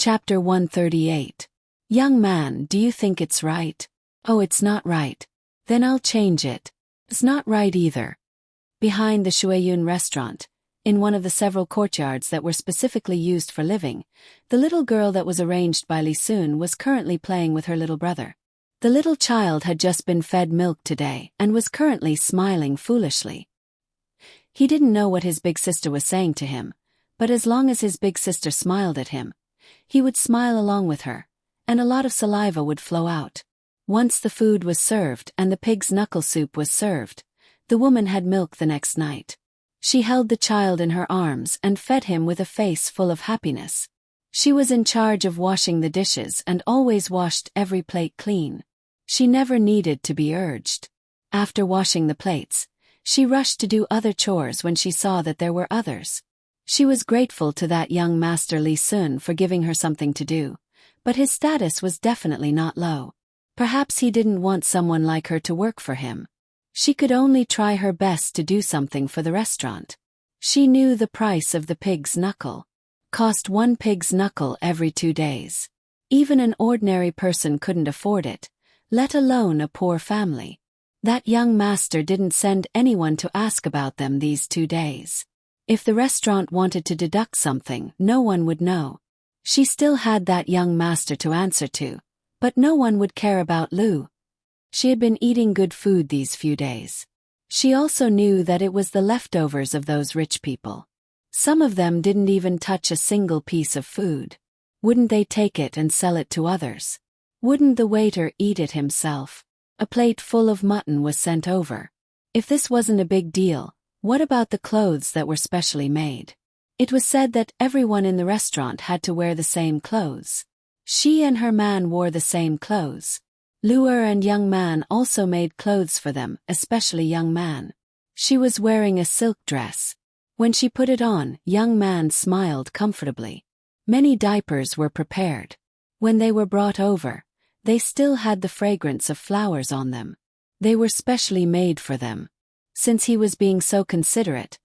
Chapter 138. Young man, do you think it's right? Oh, it's not right. Then I'll change it. It's not right either. Behind the Shuiyun restaurant, in one of the several courtyards that were specifically used for living, the little girl that was arranged by Li Sun was currently playing with her little brother. The little child had just been fed milk today and was currently smiling foolishly. He didn't know what his big sister was saying to him, but as long as his big sister smiled at him, he would smile along with her, and a lot of saliva would flow out. Once the food was served and the pig's knuckle soup was served, the woman had milk the next night. She held the child in her arms and fed him with a face full of happiness. She was in charge of washing the dishes and always washed every plate clean. She never needed to be urged. After washing the plates, she rushed to do other chores when she saw that there were others. She was grateful to that young master Li Sun for giving her something to do, but his status was definitely not low. Perhaps he didn't want someone like her to work for him. She could only try her best to do something for the restaurant. She knew the price of the pig's knuckle. Cost 1 pig's knuckle every 2 days. Even an ordinary person couldn't afford it, let alone a poor family. That young master didn't send anyone to ask about them these 2 days. If the restaurant wanted to deduct something, no one would know. She still had that young master to answer to, but no one would care about Lu. She had been eating good food these few days. She also knew that it was the leftovers of those rich people. Some of them didn't even touch a single piece of food. Wouldn't they take it and sell it to others? Wouldn't the waiter eat it himself? A plate full of mutton was sent over. If this wasn't a big deal, what about the clothes that were specially made? It was said that everyone in the restaurant had to wear the same clothes. She and her man wore the same clothes. Luer and young man also made clothes for them, especially young man. She was wearing a silk dress. When she put it on, young man smiled comfortably. Many diapers were prepared. When they were brought over, they still had the fragrance of flowers on them. They were specially made for them. Since he was being so considerate,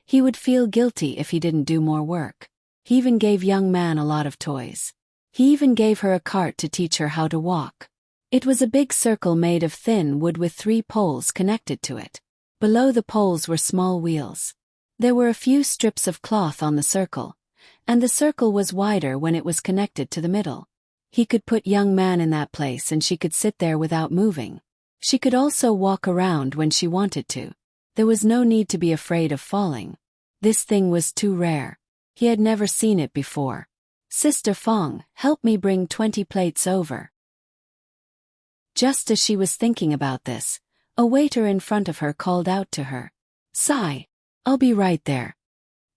he would feel guilty if he didn't do more work. He even gave young man a lot of toys. He even gave her a cart to teach her how to walk. It was a big circle made of thin wood with 3 poles connected to it. Below the poles were small wheels. There were a few strips of cloth on the circle, and the circle was wider when it was connected to the middle. He could put young man in that place and she could sit there without moving. She could also walk around when she wanted to. There was no need to be afraid of falling. This thing was too rare. He had never seen it before. Sister Fong, help me bring 20 plates over. Just as she was thinking about this, a waiter in front of her called out to her. Sai, I'll be right there.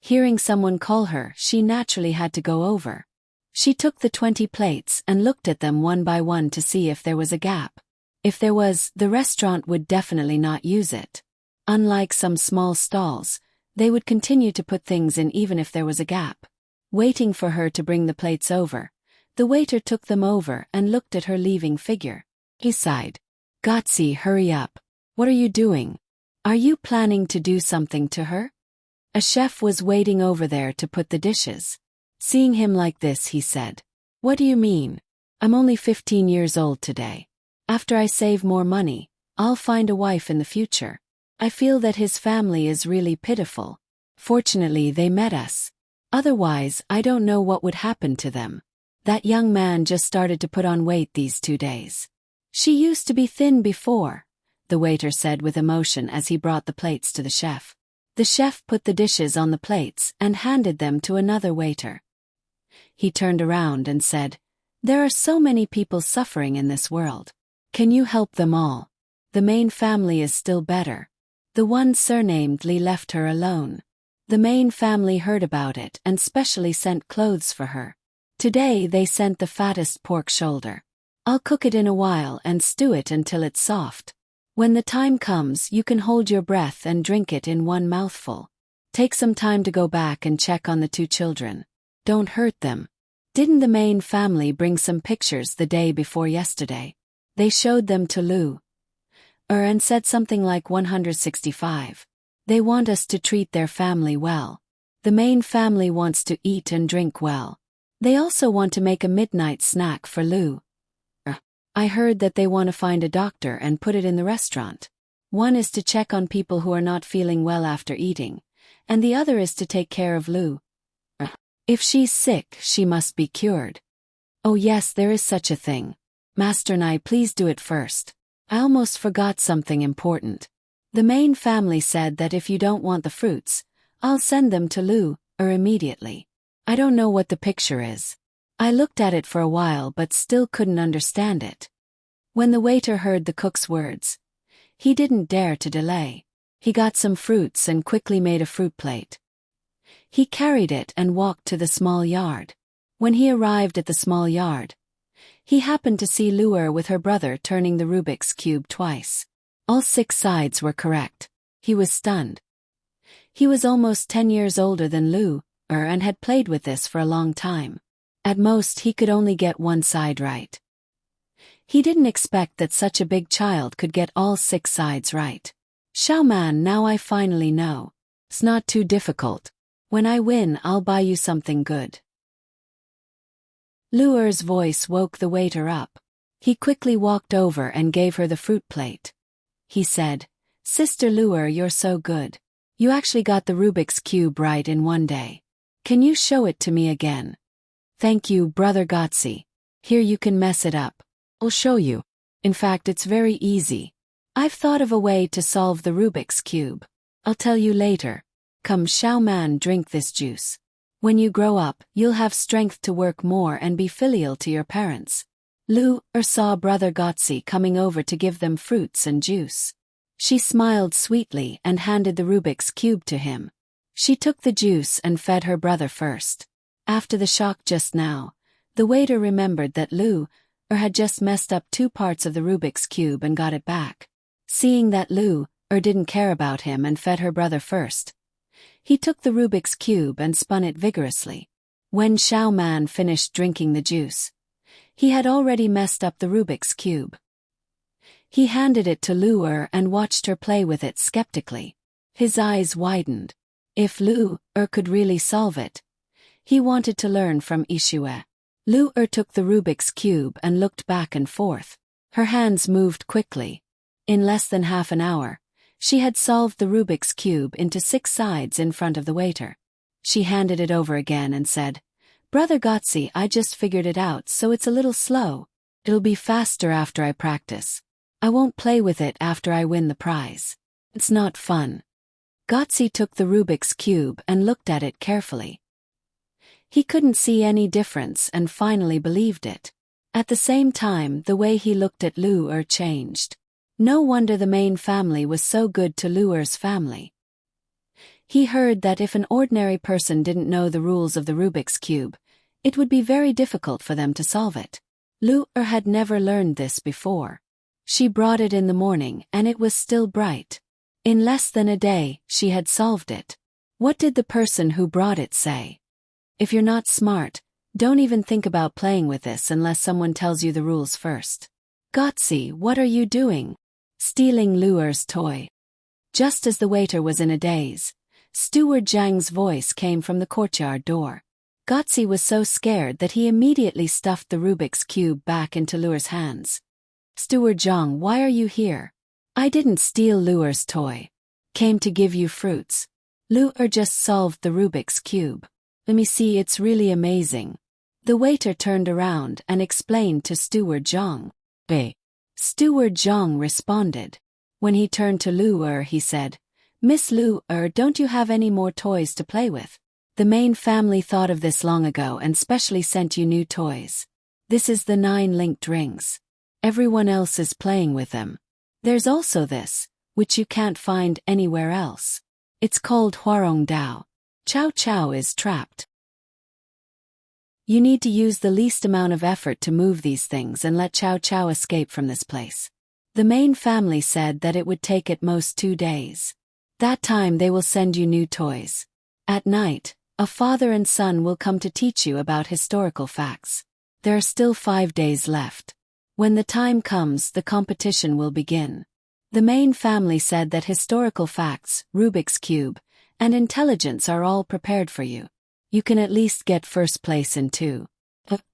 Hearing someone call her, she naturally had to go over. She took the 20 plates and looked at them one by one to see if there was a gap. If there was, the restaurant would definitely not use it. Unlike some small stalls, they would continue to put things in even if there was a gap. Waiting for her to bring the plates over, the waiter took them over and looked at her leaving figure. He sighed. Gotzi, hurry up. What are you doing? Are you planning to do something to her? A chef was waiting over there to put the dishes. Seeing him like this, he said, What do you mean? I'm only 15 years old today. After I save more money, I'll find a wife in the future. I feel that his family is really pitiful. Fortunately, they met us. Otherwise, I don't know what would happen to them. That young man just started to put on weight these 2 days. She used to be thin before, the waiter said with emotion as he brought the plates to the chef. The chef put the dishes on the plates and handed them to another waiter. He turned around and said, There are so many people suffering in this world. Can you help them all? The main family is still better. The one surnamed Li left her alone. The main family heard about it and specially sent clothes for her. Today they sent the fattest pork shoulder. I'll cook it in a while and stew it until it's soft. When the time comes, you can hold your breath and drink it in one mouthful. Take some time to go back and check on the 2 children. Don't hurt them. Didn't the main family bring some pictures the day before yesterday? They showed them to Lu and said something like 165. They want us to treat their family well. The main family wants to eat and drink well. They also want to make a midnight snack for Lu. I heard that they want to find a doctor and put it in the restaurant. One is to check on people who are not feeling well after eating, and the other is to take care of Lu. If she's sick, she must be cured. Oh yes, there is such a thing. Master Nai, please do it first. I almost forgot something important. The main family said that if you don't want the fruits, I'll send them to Lu, immediately. I don't know what the picture is. I looked at it for a while but still couldn't understand it. When the waiter heard the cook's words, he didn't dare to delay. He got some fruits and quickly made a fruit plate. He carried it and walked to the small yard. When he arrived at the small yard, he happened to see Lu with her brother turning the Rubik's Cube twice. All 6 sides were correct. He was stunned. He was almost 10 years older than Lu and had played with this for a long time. At most he could only get 1 side right. He didn't expect that such a big child could get all 6 sides right. Xiao Man, now I finally know. It's not too difficult. When I win, I'll buy you something good. Lu's voice woke the waiter up. He quickly walked over and gave her the fruit plate. He said, Sister Lu, you're so good. You actually got the Rubik's Cube right in 1 day. Can you show it to me again? Thank you, Brother Gotzi. Here, you can mess it up. I'll show you. In fact, it's very easy. I've thought of a way to solve the Rubik's Cube. I'll tell you later. Come, Xiao Man, drink this juice. When you grow up, you'll have strength to work more and be filial to your parents. Lu saw Brother Gotzi coming over to give them fruits and juice. She smiled sweetly and handed the Rubik's Cube to him. She took the juice and fed her brother first. After the shock just now, the waiter remembered that Lu had just messed up 2 parts of the Rubik's Cube and got it back. Seeing that Lu didn't care about him and fed her brother first, he took the Rubik's Cube and spun it vigorously. When Xiao Man finished drinking the juice, he had already messed up the Rubik's Cube. He handed it to Lu and watched her play with it skeptically. His eyes widened. If Lu could really solve it, he wanted to learn from Ishue. Lu took the Rubik's Cube and looked back and forth. Her hands moved quickly. In less than half an hour, she had solved the Rubik's Cube into 6 sides in front of the waiter. She handed it over again and said, Brother Gotzi, I just figured it out, so it's a little slow. It'll be faster after I practice. I won't play with it after I win the prize. It's not fun. Gotzi took the Rubik's Cube and looked at it carefully. He couldn't see any difference and finally believed it. At the same time, the way he looked at Lu changed. No wonder the main family was so good to Lu's family. He heard that if an ordinary person didn't know the rules of the Rubik's Cube, it would be very difficult for them to solve it. Lu had never learned this before. She brought it in the morning and it was still bright. In less than a day, she had solved it. What did the person who brought it say? If you're not smart, don't even think about playing with this unless someone tells you the rules first. Gotzi, what are you doing? Stealing Lu's toy. Just as the waiter was in a daze, Steward Zhang's voice came from the courtyard door. Gotzi was so scared that he immediately stuffed the Rubik's Cube back into Lu's hands. Steward Zhang, why are you here? I didn't steal Lu's toy. Came to give you fruits. Lu just solved the Rubik's Cube. Let me see, it's really amazing. The waiter turned around and explained to Steward Zhang. Steward Zhang responded. When he turned to Lu he said, Miss Lu don't you have any more toys to play with? The main family thought of this long ago and specially sent you new toys. This is the 9 linked rings. Everyone else is playing with them. There's also this, which you can't find anywhere else. It's called Huarong Dao. Chow Chow is trapped. You need to use the least amount of effort to move these things and let Chow Chow escape from this place. The main family said that it would take at most 2 days. That time they will send you new toys. At night, a father and son will come to teach you about historical facts. There are still 5 days left. When the time comes, the competition will begin. The main family said that historical facts, Rubik's Cube, and intelligence are all prepared for you. You can at least get first place in 2.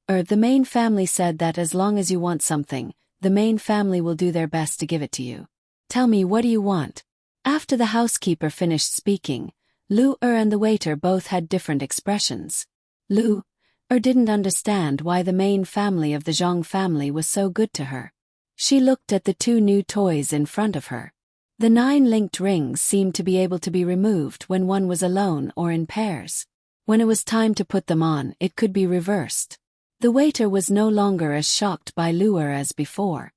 The main family said that as long as you want something, the main family will do their best to give it to you. Tell me, what do you want? After the housekeeper finished speaking, Lu and the waiter both had different expressions. Lu didn't understand why the main family of the Zhang family was so good to her. She looked at the 2 new toys in front of her. The 9 linked rings seemed to be able to be removed when one was alone or in pairs. When it was time to put them on, it could be reversed. The waiter was no longer as shocked by Luer as before.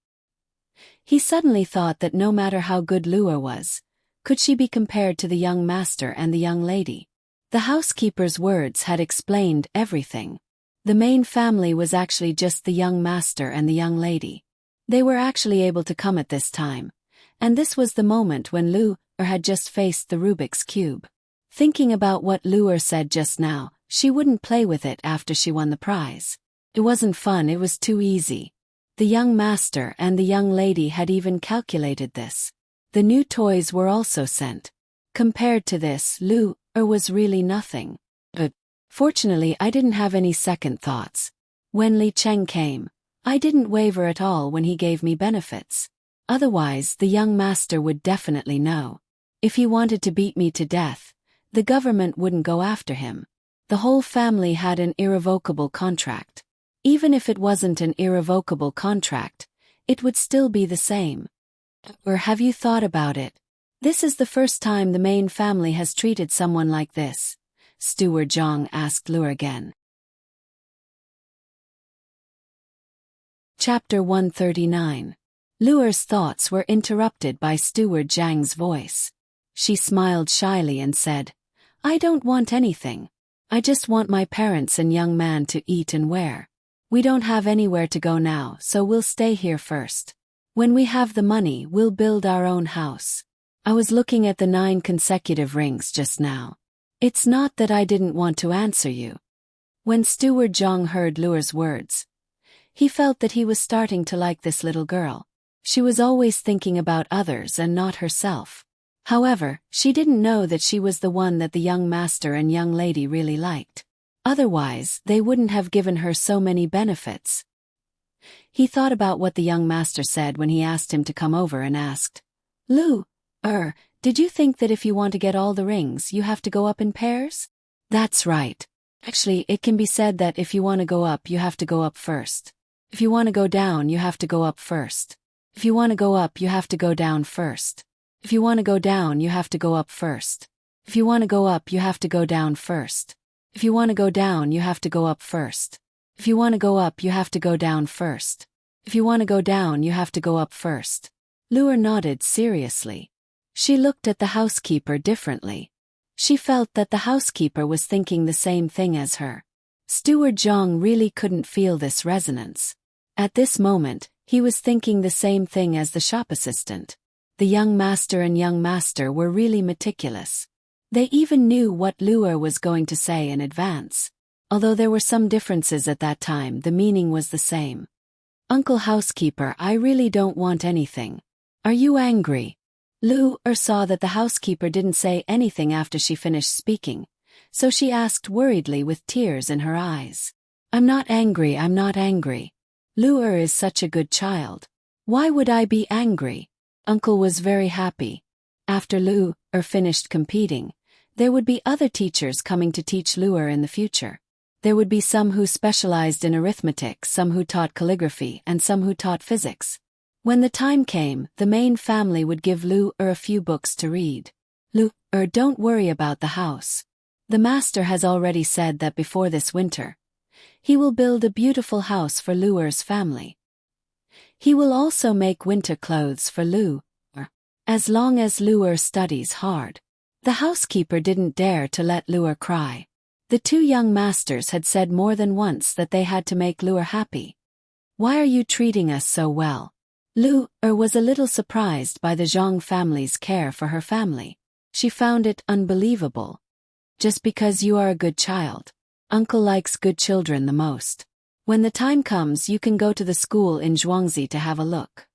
He suddenly thought that no matter how good Luer was, could she be compared to the young master and the young lady? The housekeeper's words had explained everything. The main family was actually just the young master and the young lady. They were actually able to come at this time, and this was the moment when Luer had just faced the Rubik's Cube. Thinking about what Luer said just now, she wouldn't play with it after she won the prize. It wasn't fun, it was too easy. The young master and the young lady had even calculated this. The new toys were also sent. Compared to this, Luer was really nothing. But fortunately, I didn't have any second thoughts. When Li Cheng came, I didn't waver at all when he gave me benefits. Otherwise, the young master would definitely know. If he wanted to beat me to death, the government wouldn't go after him. The whole family had an irrevocable contract. Even if it wasn't an irrevocable contract, it would still be the same. Or have you thought about it? This is the first time the main family has treated someone like this. Steward Zhang asked Luer again. Chapter 139. Luer's thoughts were interrupted by Steward Zhang's voice. She smiled shyly and said, I don't want anything. I just want my parents and young man to eat and wear. We don't have anywhere to go now, so we'll stay here first. When we have the money, we'll build our own house. I was looking at the 9 consecutive rings just now. It's not that I didn't want to answer you. When Steward Zhang heard Luer's words, he felt that he was starting to like this little girl. She was always thinking about others and not herself. However, she didn't know that she was the one that the young master and young lady really liked. Otherwise, they wouldn't have given her so many benefits. He thought about what the young master said when he asked him to come over and asked, Luer, did you think that if you want to get all the rings, you have to go up in pairs? That's right. Actually, it can be said that if you want to go up, you have to go up first. If you want to go down, you have to go up first. If you want to go up, you have to go down first. If you want to go down, you have to go up first. If you want to go up, you have to go down first. If you want to go down, you have to go up first. If you want to go up, you have to go down first. If you want to go down, you have to go up first. Luer nodded seriously. She looked at the housekeeper differently. She felt that the housekeeper was thinking the same thing as her. Steward Zhang really couldn't feel this resonance. At this moment, he was thinking the same thing as the shop assistant. The young master and young master were really meticulous. They even knew what Luer was going to say in advance. Although there were some differences at that time, the meaning was the same. Uncle Housekeeper, I really don't want anything. Are you angry? Luer saw that the housekeeper didn't say anything after she finished speaking, so she asked worriedly with tears in her eyes. I'm not angry, I'm not angry. Luer is such a good child. Why would I be angry? Uncle was very happy. After Luer finished competing, there would be other teachers coming to teach Luer in the future. There would be some who specialized in arithmetic, some who taught calligraphy, and some who taught physics. When the time came, the main family would give Luer a few books to read. Luer, don't worry about the house. The master has already said that before this winter, he will build a beautiful house for Luer's family. He will also make winter clothes for Luer, as long as Luer studies hard. The housekeeper didn't dare to let Luer cry. The 2 young masters had said more than once that they had to make Luer happy. Why are you treating us so well? Luer was a little surprised by the Zhang family's care for her family. She found it unbelievable. Just because you are a good child. Uncle likes good children the most. When the time comes, you can go to the school in Zhuangzi to have a look.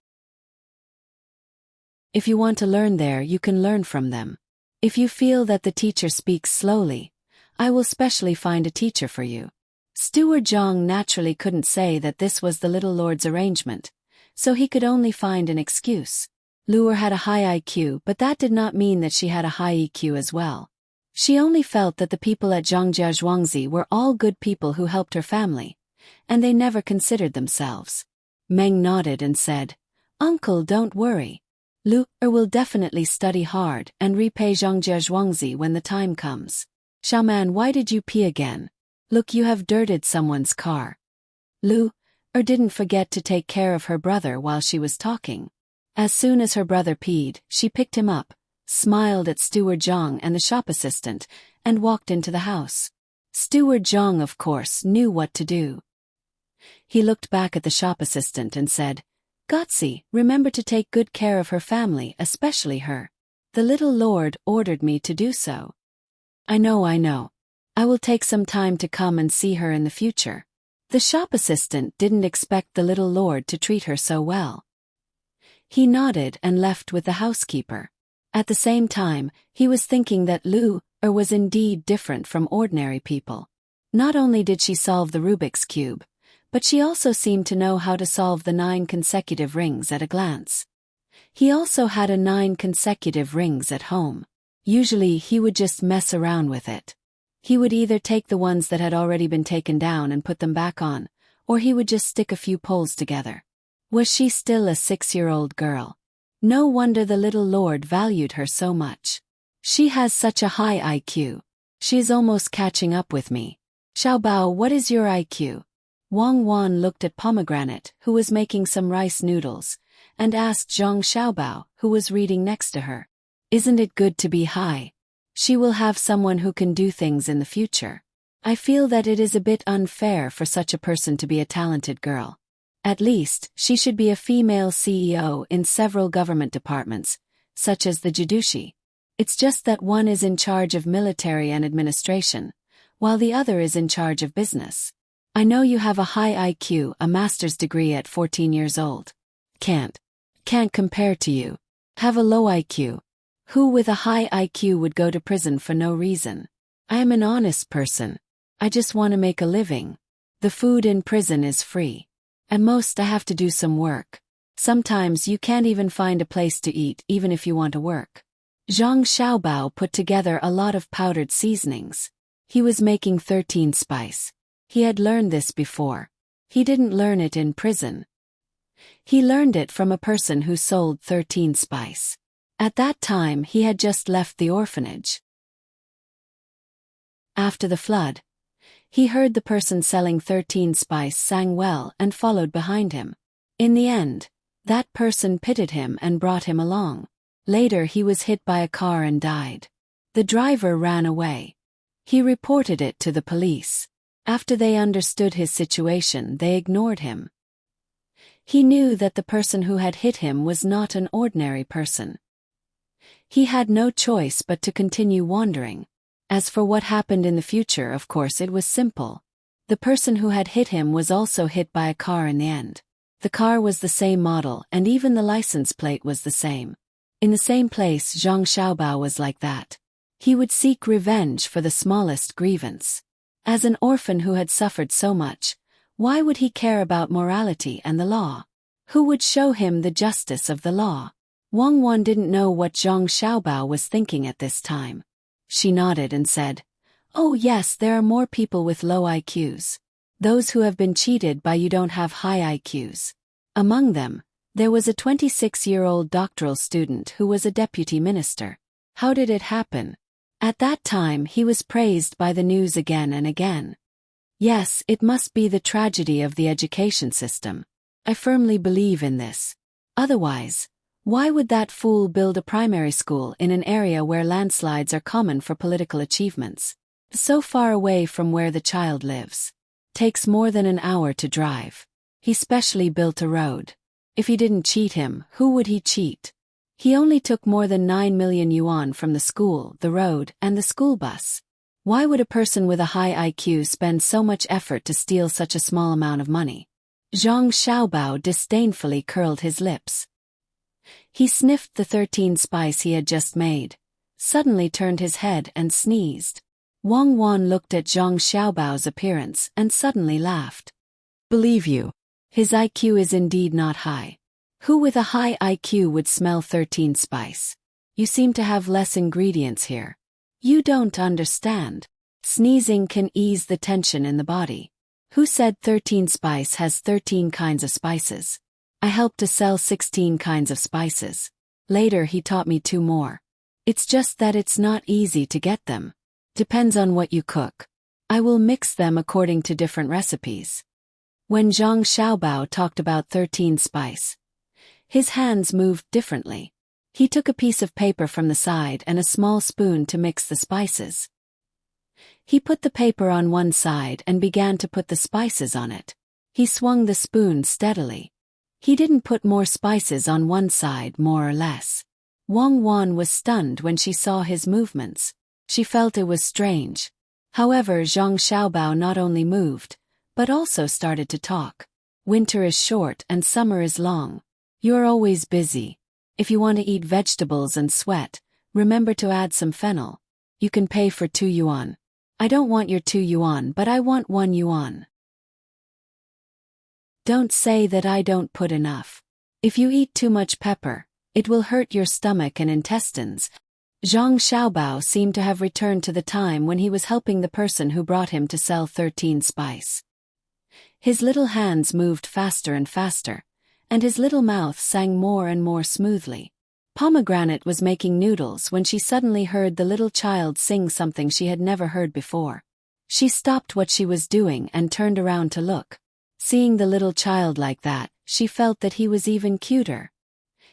If you want to learn there, you can learn from them. If you feel that the teacher speaks slowly, I will specially find a teacher for you. Steward Zhang naturally couldn't say that this was the little lord's arrangement, so he could only find an excuse. Luer had a high IQ, but that did not mean that she had a high EQ as well. She only felt that the people at Zhangjia Zhuangzi were all good people who helped her family, and they never considered themselves. Meng nodded and said, "Uncle, don't worry. Luer will definitely study hard and repay Zhangjia Zhuangzi when the time comes." "Xiaoman, why did you pee again? Look, you have dirted someone's car." Luer didn't forget to take care of her brother while she was talking. As soon as her brother peed, she picked him up, smiled at Steward Zhang and the shop assistant, and walked into the house. Steward Zhang, of course, knew what to do. He looked back at the shop assistant and said, "Gotzi, remember to take good care of her family, especially her. The little lord ordered me to do so." I know. I will take some time to come and see her in the future." The shop assistant didn't expect the little lord to treat her so well. He nodded and left with the housekeeper. At the same time, he was thinking that Luer was indeed different from ordinary people. Not only did she solve the Rubik's Cube, but she also seemed to know how to solve the 9 consecutive rings at a glance. He also had a 9 consecutive rings at home. Usually he would just mess around with it. He would either take the ones that had already been taken down and put them back on, or he would just stick a few poles together. Was she still a 6-year-old girl? No wonder the little lord valued her so much. She has such a high IQ. She is almost catching up with me. Xiaobao, what is your IQ? Wang Wan looked at Pomegranate, who was making some rice noodles, and asked Zhang Xiaobao, who was reading next to her. Isn't it good to be high? She will have someone who can do things in the future. I feel that it is a bit unfair for such a person to be a talented girl. At least, she should be a female CEO in several government departments, such as the Jidushi. It's just that one is in charge of military and administration, while the other is in charge of business. I know you have a high IQ, a master's degree at 14 years old. Can't compare to you. Have a low IQ. Who with a high IQ would go to prison for no reason? I am an honest person. I just want to make a living. The food in prison is free. At most I have to do some work. Sometimes you can't even find a place to eat even if you want to work. Zhang Xiaobao put together a lot of powdered seasonings. He was making 13 spice. He had learned this before. He didn't learn it in prison. He learned it from a person who sold 13 spice. At that time he had just left the orphanage. After the flood, he heard the person selling 13 spice sang well and followed behind him. In the end, that person pitied him and brought him along. Later he was hit by a car and died. The driver ran away. He reported it to the police. After they understood his situation, they ignored him. He knew that the person who had hit him was not an ordinary person. He had no choice but to continue wandering. As for what happened in the future, of course it was simple. The person who had hit him was also hit by a car in the end. The car was the same model and even the license plate was the same. In the same place, Zhang Xiaobao was like that. He would seek revenge for the smallest grievance. As an orphan who had suffered so much, why would he care about morality and the law? Who would show him the justice of the law? Wang Wan didn't know what Zhang Xiaobao was thinking at this time. She nodded and said, "Oh yes, there are more people with low IQs. Those who have been cheated by you don't have high IQs." Among them, there was a 26-year-old doctoral student who was a deputy minister. How did it happen? At that time he was praised by the news again and again. Yes, it must be the tragedy of the education system. I firmly believe in this. Otherwise, why would that fool build a primary school in an area where landslides are common for political achievements? So far away from where the child lives. Takes more than an hour to drive. He specially built a road. If he didn't cheat him, who would he cheat? He only took more than 9 million yuan from the school, the road, and the school bus. Why would a person with a high IQ spend so much effort to steal such a small amount of money? Zhang Xiaobao disdainfully curled his lips. He sniffed the 13 spice he had just made, suddenly turned his head and sneezed. Wang Wan looked at Zhang Xiaobao's appearance and suddenly laughed. Believe you. His IQ is indeed not high. Who with a high IQ would smell 13 spice? You seem to have less ingredients here. You don't understand. Sneezing can ease the tension in the body. Who said 13 spice has 13 kinds of spices? I helped to sell 16 kinds of spices. Later he taught me 2 more. It's just that it's not easy to get them. Depends on what you cook. I will mix them according to different recipes. When Zhang Xiaobao talked about 13 spice, his hands moved differently. He took a piece of paper from the side and a small spoon to mix the spices. He put the paper on one side and began to put the spices on it. He swung the spoon steadily. He didn't put more spices on one side more or less. Wang Wan was stunned when she saw his movements. She felt it was strange. However, Zhang Xiaobao not only moved, but also started to talk. Winter is short and summer is long. You're always busy. If you want to eat vegetables and sweat, remember to add some fennel. You can pay for 2 yuan. I don't want your 2 yuan, but I want 1 yuan. Don't say that I don't put enough. If you eat too much pepper, it will hurt your stomach and intestines. Zhang Xiaobao seemed to have returned to the time when he was helping the person who brought him to sell 13 spice. His little hands moved faster and faster, and his little mouth sang more and more smoothly. Pomegranate was making noodles when she suddenly heard the little child sing something she had never heard before. She stopped what she was doing and turned around to look. Seeing the little child like that, she felt that he was even cuter.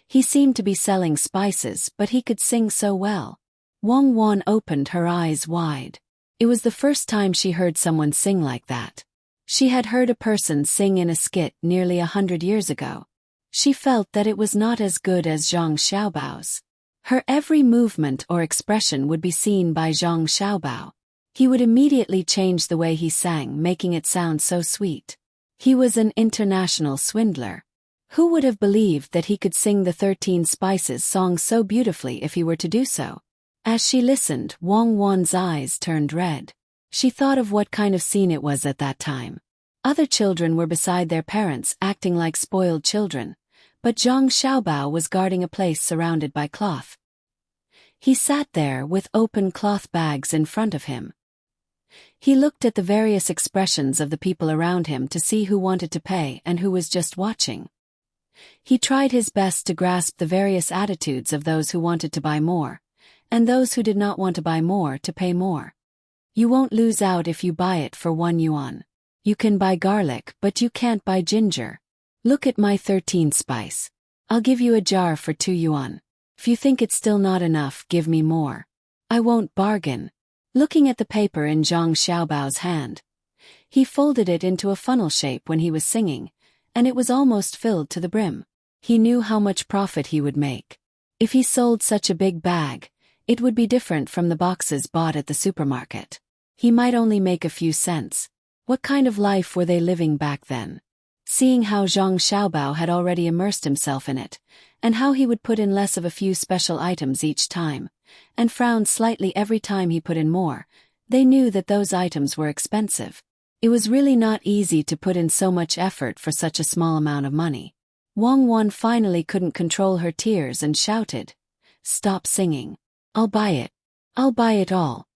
He seemed to be selling spices, but he could sing so well. Wang Wan opened her eyes wide. It was the first time she heard someone sing like that. She had heard a person sing in a skit nearly 100 years ago. She felt that it was not as good as Zhang Xiaobao's. Her every movement or expression would be seen by Zhang Xiaobao. He would immediately change the way he sang, making it sound so sweet. He was an international swindler. Who would have believed that he could sing the 13 Spices song so beautifully if he were to do so? As she listened, Wang Wan's eyes turned red. She thought of what kind of scene it was at that time. Other children were beside their parents acting like spoiled children, but Zhang Xiaobao was guarding a place surrounded by cloth. He sat there with open cloth bags in front of him. He looked at the various expressions of the people around him to see who wanted to pay and who was just watching. He tried his best to grasp the various attitudes of those who wanted to buy more, and those who did not want to buy more to pay more. You won't lose out if you buy it for 1 yuan. You can buy garlic, but you can't buy ginger. Look at my 13 spice. I'll give you a jar for 2 yuan. If you think it's still not enough, give me more. I won't bargain. Looking at the paper in Zhang Xiaobao's hand, he folded it into a funnel shape when he was singing, and it was almost filled to the brim. He knew how much profit he would make. If he sold such a big bag, it would be different from the boxes bought at the supermarket. He might only make a few cents. What kind of life were they living back then? Seeing how Zhang Xiaobao had already immersed himself in it, and how he would put in less of a few special items each time, and frowned slightly every time he put in more, they knew that those items were expensive. It was really not easy to put in so much effort for such a small amount of money. Wang Wan finally couldn't control her tears and shouted, "Stop singing. I'll buy it. I'll buy it all."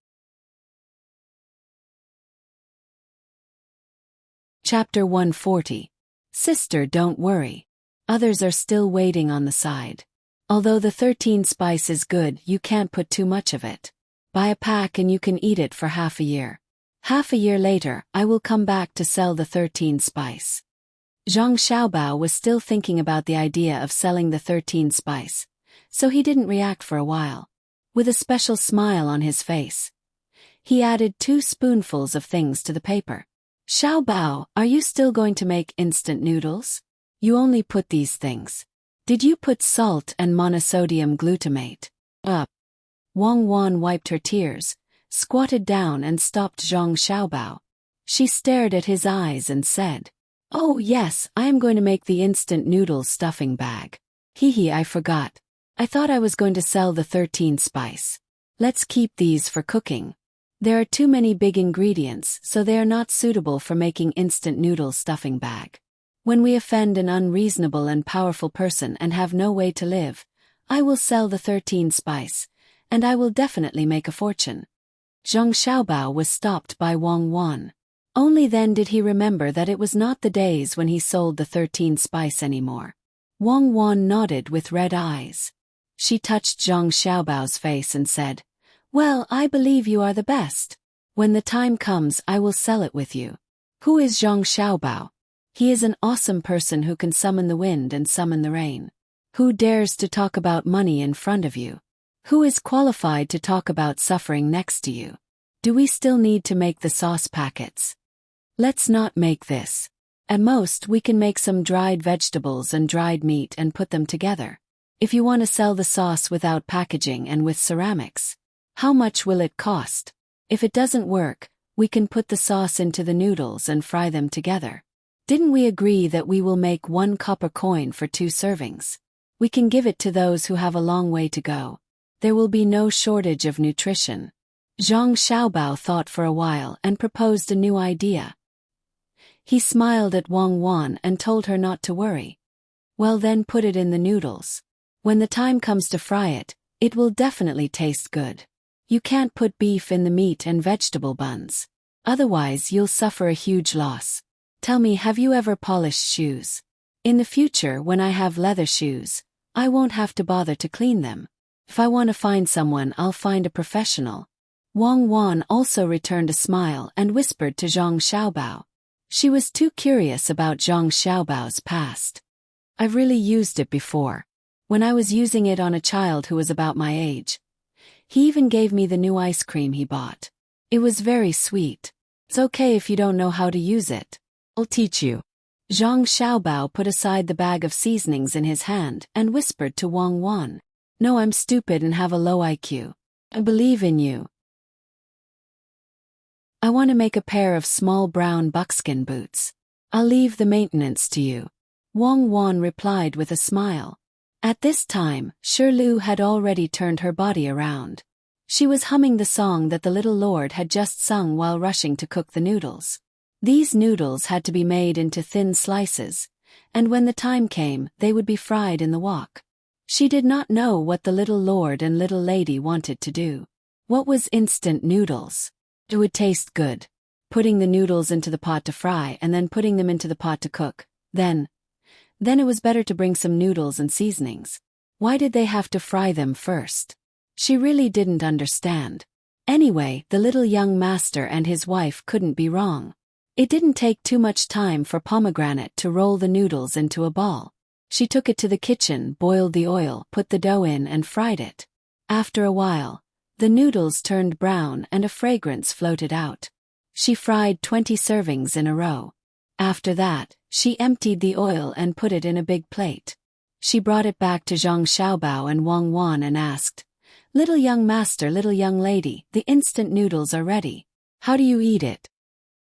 Chapter 140. Sister, don't worry. Others are still waiting on the side. Although the 13 spice is good, you can't put too much of it. Buy a pack and you can eat it for half a year. Half a year later, I will come back to sell the 13 spice. Zhang Xiaobao was still thinking about the idea of selling the 13 spice, so he didn't react for a while. With a special smile on his face, he added 2 spoonfuls of things to the paper. "Xiaobao, are you still going to make instant noodles? You only put these things. Did you put salt and monosodium glutamate?" Wang Wan wiped her tears, squatted down and stopped Zhang Xiaobao. She stared at his eyes and said, "Oh yes, I am going to make the instant noodle stuffing bag. I forgot. I thought I was going to sell the 13 spice. Let's keep these for cooking." There are too many big ingredients, so they are not suitable for making instant noodle stuffing bag. When we offend an unreasonable and powerful person and have no way to live, I will sell the 13 spice, and I will definitely make a fortune. Zhang Xiaobao was stopped by Wang Wan. Only then did he remember that it was not the days when he sold the 13 spice anymore. Wang Wan nodded with red eyes. She touched Zhang Xiaobao's face and said, "Well, I believe you are the best. When the time comes, I will sell it with you." Who is Zhang Xiaobao? He is an awesome person who can summon the wind and summon the rain. Who dares to talk about money in front of you? Who is qualified to talk about suffering next to you? Do we still need to make the sauce packets? Let's not make this. At most, we can make some dried vegetables and dried meat and put them together. If you want to sell the sauce without packaging and with ceramics, how much will it cost? If it doesn't work, we can put the sauce into the noodles and fry them together. Didn't we agree that we will make 1 copper coin for 2 servings? We can give it to those who have a long way to go. There will be no shortage of nutrition. Zhang Xiaobao thought for a while and proposed a new idea. He smiled at Wang Wan and told her not to worry. Well, then put it in the noodles. When the time comes to fry it, it will definitely taste good. You can't put beef in the meat and vegetable buns. Otherwise you'll suffer a huge loss. Tell me, have you ever polished shoes? In the future, when I have leather shoes, I won't have to bother to clean them. If I want to find someone, I'll find a professional. Wang Wan also returned a smile and whispered to Zhang Xiaobao. She was too curious about Zhang Xiaobao's past. I've really used it before. When I was using it on a child who was about my age. He even gave me the new ice cream he bought. It was very sweet. It's okay if you don't know how to use it. I'll teach you. Zhang Xiaobao put aside the bag of seasonings in his hand and whispered to Wang Wan. No, I'm stupid and have a low IQ. I believe in you. I want to make a pair of small brown buckskin boots. I'll leave the maintenance to you. Wang Wan replied with a smile. At this time, Shirlu had already turned her body around. She was humming the song that the little lord had just sung while rushing to cook the noodles. These noodles had to be made into thin slices, and when the time came, they would be fried in the wok. She did not know what the little lord and little lady wanted to do. What was instant noodles? It would taste good. Putting the noodles into the pot to fry and then putting them into the pot to cook. Then it was better to bring some noodles and seasonings. Why did they have to fry them first? She really didn't understand. Anyway, the little young master and his wife couldn't be wrong. It didn't take too much time for Pomegranate to roll the noodles into a ball. She took it to the kitchen, boiled the oil, put the dough in and fried it. After a while, the noodles turned brown and a fragrance floated out. She fried 20 servings in a row. After that, she emptied the oil and put it in a big plate. She brought it back to Zhang Xiaobao and Wang Wan and asked, "Little young master, little young lady, the instant noodles are ready. How do you eat it?"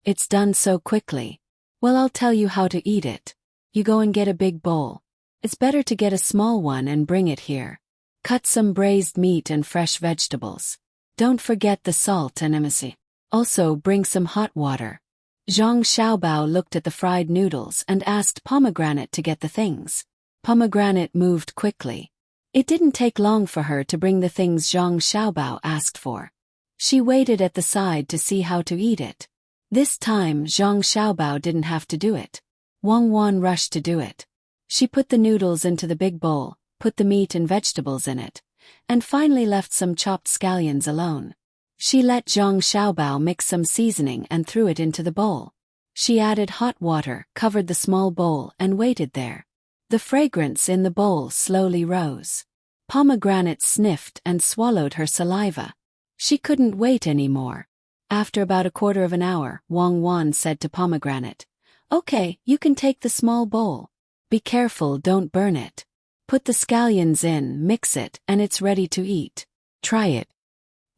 "It's done so quickly." "Well, I'll tell you how to eat it. You go and get a big bowl. It's better to get a small one and bring it here. Cut some braised meat and fresh vegetables. Don't forget the salt and emery. Also bring some hot water." Zhang Xiaobao looked at the fried noodles and asked Pomegranate to get the things. Pomegranate moved quickly. It didn't take long for her to bring the things Zhang Xiaobao asked for. She waited at the side to see how to eat it. This time Zhang Xiaobao didn't have to do it. Wang Wan rushed to do it. She put the noodles into the big bowl, put the meat and vegetables in it, and finally left some chopped scallions alone. She let Zhang Xiaobao mix some seasoning and threw it into the bowl. She added hot water, covered the small bowl and waited there. The fragrance in the bowl slowly rose. Pomegranate sniffed and swallowed her saliva. She couldn't wait anymore. After about a quarter of an hour, Wang Wan said to Pomegranate, "Okay, you can take the small bowl. Be careful, don't burn it. Put the scallions in, mix it, and it's ready to eat. Try it."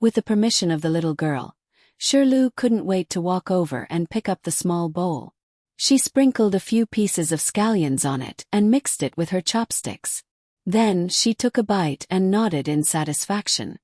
With the permission of the little girl, Shirlu couldn't wait to walk over and pick up the small bowl. She sprinkled a few pieces of scallions on it and mixed it with her chopsticks. Then she took a bite and nodded in satisfaction.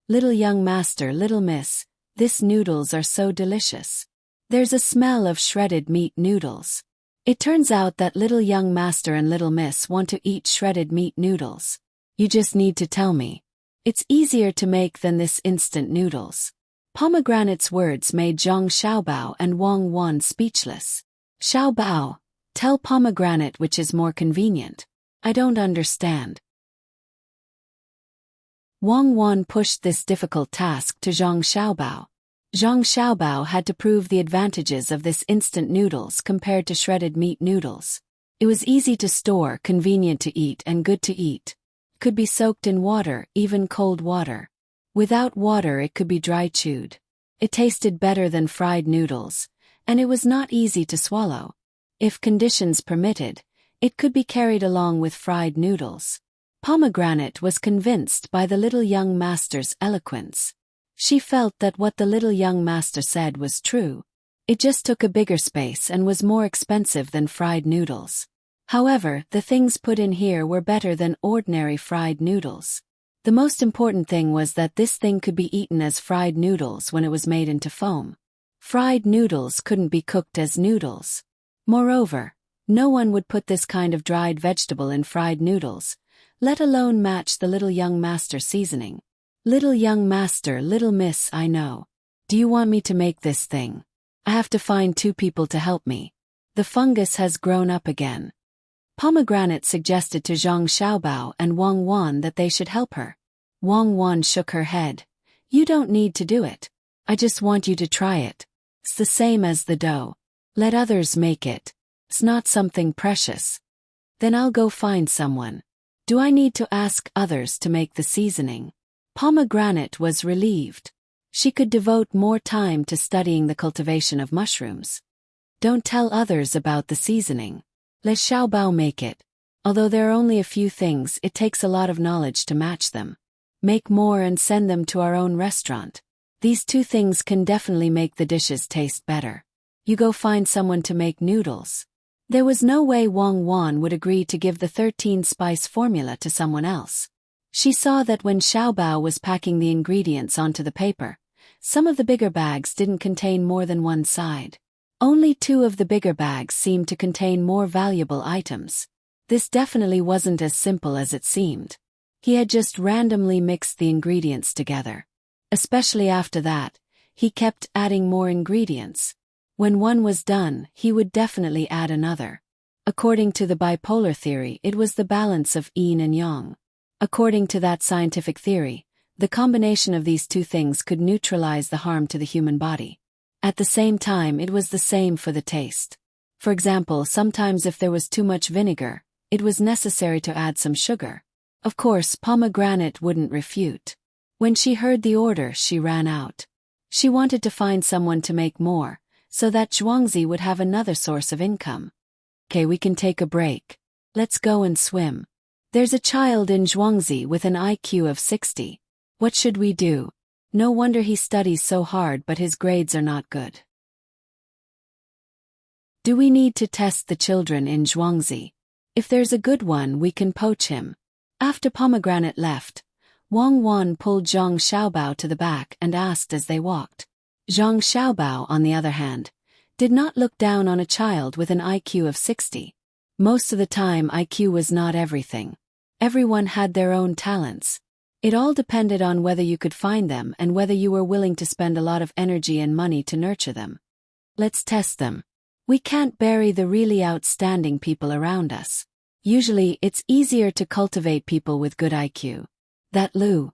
"Little young master, little miss, This noodles are so delicious. There's a smell of shredded meat noodles. It turns out that little young master and little miss want to eat shredded meat noodles. You just need to tell me. It's easier to make than this instant noodles. Pomegranate's words made Zhang Xiaobao and Wang Wan speechless. Xiaobao, tell Pomegranate which is more convenient. I don't understand. Wang Wan pushed this difficult task to Zhang Xiaobao. Zhang Xiaobao had to prove the advantages of this instant noodles compared to shredded meat noodles. It was easy to store, convenient to eat and good to eat. Could be soaked in water, even cold water. Without water it could be dry chewed. It tasted better than fried noodles, and it was not easy to swallow. If conditions permitted, it could be carried along with fried noodles. Pomegranate was convinced by the little young master's eloquence. She felt that what the little young master said was true. It just took a bigger space and was more expensive than fried noodles. However, the things put in here were better than ordinary fried noodles. The most important thing was that this thing could be eaten as fried noodles when it was made into foam. Fried noodles couldn't be cooked as noodles. Moreover, no one would put this kind of dried vegetable in fried noodles, let alone match the little young master seasoning. Little young master, little miss, I know. Do you want me to make this thing? I have to find 2 people to help me. The fungus has grown up again. Pomegranate suggested to Zhang Xiaobao and Wang Wan that they should help her. Wang Wan shook her head. You don't need to do it. I just want you to try it. It's the same as the dough. Let others make it. It's not something precious. Then I'll go find someone. Do I need to ask others to make the seasoning? Pomegranate was relieved. She could devote more time to studying the cultivation of mushrooms. Don't tell others about the seasoning. Let Xiaobao make it. Although there are only a few things, it takes a lot of knowledge to match them. Make more and send them to our own restaurant. These 2 things can definitely make the dishes taste better. You go find someone to make noodles. There was no way Wang Wan would agree to give the 13-spice formula to someone else. She saw that when Xiaobao was packing the ingredients onto the paper, some of the bigger bags didn't contain more than one side. Only 2 of the bigger bags seemed to contain more valuable items. This definitely wasn't as simple as it seemed. He had just randomly mixed the ingredients together. Especially after that, he kept adding more ingredients. When one was done, he would definitely add another. According to the bipolar theory, it was the balance of yin and yang. According to that scientific theory, the combination of these 2 things could neutralize the harm to the human body. At the same time, it was the same for the taste. For example, sometimes if there was too much vinegar, it was necessary to add some sugar. Of course, Pomegranate wouldn't refute. When she heard the order, she ran out. She wanted to find someone to make more, so that Zhuangzi would have another source of income. Okay, we can take a break. Let's go and swim. There's a child in Zhuangzi with an IQ of 60. What should we do? No wonder he studies so hard but his grades are not good. Do we need to test the children in Zhuangzi? If there's a good one, we can poach him. After Pomegranate left, Wang Wan pulled Zhang Xiaobao to the back and asked as they walked. Zhang Xiaobao, on the other hand, did not look down on a child with an IQ of 60. Most of the time IQ was not everything. Everyone had their own talents. It all depended on whether you could find them and whether you were willing to spend a lot of energy and money to nurture them. Let's test them. We can't bury the really outstanding people around us. Usually it's easier to cultivate people with good IQ. That Lu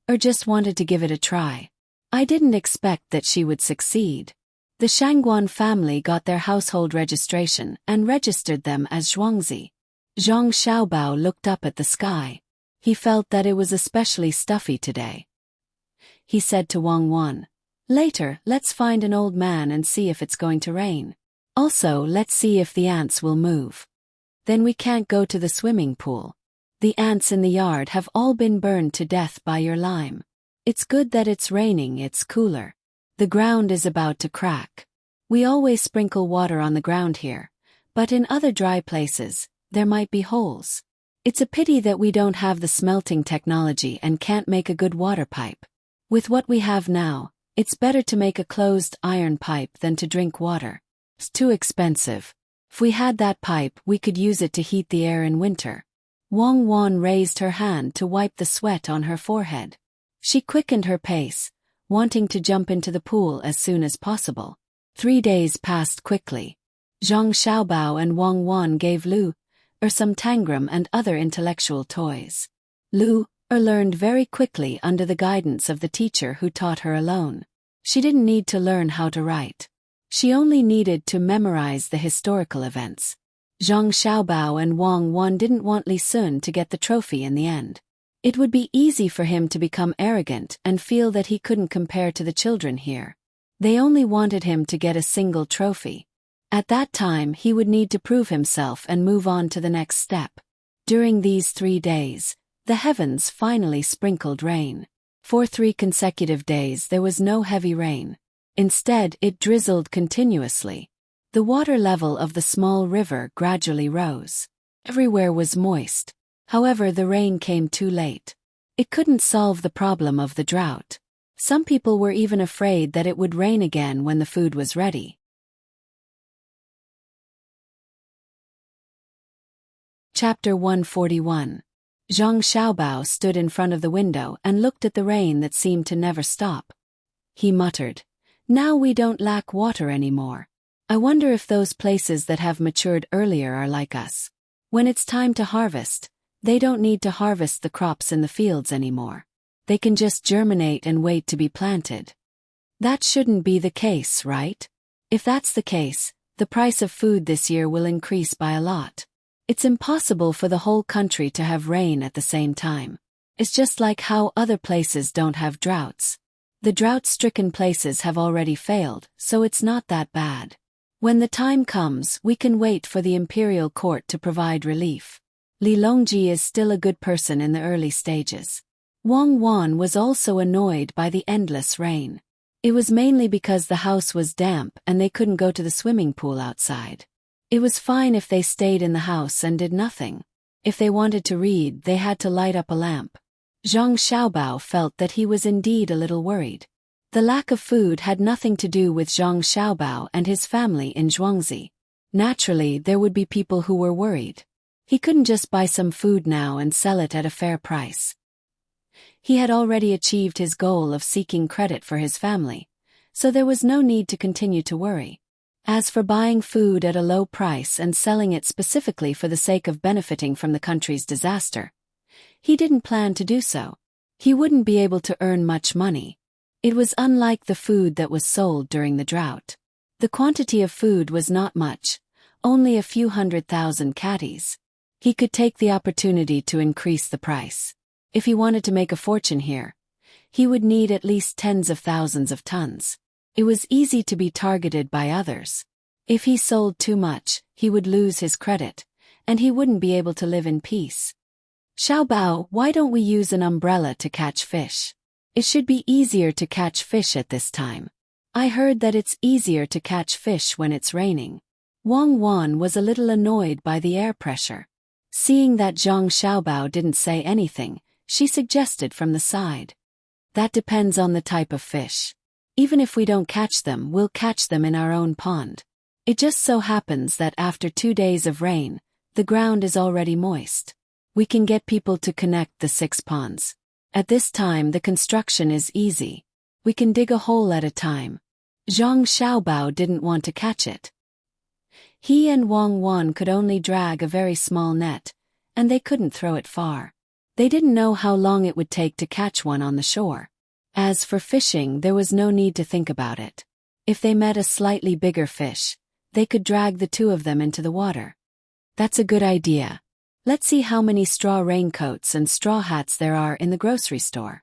or just wanted to give it a try. I didn't expect that she would succeed. The Shangguan family got their household registration and registered them as Zhuangzi. Zhang Xiaobao looked up at the sky. He felt that it was especially stuffy today. He said to Wang Wan, "Later, let's find an old man and see if it's going to rain. Also, let's see if the ants will move. Then we can't go to the swimming pool. The ants in the yard have all been burned to death by your lime. It's good that it's raining, it's cooler. The ground is about to crack. We always sprinkle water on the ground here, but in other dry places, there might be holes. It's a pity that we don't have the smelting technology and can't make a good water pipe. With what we have now, It's better to make a closed iron pipe than to drink water. It's too expensive. If we had that pipe, we could use it to heat the air in winter. Wang Wan raised her hand to wipe the sweat on her forehead. She quickened her pace, wanting to jump into the pool as soon as possible. 3 days passed quickly. Zhang Xiaobao and Wang Wan gave Lu some tangram and other intellectual toys. Lu learned very quickly under the guidance of the teacher who taught her alone. She didn't need to learn how to write. She only needed to memorize the historical events. Zhang Xiaobao and Wang Wan didn't want Li Sun to get the trophy in the end. It would be easy for him to become arrogant and feel that he couldn't compare to the children here. They only wanted him to get a single trophy. At that time he would need to prove himself and move on to the next step. During these 3 days, the heavens finally sprinkled rain. For 3 consecutive days there was no heavy rain. Instead, it drizzled continuously. The water level of the small river gradually rose. Everywhere was moist. However, the rain came too late. It couldn't solve the problem of the drought. Some people were even afraid that it would rain again when the food was ready. Chapter 141. Zhang Xiaobao stood in front of the window and looked at the rain that seemed to never stop. He muttered, "Now we don't lack water anymore. I wonder if those places that have matured earlier are like us. When it's time to harvest, they don't need to harvest the crops in the fields anymore. They can just germinate and wait to be planted. That shouldn't be the case, right? If that's the case, the price of food this year will increase by a lot. It's impossible for the whole country to have rain at the same time. It's just like how other places don't have droughts. The drought-stricken places have already failed, so it's not that bad. When the time comes, we can wait for the imperial court to provide relief. Li Longji is still a good person in the early stages." Wang Wan was also annoyed by the endless rain. It was mainly because the house was damp and they couldn't go to the swimming pool outside. It was fine if they stayed in the house and did nothing. If they wanted to read, they had to light up a lamp. Zhang Xiaobao felt that he was indeed a little worried. The lack of food had nothing to do with Zhang Xiaobao and his family in Zhuangzi. Naturally, there would be people who were worried. He couldn't just buy some food now and sell it at a fair price. He had already achieved his goal of seeking credit for his family, so there was no need to continue to worry. As for buying food at a low price and selling it specifically for the sake of benefiting from the country's disaster, he didn't plan to do so. He wouldn't be able to earn much money. It was unlike the food that was sold during the drought. The quantity of food was not much, only a few 100,000 catties. He could take the opportunity to increase the price. If he wanted to make a fortune here, he would need at least tens of thousands of tons. It was easy to be targeted by others. If he sold too much, he would lose his credit, and he wouldn't be able to live in peace. "Xiaobao, why don't we use an umbrella to catch fish? It should be easier to catch fish at this time. I heard that it's easier to catch fish when it's raining." Wang Wan was a little annoyed by the air pressure. Seeing that Zhang Xiaobao didn't say anything, she suggested from the side. "That depends on the type of fish. Even if we don't catch them, we'll catch them in our own pond. It just so happens that after 2 days of rain, the ground is already moist. We can get people to connect the 6 ponds. At this time the construction is easy. We can dig a hole at a time." Zhang Xiaobao didn't want to catch it. He and Wang Wan could only drag a very small net, and they couldn't throw it far. They didn't know how long it would take to catch one on the shore. As for fishing, there was no need to think about it. If they met a slightly bigger fish, they could drag the 2 of them into the water. "That's a good idea. Let's see how many straw raincoats and straw hats there are in the grocery store.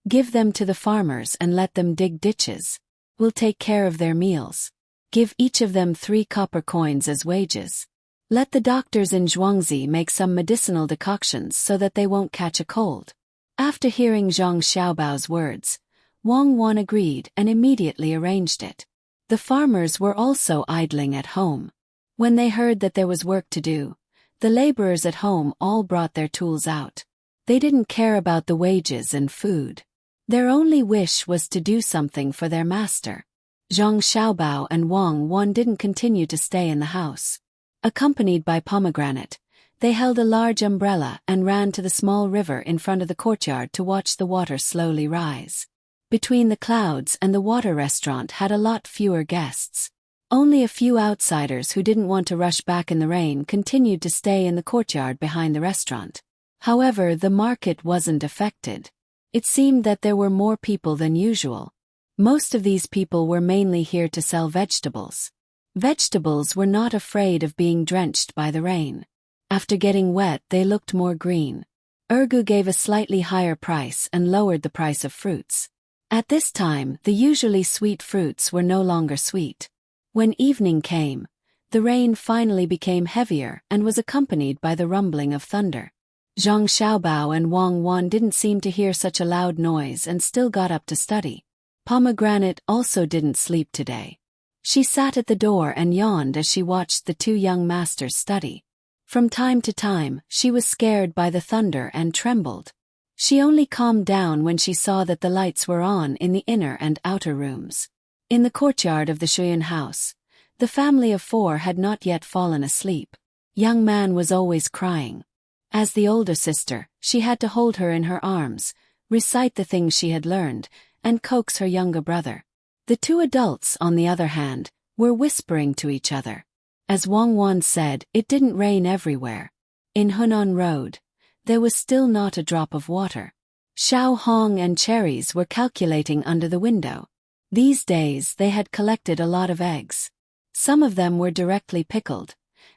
Give them to the farmers and let them dig ditches. We'll take care of their meals. Give each of them 3 copper coins as wages. Let the doctors in Zhuangzi make some medicinal decoctions so that they won't catch a cold." After hearing Zhang Xiaobao's words, Wang Wan agreed and immediately arranged it. The farmers were also idling at home. When they heard that there was work to do, the laborers at home all brought their tools out. They didn't care about the wages and food. Their only wish was to do something for their master. Zhang Xiaobao and Wang Wan didn't continue to stay in the house. Accompanied by Pomegranate, they held a large umbrella and ran to the small river in front of the courtyard to watch the water slowly rise. Between the clouds and the water restaurant had a lot fewer guests. Only a few outsiders who didn't want to rush back in the rain continued to stay in the courtyard behind the restaurant. However, the market wasn't affected. It seemed that there were more people than usual. Most of these people were mainly here to sell vegetables. Vegetables were not afraid of being drenched by the rain. After getting wet, they looked more green. Ergu gave a slightly higher price and lowered the price of fruits. At this time, the usually sweet fruits were no longer sweet. When evening came, the rain finally became heavier and was accompanied by the rumbling of thunder. Zhang Xiaobao and Wang Wan didn't seem to hear such a loud noise and still got up to study. Pomegranate also didn't sleep today. She sat at the door and yawned as she watched the two young masters study. From time to time, she was scared by the thunder and trembled. She only calmed down when she saw that the lights were on in the inner and outer rooms. In the courtyard of the Shuyan house, the family of 4 had not yet fallen asleep. Young Man was always crying. As the older sister, she had to hold her in her arms, recite the things she had learned, and coax her younger brother. The two adults, on the other hand, were whispering to each other. As Wang Wan said, it didn't rain everywhere. In Hunan Road, there was still not a drop of water. Xiao Hong and Cherries were calculating under the window. These days they had collected a lot of eggs. Some of them were directly pickled,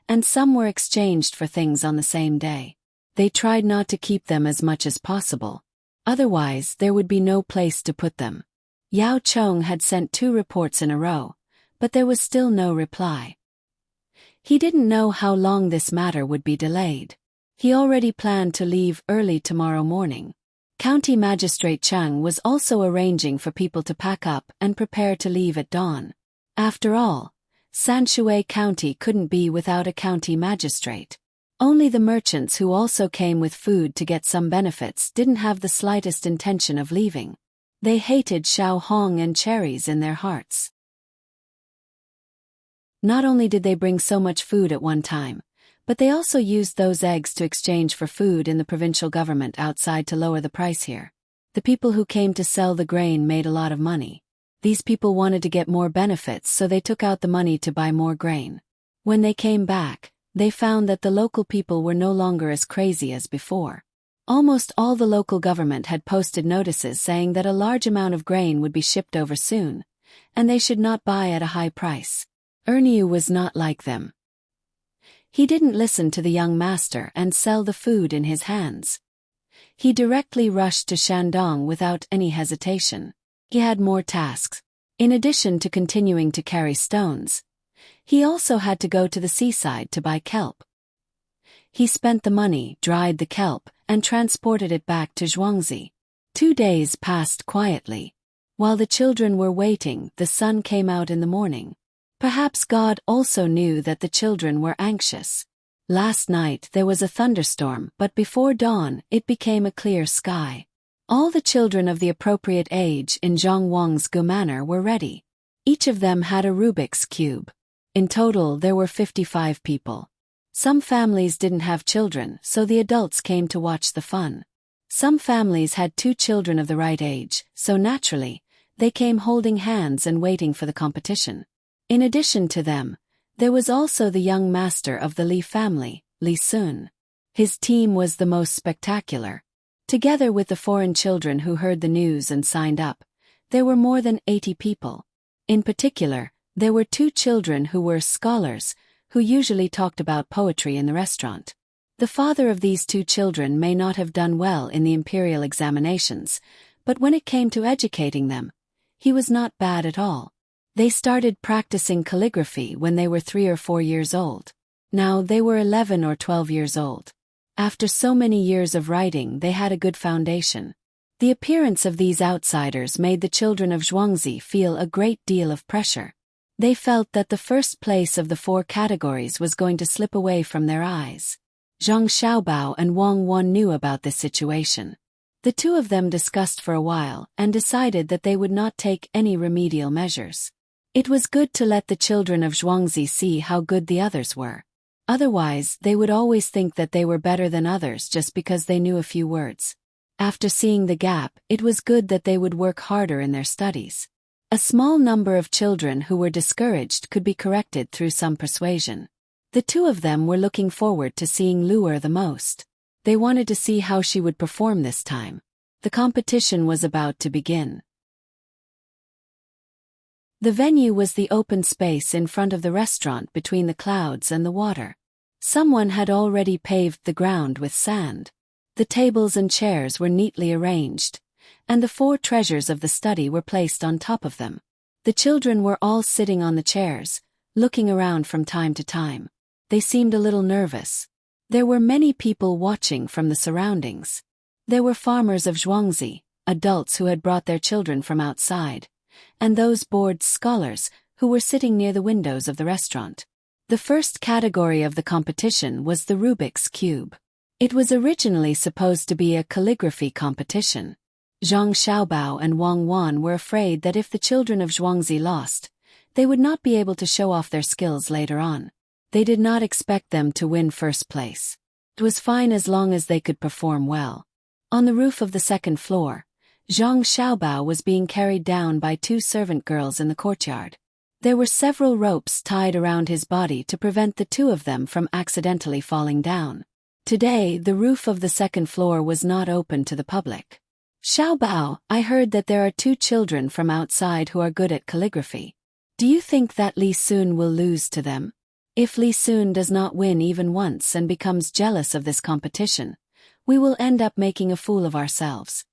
and some were exchanged for things on the same day. They tried not to keep them as much as possible. Otherwise, there would be no place to put them. Yao Chong had sent 2 reports in a row, but there was still no reply. He didn't know how long this matter would be delayed. He already planned to leave early tomorrow morning. County Magistrate Chang was also arranging for people to pack up and prepare to leave at dawn. After all, Sanshui County couldn't be without a county magistrate. Only the merchants who also came with food to get some benefits didn't have the slightest intention of leaving. They hated Xiao Hong and Cherries in their hearts. Not only did they bring so much food at one time, but they also used those eggs to exchange for food in the provincial government outside to lower the price here. The people who came to sell the grain made a lot of money. These people wanted to get more benefits, so they took out the money to buy more grain. When they came back, they found that the local people were no longer as crazy as before. Almost all the local government had posted notices saying that a large amount of grain would be shipped over soon, and they should not buy at a high price. Erniu was not like them. He didn't listen to the young master and sell the food in his hands. He directly rushed to Shandong without any hesitation. He had more tasks. In addition to continuing to carry stones, he also had to go to the seaside to buy kelp. He spent the money, dried the kelp, and transported it back to Zhuangzi. 2 days passed quietly. While the children were waiting, the sun came out in the morning. Perhaps God also knew that the children were anxious. Last night there was a thunderstorm, but before dawn it became a clear sky. All the children of the appropriate age in Zhang Wang's Gu Manor were ready. Each of them had a Rubik's Cube. In total there were 55 people. Some families didn't have children, so the adults came to watch the fun. Some families had 2 children of the right age, so naturally, they came holding hands and waiting for the competition. In addition to them, there was also the young master of the Li family, Li Sun. His team was the most spectacular. Together with the foreign children who heard the news and signed up, there were more than 80 people. In particular, there were 2 children who were scholars, who usually talked about poetry in the restaurant. The father of these 2 children may not have done well in the imperial examinations, but when it came to educating them, he was not bad at all. They started practicing calligraphy when they were 3 or 4 years old. Now they were 11 or 12 years old. After so many years of writing, they had a good foundation. The appearance of these outsiders made the children of Zhuangzi feel a great deal of pressure. They felt that the first place of the 4 categories was going to slip away from their eyes. Zhang Xiaobao and Wang Wan knew about this situation. The two of them discussed for a while and decided that they would not take any remedial measures. It was good to let the children of Zhuangzi see how good the others were. Otherwise, they would always think that they were better than others just because they knew a few words. After seeing the gap, it was good that they would work harder in their studies. A small number of children who were discouraged could be corrected through some persuasion. The two of them were looking forward to seeing Luer the most. They wanted to see how she would perform this time. The competition was about to begin. The venue was the open space in front of the restaurant between the clouds and the water. Someone had already paved the ground with sand. The tables and chairs were neatly arranged, and the 4 treasures of the study were placed on top of them. The children were all sitting on the chairs, looking around from time to time. They seemed a little nervous. There were many people watching from the surroundings. There were farmers of Zhuangzi, adults who had brought their children from outside, and those bored scholars who were sitting near the windows of the restaurant. The first category of the competition was the Rubik's Cube. It was originally supposed to be a calligraphy competition. Zhang Xiaobao and Wang Wan were afraid that if the children of Zhuangzi lost, they would not be able to show off their skills later on. They did not expect them to win first place. It was fine as long as they could perform well. On the roof of the second floor, Zhang Xiaobao was being carried down by 2 servant girls in the courtyard. There were several ropes tied around his body to prevent the 2 of them from accidentally falling down. Today, the roof of the second floor was not open to the public. Xiaobao, I heard that there are 2 children from outside who are good at calligraphy. Do you think that Li Sun will lose to them? If Li Sun does not win even once and becomes jealous of this competition, we will end up making a fool of ourselves.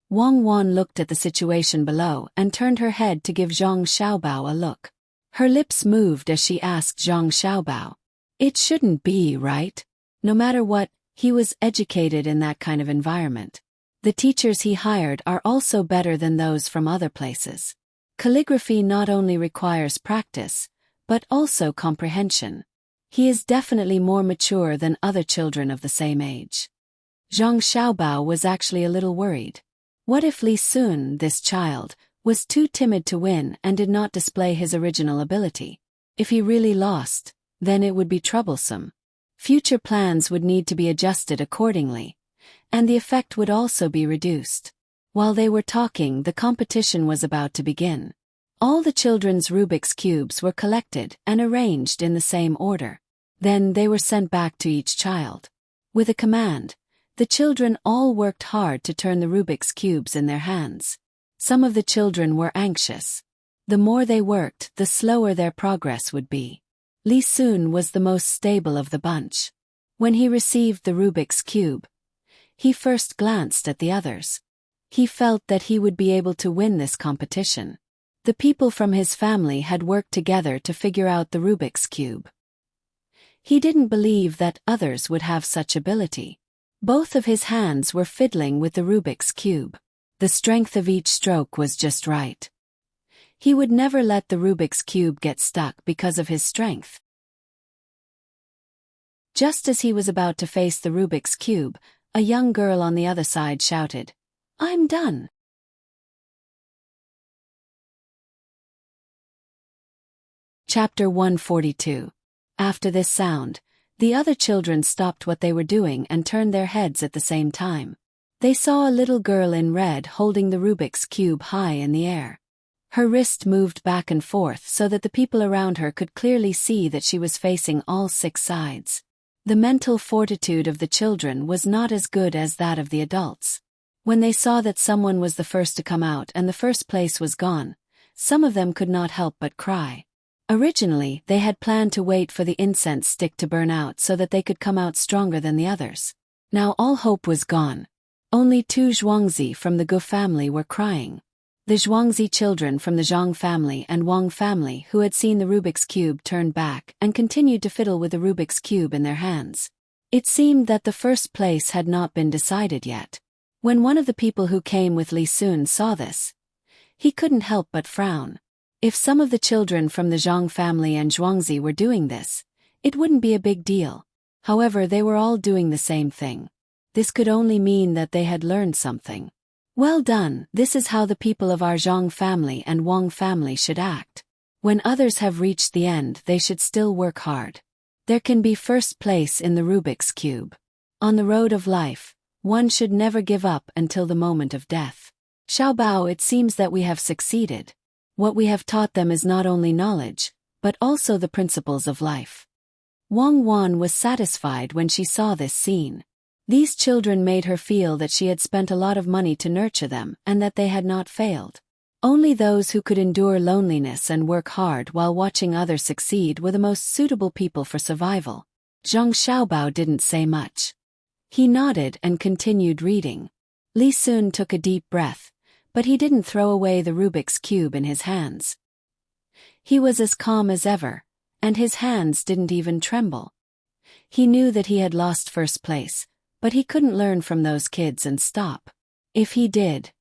Wang Wan looked at the situation below and turned her head to give Zhang Xiaobao a look. Her lips moved as she asked Zhang Xiaobao. It shouldn't be, right? No matter what, he was educated in that kind of environment. The teachers he hired are also better than those from other places. Calligraphy not only requires practice, but also comprehension. He is definitely more mature than other children of the same age. Zhang Xiaobao was actually a little worried. What if Li Sun, this child, was too timid to win and did not display his original ability? If he really lost, then it would be troublesome. Future plans would need to be adjusted accordingly, and the effect would also be reduced. While they were talking, the competition was about to begin. All the children's Rubik's Cubes were collected and arranged in the same order. Then they were sent back to each child. With a command, the children all worked hard to turn the Rubik's Cubes in their hands. Some of the children were anxious. The more they worked, the slower their progress would be. Li Sun was the most stable of the bunch. When he received the Rubik's Cube, he first glanced at the others. He felt that he would be able to win this competition. The people from his family had worked together to figure out the Rubik's Cube. He didn't believe that others would have such ability. Both of his hands were fiddling with the Rubik's Cube. The strength of each stroke was just right. He would never let the Rubik's Cube get stuck because of his strength. Just as he was about to face the Rubik's Cube, a young girl on the other side shouted, "I'm done." Chapter 142. After this sound, the other children stopped what they were doing and turned their heads at the same time. They saw a little girl in red holding the Rubik's Cube high in the air. Her wrist moved back and forth so that the people around her could clearly see that she was facing all 6 sides. The mental fortitude of the children was not as good as that of the adults. When they saw that someone was the first to come out and the first place was gone, some of them could not help but cry. Originally, they had planned to wait for the incense stick to burn out so that they could come out stronger than the others. Now all hope was gone. Only 2 Zhuangzi from the Gu family were crying. The Zhuangzi children from the Zhang family and Wang family who had seen the Rubik's Cube turned back and continued to fiddle with the Rubik's Cube in their hands. It seemed that the first place had not been decided yet. When one of the people who came with Li Sun saw this, he couldn't help but frown. If some of the children from the Zhang family and Zhuangzi were doing this, it wouldn't be a big deal. However, they were all doing the same thing. This could only mean that they had learned something. Well done, this is how the people of our Zhang family and Wang family should act. When others have reached the end, they should still work hard. There can be first place in the Rubik's Cube. On the road of life, one should never give up until the moment of death. Xiaobao, it seems that we have succeeded. What we have taught them is not only knowledge, but also the principles of life. Wang Wan was satisfied when she saw this scene. These children made her feel that she had spent a lot of money to nurture them and that they had not failed. Only those who could endure loneliness and work hard while watching others succeed were the most suitable people for survival. Zhang Xiaobao didn't say much. He nodded and continued reading. Li Sun took a deep breath, but he didn't throw away the Rubik's Cube in his hands. He was as calm as ever, and his hands didn't even tremble. He knew that he had lost first place, but he couldn't learn from those kids and stop. If he did,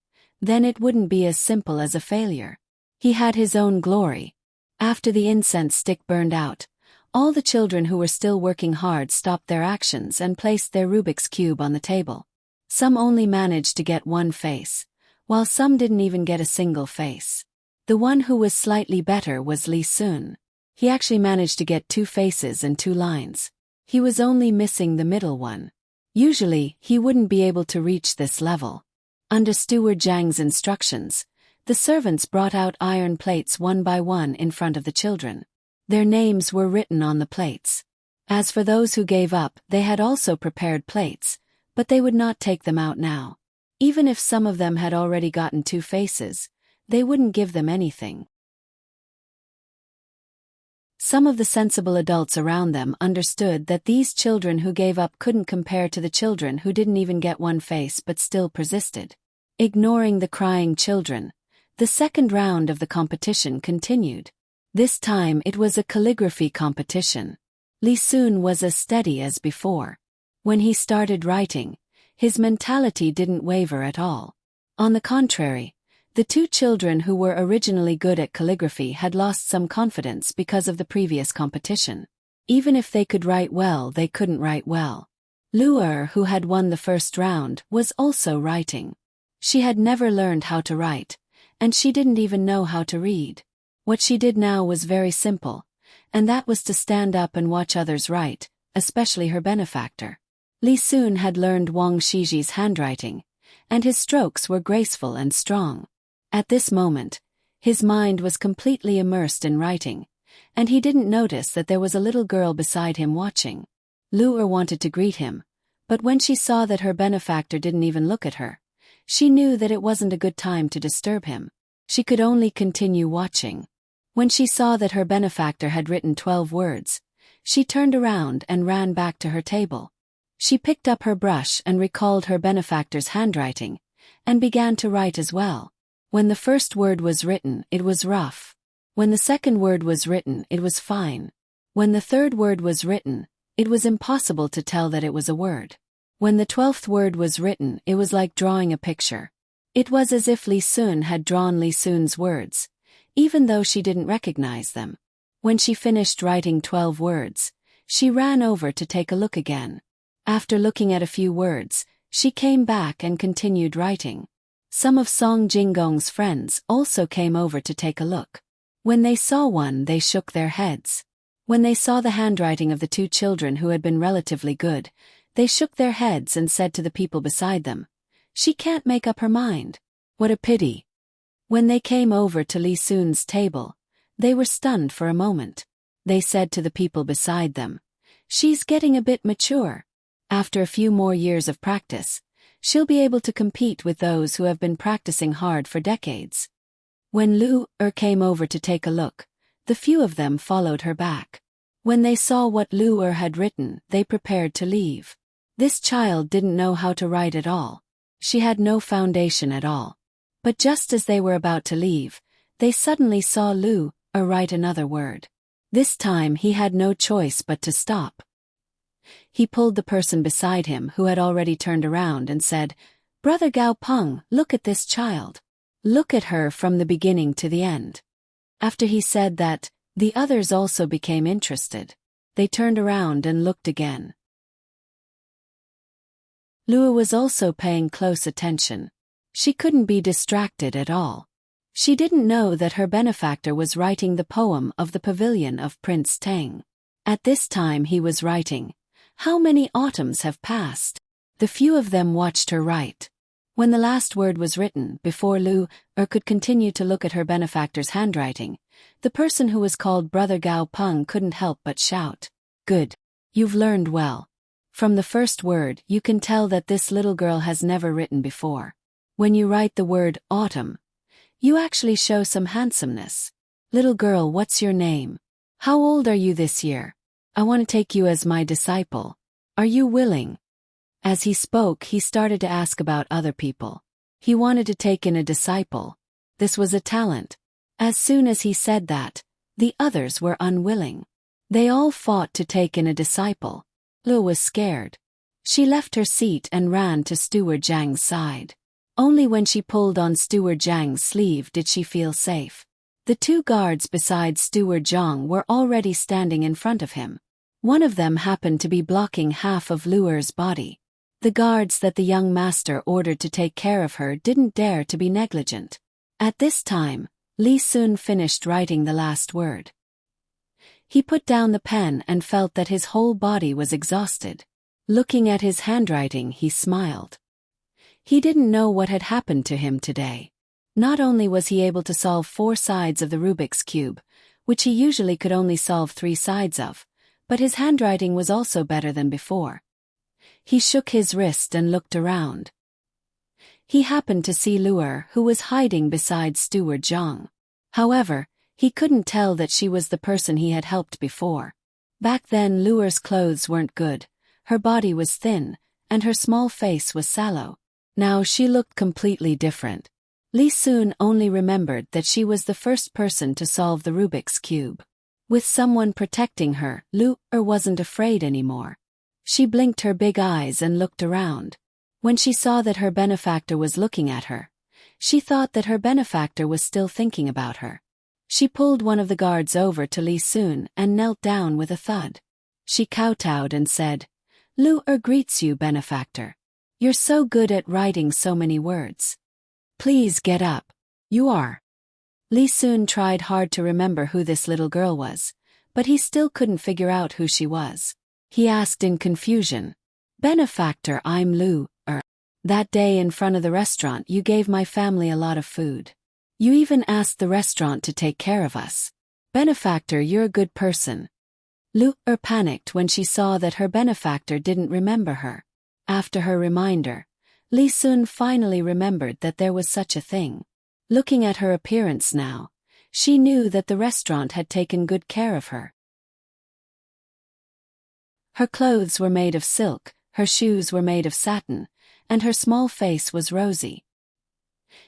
then it wouldn't be as simple as a failure. He had his own glory. After the incense stick burned out, all the children who were still working hard stopped their actions and placed their Rubik's Cube on the table. Some only managed to get one face, while some didn't even get a single face. The one who was slightly better was Li Sun. He actually managed to get 2 faces and 2 lines. He was only missing the middle one. Usually, he wouldn't be able to reach this level. Under Steward Zhang's instructions, the servants brought out iron plates one by one in front of the children. Their names were written on the plates. As for those who gave up, they had also prepared plates, but they would not take them out now. Even if some of them had already gotten 2 faces, they wouldn't give them anything. Some of the sensible adults around them understood that these children who gave up couldn't compare to the children who didn't even get 1 face but still persisted. Ignoring the crying children, the second round of the competition continued. This time it was a calligraphy competition. Li Sun was as steady as before. When he started writing, his mentality didn't waver at all. On the contrary, the 2 children who were originally good at calligraphy had lost some confidence because of the previous competition. Even if they could write well, they couldn't write well. Lu Er, who had won the first round, was also writing. She had never learned how to write, and she didn't even know how to read. What she did now was very simple, and that was to stand up and watch others write, especially her benefactor. Li Sun had learned Wang Shiji's handwriting, and his strokes were graceful and strong. At this moment, his mind was completely immersed in writing, and he didn't notice that there was a little girl beside him watching. Lu Er wanted to greet him, but when she saw that her benefactor didn't even look at her, she knew that it wasn't a good time to disturb him. She could only continue watching. When she saw that her benefactor had written 12 words, she turned around and ran back to her table. She picked up her brush and recalled her benefactor's handwriting, and began to write as well. When the first word was written, it was rough. When the second word was written, it was fine. When the third word was written, it was impossible to tell that it was a word. When the 12th word was written, it was like drawing a picture. It was as if Li Sun had drawn Li Sun's words, even though she didn't recognize them. When she finished writing 12 words, she ran over to take a look again. After looking at a few words, she came back and continued writing. Some of Song Jinggong's friends also came over to take a look. When they saw one, they shook their heads. When they saw the handwriting of the 2 children who had been relatively good, they shook their heads and said to the people beside them, "She can't make up her mind. What a pity." When they came over to Li Sun's table, they were stunned for a moment. They said to the people beside them, "She's getting a bit mature. After a few more years of practice, she'll be able to compete with those who have been practicing hard for decades." When Lu Er came over to take a look, the few of them followed her back. When they saw what Lu Er had written, they prepared to leave. This child didn't know how to write at all. She had no foundation at all. But just as they were about to leave, they suddenly saw Lu Er write another word. This time he had no choice but to stop. He pulled the person beside him who had already turned around and said, "Brother Gao Peng, look at this child. Look at her from the beginning to the end." After he said that, the others also became interested. They turned around and looked again. Lua was also paying close attention. She couldn't be distracted at all. She didn't know that her benefactor was writing the poem of the pavilion of Prince Tang. At this time he was writing, "How many autumns have passed?" The few of them watched her write. When the last word was written, before Lu could continue to look at her benefactor's handwriting, the person who was called Brother Gao Peng couldn't help but shout, "Good. You've learned well. From the first word you can tell that this little girl has never written before. When you write the word autumn, you actually show some handsomeness. Little girl, what's your name? How old are you this year? I want to take you as my disciple. Are you willing?" As he spoke, he started to ask about other people. He wanted to take in a disciple. This was a talent. As soon as he said that, the others were unwilling. They all fought to take in a disciple. Lu was scared. She left her seat and ran to Steward Zhang's side. Only when she pulled on Steward Zhang's sleeve did she feel safe. The two guards beside Steward Zhang were already standing in front of him. One of them happened to be blocking half of Luer's body. The guards that the young master ordered to take care of her didn't dare to be negligent. At this time, Li Sun finished writing the last word. He put down the pen and felt that his whole body was exhausted. Looking at his handwriting, he smiled. He didn't know what had happened to him today. Not only was he able to solve 4 sides of the Rubik's Cube, which he usually could only solve 3 sides of, but his handwriting was also better than before. He shook his wrist and looked around. He happened to see Luer, who was hiding beside Steward Zhang. However, he couldn't tell that she was the person he had helped before. Back then Luer's clothes weren't good, her body was thin, and her small face was sallow. Now she looked completely different. Li Sun only remembered that she was the first person to solve the Rubik's Cube. With someone protecting her, Luer wasn't afraid anymore. She blinked her big eyes and looked around. When she saw that her benefactor was looking at her, she thought that her benefactor was still thinking about her. She pulled one of the guards over to Li Sun and knelt down with a thud. She kowtowed and said, "Luer greets you, benefactor. You're so good at writing so many words. Please get up. You are." Li Sun tried hard to remember who this little girl was, but he still couldn't figure out who she was. He asked in confusion, "Benefactor, I'm Luer. That day in front of the restaurant you gave my family a lot of food. You even asked the restaurant to take care of us. Benefactor, you're a good person." Luer panicked when she saw that her benefactor didn't remember her. After her reminder, Li Sun finally remembered that there was such a thing. Looking at her appearance now, she knew that the restaurant had taken good care of her. Her clothes were made of silk, her shoes were made of satin, and her small face was rosy.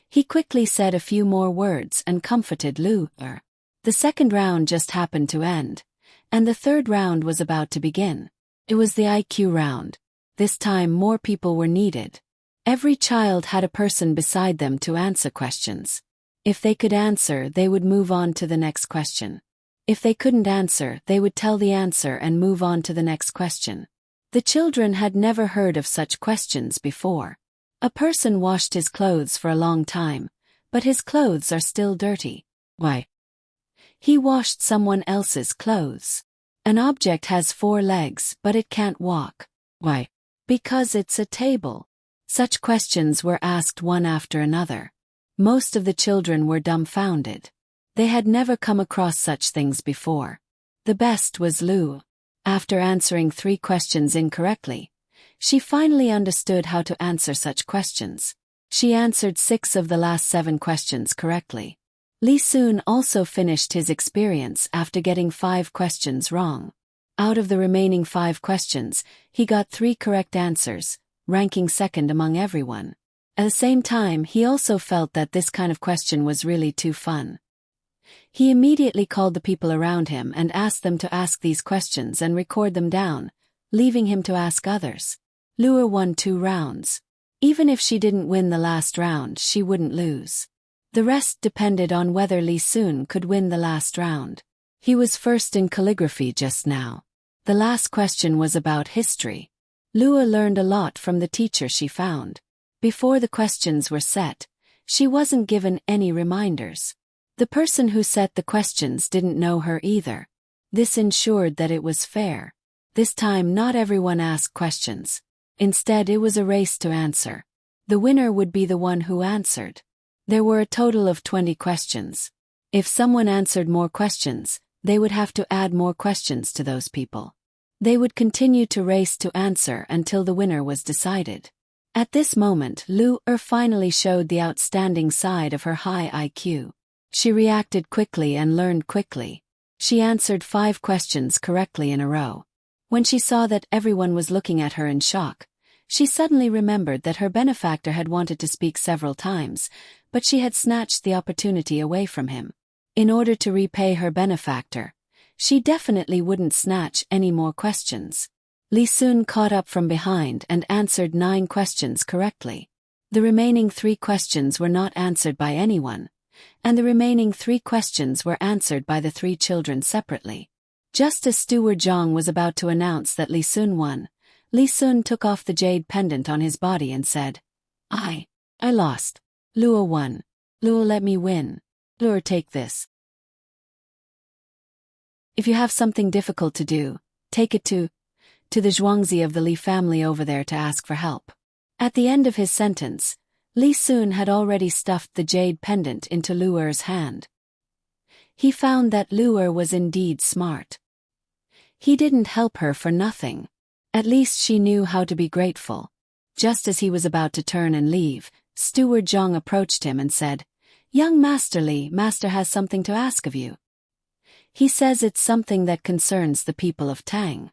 He quickly said a few more words and comforted Luer. The second round just happened to end, and the third round was about to begin. It was the IQ round. This time more people were needed. Every child had a person beside them to answer questions. If they could answer, they would move on to the next question. If they couldn't answer, they would tell the answer and move on to the next question. The children had never heard of such questions before. A person washed his clothes for a long time, but his clothes are still dirty. Why? He washed someone else's clothes. An object has 4 legs, but it can't walk. Why? Because it's a table. Such questions were asked one after another. Most of the children were dumbfounded. They had never come across such things before. The best was Lu. After answering 3 questions incorrectly, she finally understood how to answer such questions. She answered 6 of the last 7 questions correctly. Li Sun also finished his experience after getting 5 questions wrong. Out of the remaining 5 questions, he got 3 correct answers, ranking second among everyone. At the same time, he also felt that this kind of question was really too fun. He immediately called the people around him and asked them to ask these questions and record them down, leaving him to ask others. Luer won 2 rounds. Even if she didn't win the last round, she wouldn't lose. The rest depended on whether Li Sun could win the last round. He was first in calligraphy just now. The last question was about history. Lua learned a lot from the teacher she found. Before the questions were set, she wasn't given any reminders. The person who set the questions didn't know her either. This ensured that it was fair. This time not everyone asked questions. Instead it was a race to answer. The winner would be the one who answered. There were a total of 20 questions. If someone answered more questions, they would have to add more questions to those people. They would continue to race to answer until the winner was decided. At this moment, Lu-er finally showed the outstanding side of her high IQ. She reacted quickly and learned quickly. She answered 5 questions correctly in a row. When she saw that everyone was looking at her in shock, she suddenly remembered that her benefactor had wanted to speak several times, but she had snatched the opportunity away from him. In order to repay her benefactor, she definitely wouldn't snatch any more questions. Li Sun caught up from behind and answered 9 questions correctly. The remaining 3 questions were not answered by anyone, and the remaining 3 questions were answered by the 3 children separately. Just as Steward Zhang was about to announce that Li Sun won, Li Sun took off the jade pendant on his body and said, I lost. Lua won. Lua let me win. Lua take this. If you have something difficult to do, take it to the Zhuangzi of the Li family over there to ask for help. At the end of his sentence, Li Sun had already stuffed the jade pendant into Luer's hand. He found that Luer was indeed smart. He didn't help her for nothing. At least she knew how to be grateful. Just as he was about to turn and leave, Steward Zhang approached him and said, Young Master Li, Master has something to ask of you. He says it's something that concerns the people of Tang.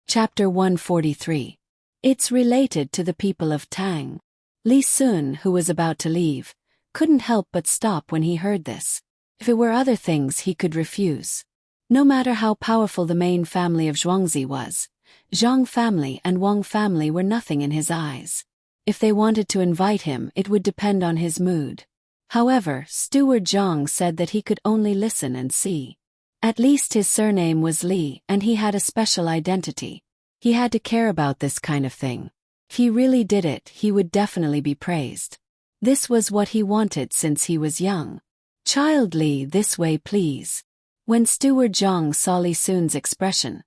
Chapter 143. It's related to the people of Tang. Li Sun, who was about to leave, couldn't help but stop when he heard this. If it were other things he could refuse. No matter how powerful the main family of Zhuangzi was, Zhang family and Wang family were nothing in his eyes. If they wanted to invite him, it would depend on his mood. However, Steward Zhang said that he could only listen and see. At least his surname was Li, and he had a special identity. He had to care about this kind of thing. If he really did it, he would definitely be praised. This was what he wanted since he was young. Child Li, this way please. When Steward Zhang saw Li Sun's expression,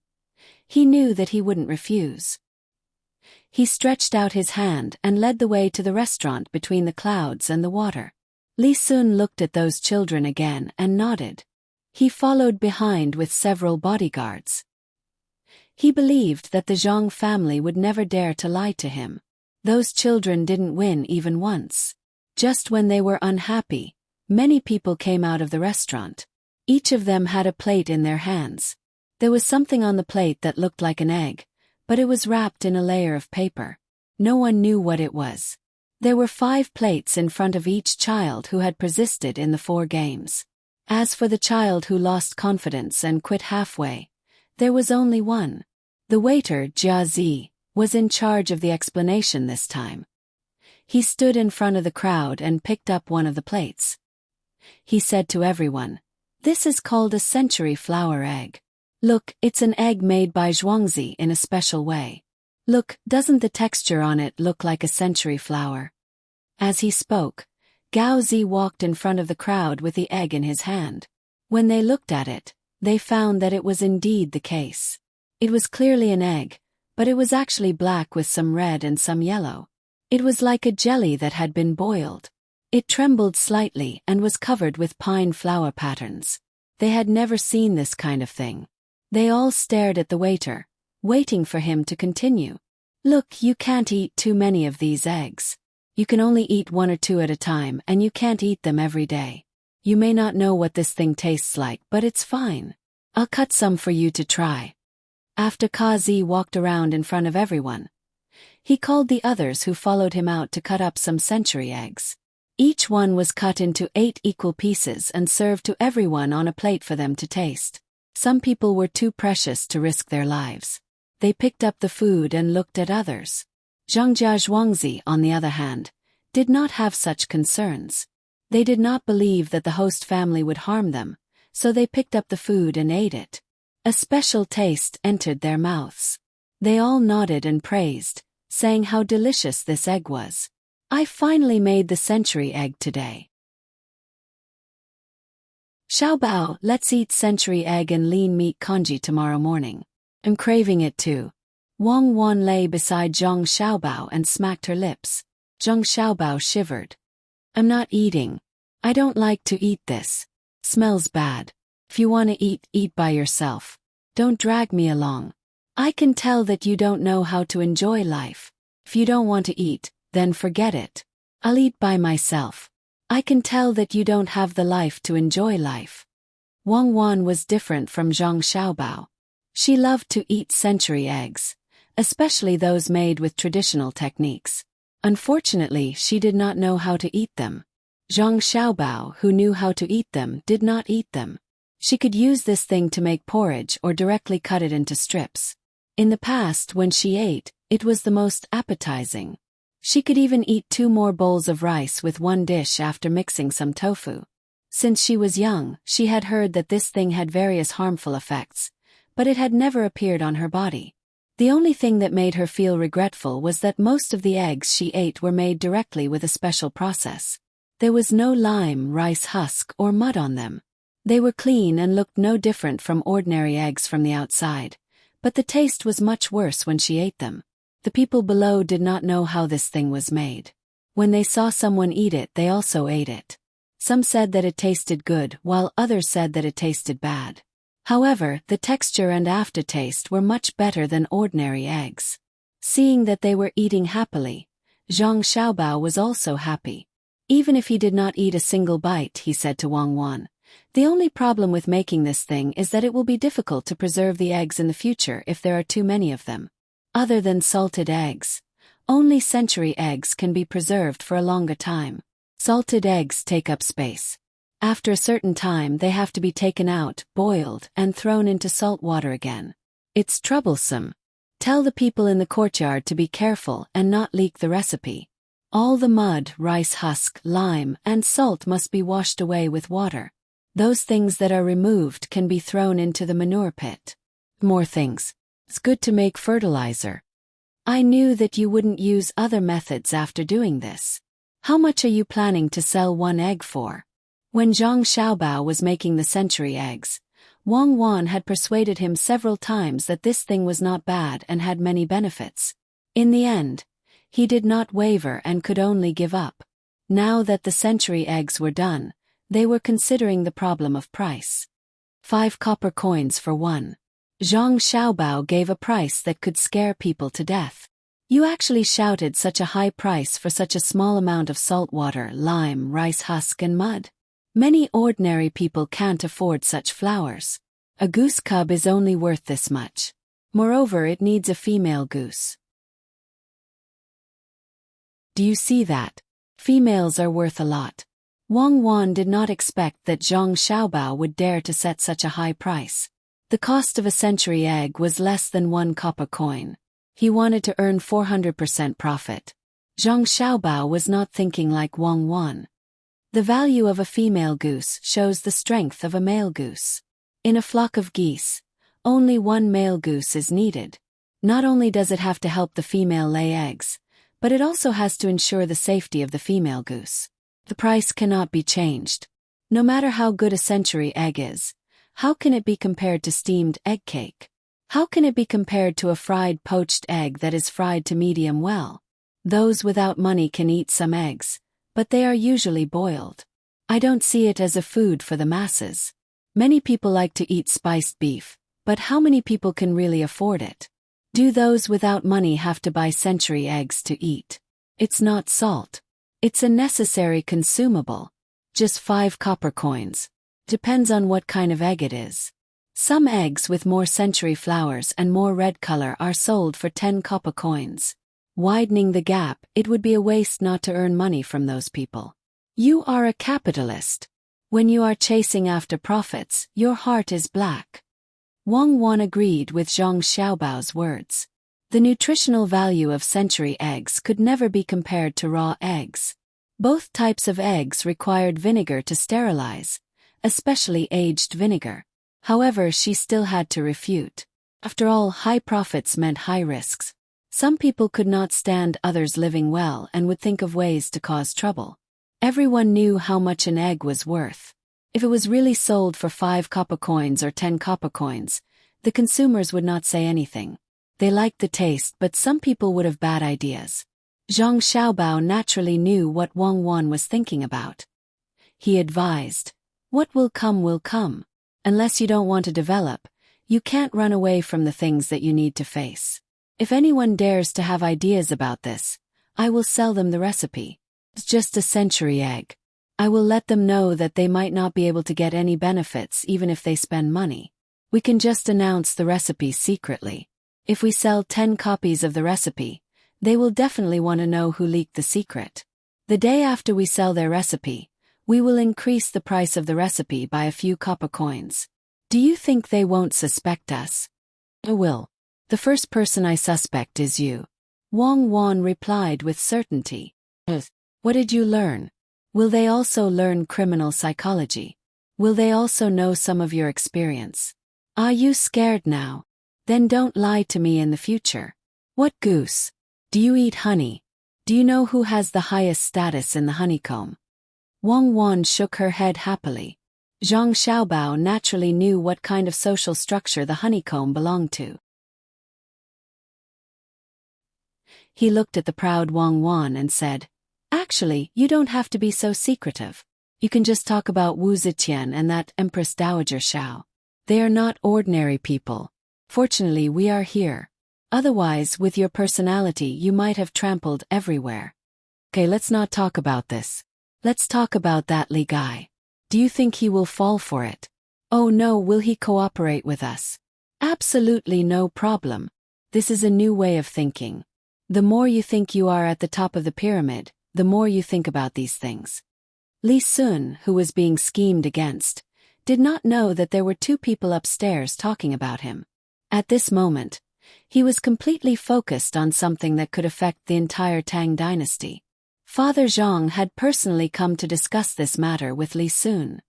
he knew that he wouldn't refuse. He stretched out his hand and led the way to the restaurant between the clouds and the water. Li Sun looked at those children again and nodded. He followed behind with several bodyguards. He believed that the Zhang family would never dare to lie to him. Those children didn't win even once. Just when they were unhappy, many people came out of the restaurant. Each of them had a plate in their hands. There was something on the plate that looked like an egg, but it was wrapped in a layer of paper. No one knew what it was. There were 5 plates in front of each child who had persisted in the 4 games. As for the child who lost confidence and quit halfway, there was only one. The waiter, Jia Zi, was in charge of the explanation this time. He stood in front of the crowd and picked up one of the plates. He said to everyone, "This is called a century flower egg. Look, it's an egg made by Zhuangzi in a special way. Look, doesn't the texture on it look like a century flower?" As he spoke, Gao Zi walked in front of the crowd with the egg in his hand. When they looked at it, they found that it was indeed the case. It was clearly an egg, but it was actually black with some red and some yellow. It was like a jelly that had been boiled. It trembled slightly and was covered with pine flower patterns. They had never seen this kind of thing. They all stared at the waiter, waiting for him to continue. "Look, you can't eat too many of these eggs. You can only eat 1 or 2 at a time, and you can't eat them every day. You may not know what this thing tastes like, but it's fine. I'll cut some for you to try." After Kazi walked around in front of everyone, he called the others who followed him out to cut up some century eggs. Each one was cut into 8 equal pieces and served to everyone on a plate for them to taste. Some people were too precious to risk their lives. They picked up the food and looked at others. Zhangjia Zhuangzi, on the other hand, did not have such concerns. They did not believe that the host family would harm them, so they picked up the food and ate it. A special taste entered their mouths. They all nodded and praised, saying how delicious this egg was. I finally made the century egg today. Xiaobao, let's eat century egg and lean meat congee tomorrow morning. I'm craving it too. Wang Wan lay beside Zhang Xiaobao and smacked her lips. Zhang Xiaobao shivered. I'm not eating. I don't like to eat this. Smells bad. If you want to eat, eat by yourself. Don't drag me along. I can tell that you don't know how to enjoy life. If you don't want to eat, then forget it. I'll eat by myself. I can tell that you don't have the life to enjoy life. Wang Wan was different from Zhang Xiaobao. She loved to eat century eggs, especially those made with traditional techniques. Unfortunately, she did not know how to eat them. Zhang Xiaobao, who knew how to eat them, did not eat them. She could use this thing to make porridge or directly cut it into strips. In the past, when she ate, it was the most appetizing. She could even eat 2 more bowls of rice with one dish after mixing some tofu. Since she was young, she had heard that this thing had various harmful effects, but it had never appeared on her body. The only thing that made her feel regretful was that most of the eggs she ate were made directly with a special process. There was no lime, rice husk, or mud on them. They were clean and looked no different from ordinary eggs from the outside, but the taste was much worse when she ate them. The people below did not know how this thing was made. When they saw someone eat it, they also ate it. Some said that it tasted good, while others said that it tasted bad. However, the texture and aftertaste were much better than ordinary eggs. Seeing that they were eating happily, Zhang Xiaobao was also happy. Even if he did not eat a single bite, he said to Wang Wan, the only problem with making this thing is that it will be difficult to preserve the eggs in the future if there are too many of them. Other than salted eggs, only century eggs can be preserved for a longer time. Salted eggs take up space. After a certain time they have to be taken out, boiled, and thrown into salt water again. It's troublesome. Tell the people in the courtyard to be careful and not leak the recipe. All the mud, rice husk, lime, and salt must be washed away with water. Those things that are removed can be thrown into the manure pit. More things. It's good to make fertilizer. I knew that you wouldn't use other methods after doing this. How much are you planning to sell one egg for? When Zhang Xiaobao was making the century eggs, Wang Wan had persuaded him several times that this thing was not bad and had many benefits. In the end, he did not waver and could only give up. Now that the century eggs were done, they were considering the problem of price. 5 copper coins for one. Zhang Xiaobao gave a price that could scare people to death. You actually shouted such a high price for such a small amount of salt water, lime, rice husk and mud. Many ordinary people can't afford such flowers. A goose cub is only worth this much. Moreover, it needs a female goose. Do you see that? Females are worth a lot. Wang Wan did not expect that Zhang Xiaobao would dare to set such a high price. The cost of a century egg was less than 1 copper coin. He wanted to earn 400% profit. Zhang Xiaobao was not thinking like Wang Wan. The value of a female goose shows the strength of a male goose. In a flock of geese, only one male goose is needed. Not only does it have to help the female lay eggs, but it also has to ensure the safety of the female goose. The price cannot be changed. No matter how good a century egg is, how can it be compared to steamed egg cake? How can it be compared to a fried poached egg that is fried to medium well? Those without money can eat some eggs, but they are usually boiled. I don't see it as a food for the masses. Many people like to eat spiced beef, but how many people can really afford it? Do those without money have to buy century eggs to eat? It's not salt. It's a necessary consumable. Just 5 copper coins. Depends on what kind of egg it is. Some eggs with more century flowers and more red color are sold for 10 copper coins. Widening the gap, it would be a waste not to earn money from those people. You are a capitalist. When you are chasing after profits, your heart is black. Wang Wan agreed with Zhang Xiaobao's words. The nutritional value of century eggs could never be compared to raw eggs. Both types of eggs required vinegar to sterilize, especially aged vinegar. However, she still had to refute. After all, high profits meant high risks. Some people could not stand others living well and would think of ways to cause trouble. Everyone knew how much an egg was worth. If it was really sold for 5 copper coins or 10 copper coins, the consumers would not say anything. They liked the taste, but some people would have bad ideas. Zhang Xiaobao naturally knew what Wang Wan was thinking about. He advised, "What will come will come. Unless you don't want to develop, you can't run away from the things that you need to face. If anyone dares to have ideas about this, I will sell them the recipe. It's just a century egg. I will let them know that they might not be able to get any benefits even if they spend money. We can just announce the recipe secretly. If we sell 10 copies of the recipe, they will definitely want to know who leaked the secret. The day after we sell their recipe, we will increase the price of the recipe by a few copper coins. Do you think they won't suspect us?" "I will. The first person I suspect is you," Wang Wan replied with certainty. "What did you learn? Will they also learn criminal psychology? Will they also know some of your experience? Are you scared now? Then don't lie to me in the future. What goose? Do you eat honey? Do you know who has the highest status in the honeycomb?" Wang Wan shook her head happily. Zhang Xiaobao naturally knew what kind of social structure the honeycomb belonged to. He looked at the proud Wang Wan and said, "Actually, you don't have to be so secretive. You can just talk about Wu Zetian and that Empress Dowager Xiao. They are not ordinary people. Fortunately, we are here. Otherwise, with your personality, you might have trampled everywhere. Okay, let's not talk about this. Let's talk about that Li guy. Do you think he will fall for it? Oh no, will he cooperate with us? Absolutely no problem. This is a new way of thinking. The more you think you are at the top of the pyramid, the more you think about these things." Li Sun, who was being schemed against, did not know that there were 2 people upstairs talking about him. At this moment, he was completely focused on something that could affect the entire Tang dynasty. Father Zhang had personally come to discuss this matter with Li Sun.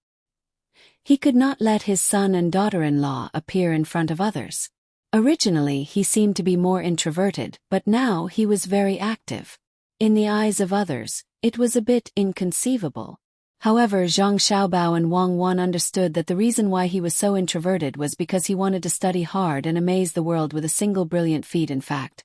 He could not let his son and daughter-in-law appear in front of others. Originally, he seemed to be more introverted, but now he was very active. In the eyes of others, it was a bit inconceivable. However, Zhang Xiaobao and Wang Wan understood that the reason why he was so introverted was because he wanted to study hard and amaze the world with a single brilliant feat. In fact,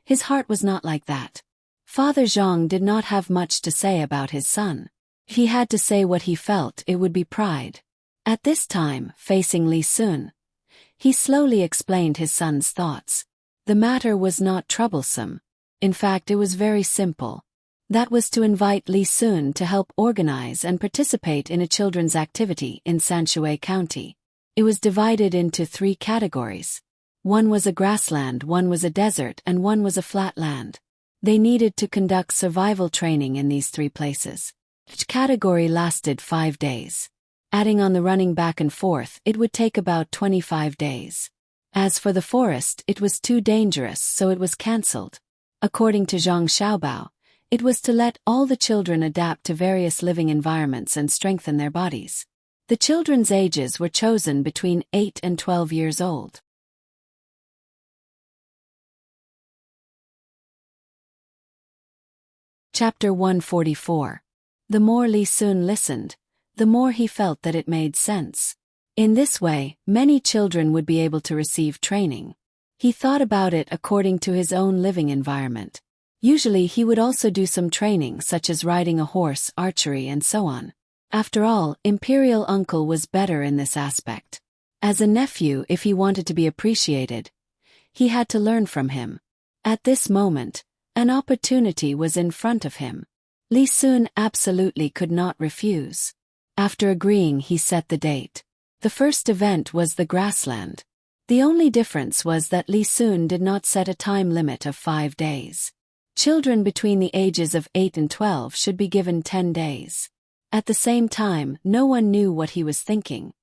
his heart was not like that. Father Zhang did not have much to say about his son. If he had to say what he felt, it would be pride. At this time, facing Li Sun, he slowly explained his son's thoughts. The matter was not troublesome. In fact, it was very simple. That was to invite Li Sun to help organize and participate in a children's activity in Sanshui County. It was divided into 3 categories. One was a grassland, one was a desert, and one was a flat land. They needed to conduct survival training in these 3 places. Each category lasted 5 days. Adding on the running back and forth, it would take about 25 days. As for the forest, it was too dangerous, so it was cancelled. According to Zhang Xiaobao, it was to let all the children adapt to various living environments and strengthen their bodies. The children's ages were chosen between 8 and 12 years old. Chapter 144. The more Li Sun listened, the more he felt that it made sense. In this way, many children would be able to receive training. He thought about it according to his own living environment. Usually he would also do some training such as riding a horse, archery, and so on. After all, Imperial Uncle was better in this aspect. As a nephew, if he wanted to be appreciated, he had to learn from him. At this moment, an opportunity was in front of him. Li Sun absolutely could not refuse. After agreeing, he set the date. The first event was the grassland. The only difference was that Li Sun did not set a time limit of 5 days. Children between the ages of 8 and 12 should be given 10 days. At the same time, no one knew what he was thinking.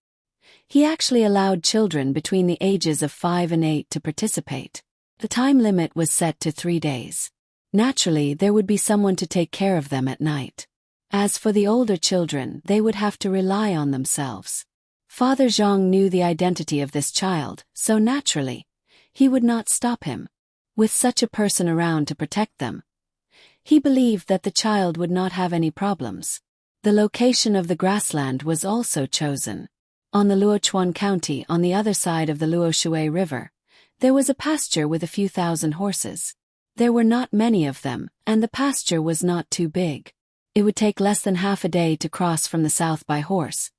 He actually allowed children between the ages of 5 and 8 to participate. The time limit was set to 3 days. Naturally, there would be someone to take care of them at night. As for the older children, they would have to rely on themselves. Father Zhang knew the identity of this child, so naturally, he would not stop him. With such a person around to protect them, he believed that the child would not have any problems. The location of the grassland was also chosen. On the Luochuan County, on the other side of the Luoshui River, there was a pasture with a few thousand horses. There were not many of them, and the pasture was not too big. It would take less than half a day to cross from the south by horse,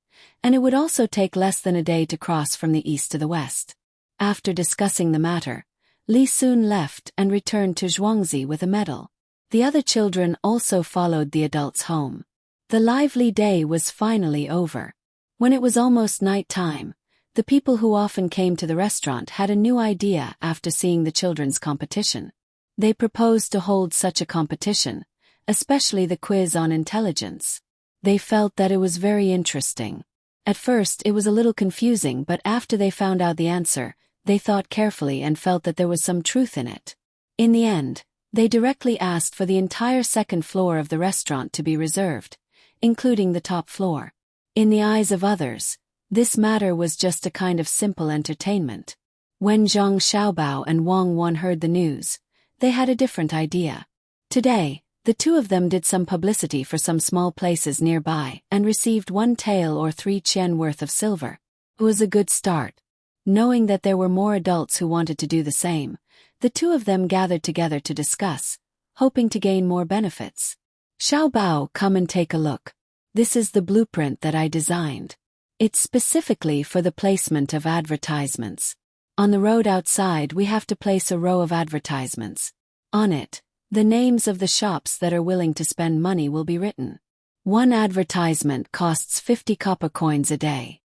and it would also take less than a day to cross from the east to the west. After discussing the matter, Li soon left and returned to Zhuangzi with a medal. The other children also followed the adults home. The lively day was finally over. When it was almost night time, the people who often came to the restaurant had a new idea after seeing the children's competition. They proposed to hold such a competition, especially the quiz on intelligence. They felt that it was very interesting. At first it was a little confusing, but after they found out the answer, they thought carefully and felt that there was some truth in it. In the end, they directly asked for the entire second floor of the restaurant to be reserved, including the top floor. In the eyes of others, this matter was just a kind of simple entertainment. When Zhang Xiaobao and Wang Wan heard the news, they had a different idea. Today, the two of them did some publicity for some small places nearby and received 1 tael or 3 qian worth of silver. It was a good start. Knowing that there were more adults who wanted to do the same, the two of them gathered together to discuss, hoping to gain more benefits. Xiaobao, come and take a look. This is the blueprint that I designed. It's specifically for the placement of advertisements. On the road outside we have to place a row of advertisements. On it, the names of the shops that are willing to spend money will be written. One advertisement costs 50 copper coins a day.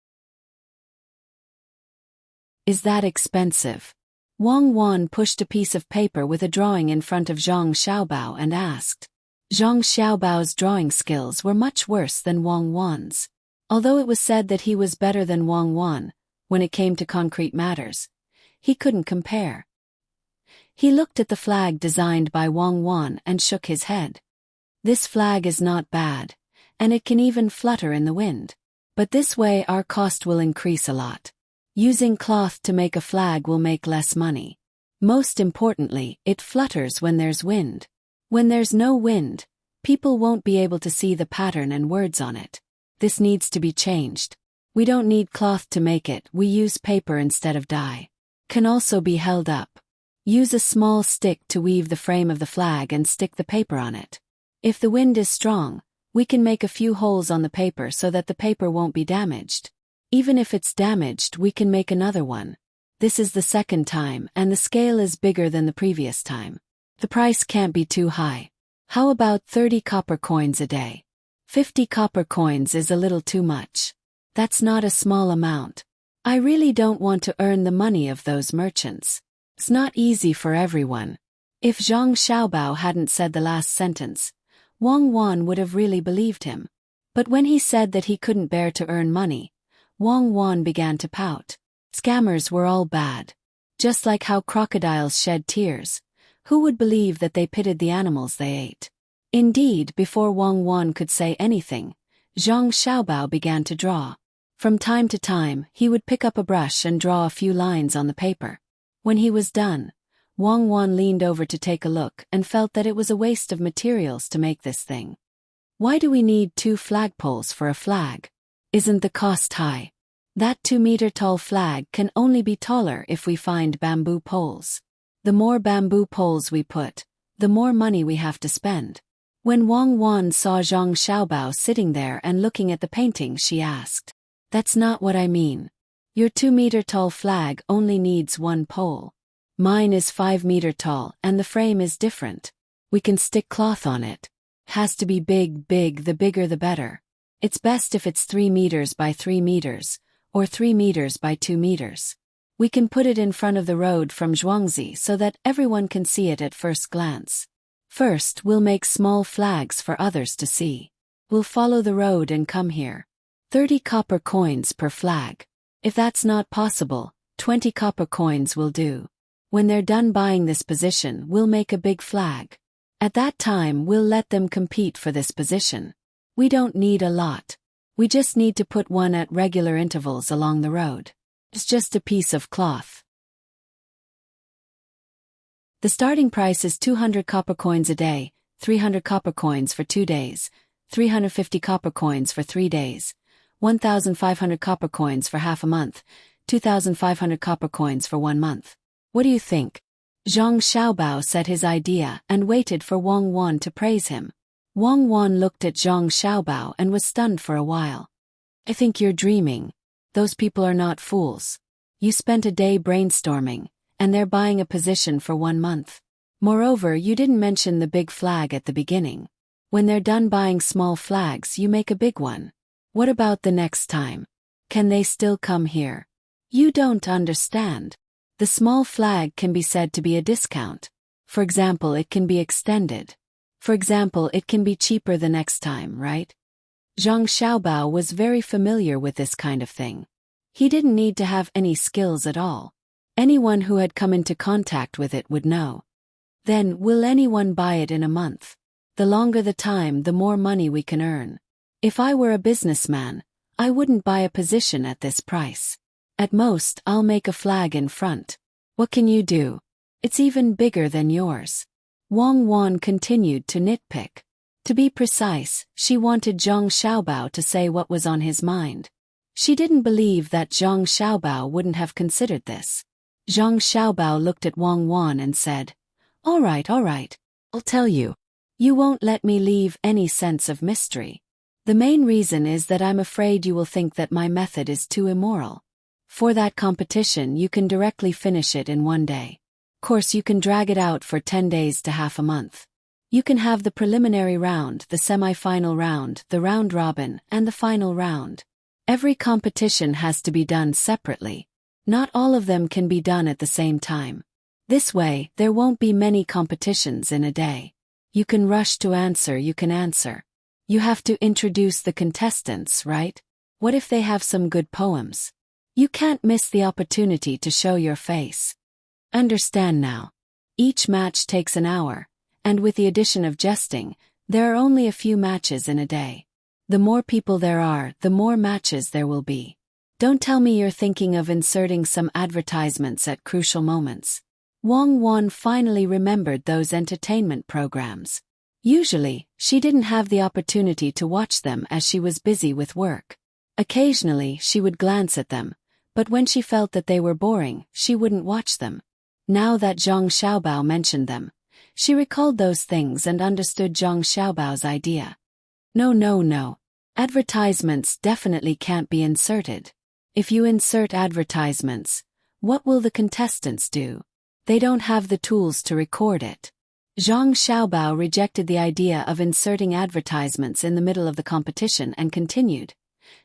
Is that expensive? Wang Wan pushed a piece of paper with a drawing in front of Zhang Xiaobao and asked. Zhang Xiaobao's drawing skills were much worse than Wang Wan's. Although it was said that he was better than Wang Wan, when it came to concrete matters, he couldn't compare. He looked at the flag designed by Wang Wan and shook his head. This flag is not bad, and it can even flutter in the wind. But this way our cost will increase a lot. Using cloth to make a flag will make less money. Most importantly, it flutters when there's wind. When there's no wind, people won't be able to see the pattern and words on it. This needs to be changed. We don't need cloth to make it, we use paper instead of dye. Can also be held up. Use a small stick to weave the frame of the flag and stick the paper on it. If the wind is strong, we can make a few holes on the paper so that the paper won't be damaged. Even if it's damaged, we can make another one. This is the second time and the scale is bigger than the previous time. The price can't be too high. How about 30 copper coins a day? 50 copper coins is a little too much. That's not a small amount. I really don't want to earn the money of those merchants. It's not easy for everyone. If Zhang Xiaobao hadn't said the last sentence, Wang Wan would have really believed him. But when he said that he couldn't bear to earn money, Wang Wan began to pout. Scammers were all bad. Just like how crocodiles shed tears, who would believe that they pitied the animals they ate? Indeed, before Wang Wan could say anything, Zhang Xiaobao began to draw. From time to time, he would pick up a brush and draw a few lines on the paper. When he was done, Wang Wan leaned over to take a look and felt that it was a waste of materials to make this thing. Why do we need 2 flagpoles for a flag? Isn't the cost high? That 2-meter-tall flag can only be taller if we find bamboo poles. The more bamboo poles we put, the more money we have to spend. When Wang Wan saw Zhang Xiaobao sitting there and looking at the painting, she asked, "That's not what I mean. Your 2-meter-tall flag only needs 1 pole. Mine is 5-meter tall and the frame is different. We can stick cloth on it. Has to be big, the bigger the better. It's best if it's 3 meters by 3 meters, or 3 meters by 2 meters. We can put it in front of the road from Zhuangzi so that everyone can see it at first glance. First, we'll make small flags for others to see. We'll follow the road and come here. 30 copper coins per flag. If that's not possible, 20 copper coins will do. When they're done buying this position, we'll make a big flag. At that time, we'll let them compete for this position. We don't need a lot. We just need to put one at regular intervals along the road. It's just a piece of cloth. The starting price is 200 copper coins a day, 300 copper coins for 2 days, 350 copper coins for 3 days, 1,500 copper coins for half a month, 2,500 copper coins for 1 month. What do you think? Zhang Xiaobao said his idea and waited for Wang Wan to praise him. Wang Wan looked at Zhang Xiaobao and was stunned for a while. I think you're dreaming. Those people are not fools. You spent a day brainstorming, and they're buying a position for 1 month. Moreover, you didn't mention the big flag at the beginning. When they're done buying small flags, you make a big one. What about the next time? Can they still come here? You don't understand. The small flag can be said to be a discount. For example, it can be extended. For example, it can be cheaper the next time, right? Zhang Xiaobao was very familiar with this kind of thing. He didn't need to have any skills at all. Anyone who had come into contact with it would know. Then, will anyone buy it in a month? The longer the time, the more money we can earn. If I were a businessman, I wouldn't buy a position at this price. At most, I'll make a flag in front. What can you do? It's even bigger than yours. Wang Wan continued to nitpick. To be precise, she wanted Zhang Xiaobao to say what was on his mind. She didn't believe that Zhang Xiaobao wouldn't have considered this. Zhang Xiaobao looked at Wang Wan and said, all right, I'll tell you. You won't let me leave any sense of mystery. The main reason is that I'm afraid you will think that my method is too immoral. For that competition, you can directly finish it in 1 day. Of course, you can drag it out for 10 days to half a month. You can have the preliminary round, the semi-final round, the round robin, and the final round. Every competition has to be done separately. Not all of them can be done at the same time. This way, there won't be many competitions in a day. You can rush to answer, you can answer. You have to introduce the contestants, right? What if they have some good poems? You can't miss the opportunity to show your face. Understand now. Each match takes an hour, and with the addition of jesting, there are only a few matches in a day. The more people there are, the more matches there will be. Don't tell me you're thinking of inserting some advertisements at crucial moments. Wang Wan finally remembered those entertainment programs. Usually, she didn't have the opportunity to watch them as she was busy with work. Occasionally, she would glance at them, but when she felt that they were boring, she wouldn't watch them. Now that Zhang Xiaobao mentioned them, she recalled those things and understood Zhang Xiaobao's idea. No. Advertisements definitely can't be inserted. If you insert advertisements, what will the contestants do? They don't have the tools to record it. Zhang Xiaobao rejected the idea of inserting advertisements in the middle of the competition and continued.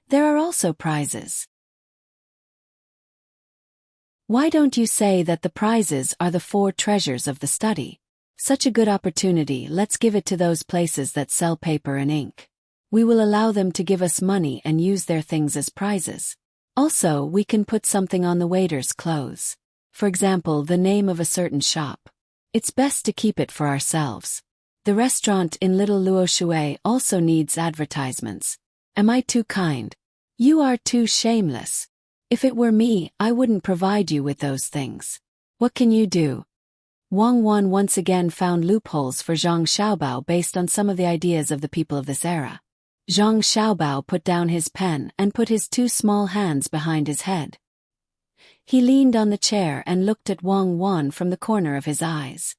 There are also prizes. Why don't you say that the prizes are the 4 treasures of the study? Such a good opportunity, let's give it to those places that sell paper and ink. We will allow them to give us money and use their things as prizes. Also, we can put something on the waiter's clothes. For example, the name of a certain shop. It's best to keep it for ourselves. The restaurant in Little Luoshui also needs advertisements. Am I too kind? You are too shameless. If it were me, I wouldn't provide you with those things. What can you do? Wang Wan once again found loopholes for Zhang Xiaobao based on some of the ideas of the people of this era. Zhang Xiaobao put down his pen and put his 2 small hands behind his head. He leaned on the chair and looked at Wang Wan from the corner of his eyes.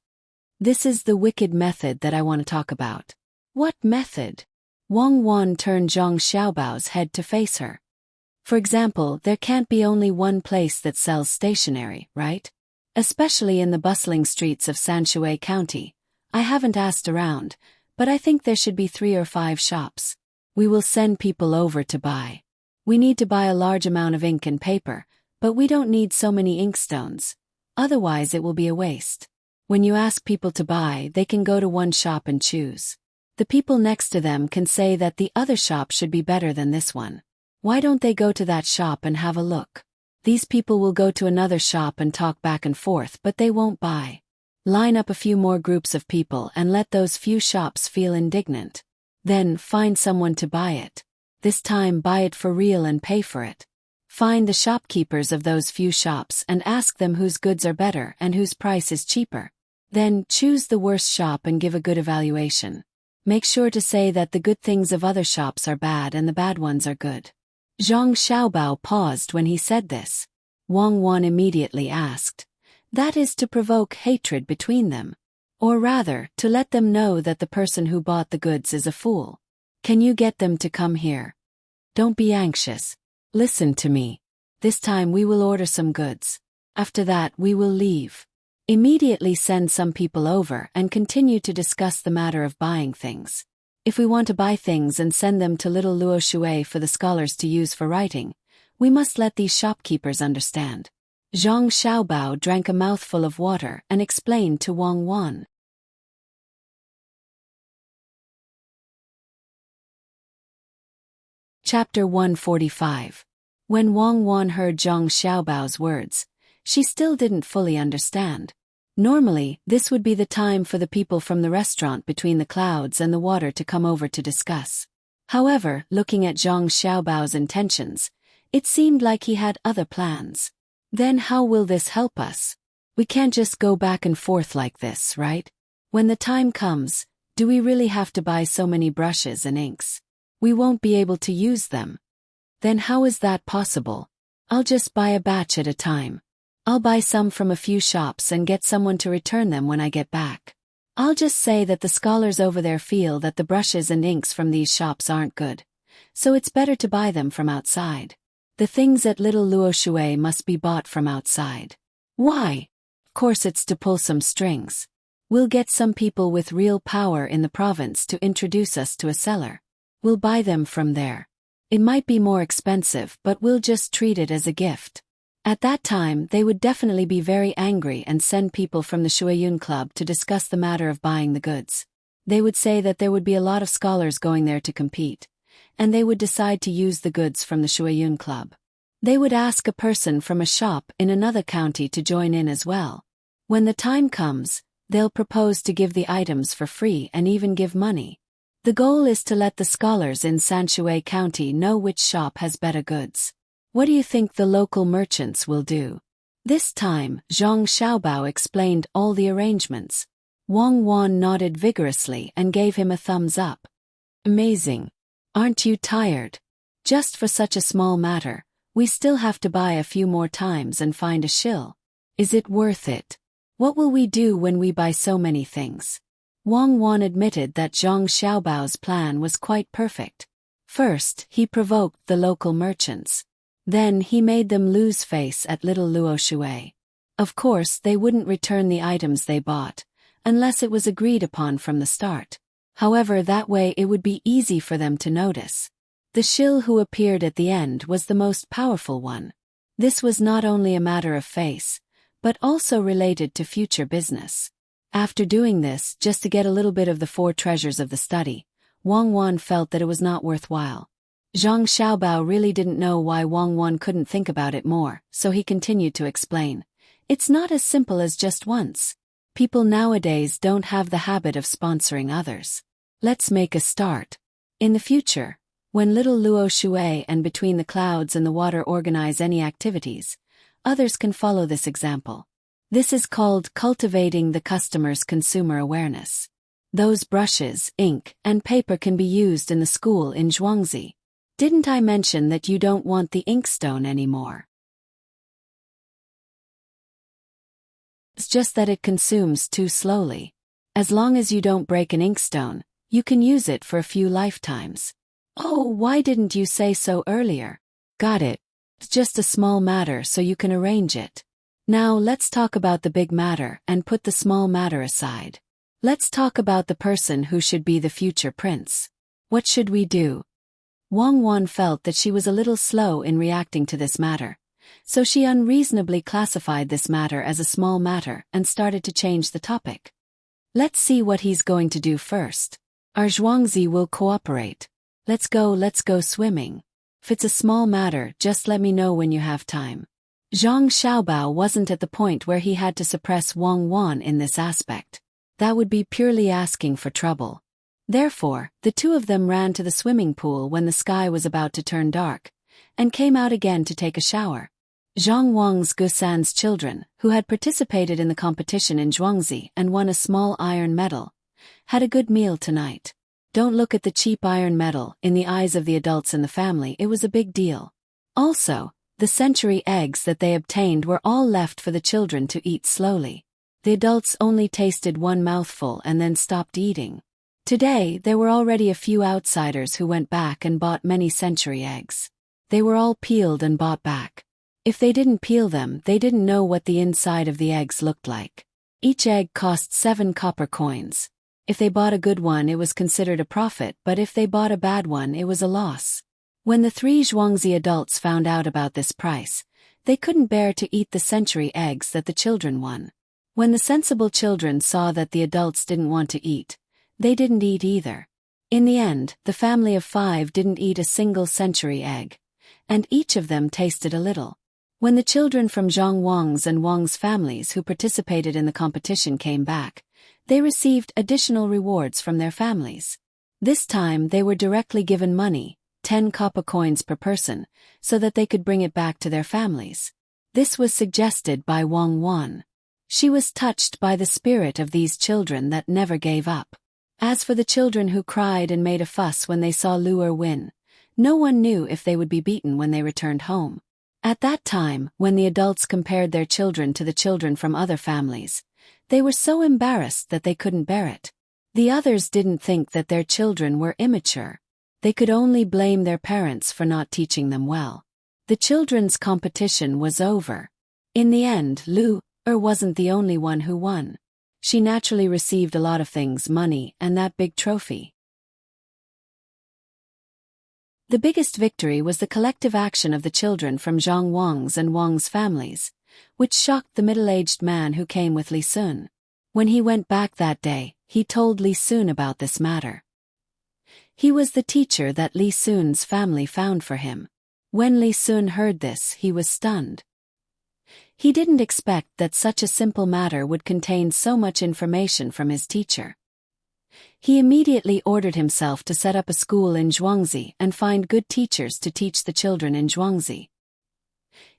This is the wicked method that I want to talk about. What method? Wang Wan turned Zhang Xiaobao's head to face her. For example, there can't be only one place that sells stationery, right? Especially in the bustling streets of Sanshui County. I haven't asked around, but I think there should be 3 or 5 shops. We will send people over to buy. We need to buy a large amount of ink and paper, but we don't need so many inkstones. Otherwise it will be a waste. When you ask people to buy, they can go to one shop and choose. The people next to them can say that the other shop should be better than this one. Why don't they go to that shop and have a look? These people will go to another shop and talk back and forth, but they won't buy. Line up a few more groups of people and let those few shops feel indignant. Then, find someone to buy it. This time buy it for real and pay for it. Find the shopkeepers of those few shops and ask them whose goods are better and whose price is cheaper. Then, choose the worst shop and give a good evaluation. Make sure to say that the good things of other shops are bad and the bad ones are good. Zhang Xiaobao paused when he said this. Wang Wan immediately asked. That is to provoke hatred between them. Or rather, to let them know that the person who bought the goods is a fool. Can you get them to come here? Don't be anxious. Listen to me. This time we will order some goods. After that we will leave. Immediately send some people over and continue to discuss the matter of buying things. If we want to buy things and send them to little Luo Shui for the scholars to use for writing, we must let these shopkeepers understand. Zhang Xiaobao drank a mouthful of water and explained to Wang Wan. Chapter 145. When Wang Wan heard Zhang Xiaobao's words, she still didn't fully understand. Normally, this would be the time for the people from the restaurant between the clouds and the water to come over to discuss. However, looking at Zhang Xiaobao's intentions, it seemed like he had other plans. Then how will this help us? We can't just go back and forth like this, right? When the time comes, do we really have to buy so many brushes and inks? We won't be able to use them. Then how is that possible? I'll just buy a batch at a time. I'll buy some from a few shops and get someone to return them when I get back. I'll just say that the scholars over there feel that the brushes and inks from these shops aren't good, so it's better to buy them from outside. The things at Little Luo Shui must be bought from outside. Why? Of course it's to pull some strings. We'll get some people with real power in the province to introduce us to a seller. We'll buy them from there. It might be more expensive, but we'll just treat it as a gift. At that time, they would definitely be very angry and send people from the Shuiyun Club to discuss the matter of buying the goods. They would say that there would be a lot of scholars going there to compete, and they would decide to use the goods from the Shuiyun Club. They would ask a person from a shop in another county to join in as well. When the time comes, they'll propose to give the items for free and even give money. The goal is to let the scholars in Sanshui County know which shop has better goods. What do you think the local merchants will do? This time, Zhang Xiaobao explained all the arrangements. Wang Wan nodded vigorously and gave him a thumbs up. Amazing. Aren't you tired? Just for such a small matter, we still have to buy a few more times and find a shill. Is it worth it? What will we do when we buy so many things? Wang Wan admitted that Zhang Xiaobao's plan was quite perfect. First, he provoked the local merchants. Then he made them lose face at Little Luo Shui. Of course, they wouldn't return the items they bought, unless it was agreed upon from the start. However, that way it would be easy for them to notice. The shill who appeared at the end was the most powerful one. This was not only a matter of face, but also related to future business. After doing this, just to get a little bit of the four treasures of the study, Wang Wan felt that it was not worthwhile. Zhang Xiaobao really didn't know why Wang Wan couldn't think about it more, so he continued to explain. It's not as simple as just once. People nowadays don't have the habit of sponsoring others. Let's make a start. In the future, when Little Luo Shui and Between the Clouds and the Water organize any activities, others can follow this example. This is called cultivating the customer's consumer awareness. Those brushes, ink, and paper can be used in the school in Zhuangzi. Didn't I mention that you don't want the inkstone anymore? It's just that it consumes too slowly. As long as you don't break an inkstone, you can use it for a few lifetimes. Oh, why didn't you say so earlier? Got it. It's just a small matter, so you can arrange it. Now let's talk about the big matter and put the small matter aside. Let's talk about the person who should be the future prince. What should we do? Wang Wan felt that she was a little slow in reacting to this matter, so she unreasonably classified this matter as a small matter and started to change the topic. Let's see what he's going to do first. Our Zhuangzi will cooperate. Let's go swimming. If it's a small matter, just let me know when you have time. Zhang Xiaobao wasn't at the point where he had to suppress Wang Wan in this aspect. That would be purely asking for trouble. Therefore, the two of them ran to the swimming pool when the sky was about to turn dark, and came out again to take a shower. Zhang Wang's Gusan's children, who had participated in the competition in Zhuangzi and won a small iron medal, had a good meal tonight. Don't look at the cheap iron medal. In the eyes of the adults in the family, it was a big deal. Also, the century eggs that they obtained were all left for the children to eat slowly. The adults only tasted one mouthful and then stopped eating. Today, there were already a few outsiders who went back and bought many century eggs. They were all peeled and bought back. If they didn't peel them, they didn't know what the inside of the eggs looked like. Each egg cost 7 copper coins. If they bought a good one, it was considered a profit, but if they bought a bad one, it was a loss. When the 3 Zhuangzi adults found out about this price, they couldn't bear to eat the century eggs that the children won. When the sensible children saw that the adults didn't want to eat, they didn't eat either. In the end, the family of 5 didn't eat a single century egg, and each of them tasted a little. When the children from Zhang Wang's and Wang's families who participated in the competition came back, they received additional rewards from their families. This time they were directly given money, 10 copper coins per person, so that they could bring it back to their families. This was suggested by Wang Wan. She was touched by the spirit of these children that never gave up. As for the children who cried and made a fuss when they saw Luer win, no one knew if they would be beaten when they returned home. At that time, when the adults compared their children to the children from other families, they were so embarrassed that they couldn't bear it. The others didn't think that their children were immature. They could only blame their parents for not teaching them well. The children's competition was over. In the end, Luer wasn't the only one who won. She naturally received a lot of things, money, and that big trophy. The biggest victory was the collective action of the children from Zhang Wang's and Wang's families, which shocked the middle-aged man who came with Li Sun. When he went back that day, he told Li Sun about this matter. He was the teacher that Li Sun's family found for him. When Li Sun heard this, he was stunned. He didn't expect that such a simple matter would contain so much information from his teacher. He immediately ordered himself to set up a school in Zhuangzi and find good teachers to teach the children in Zhuangzi.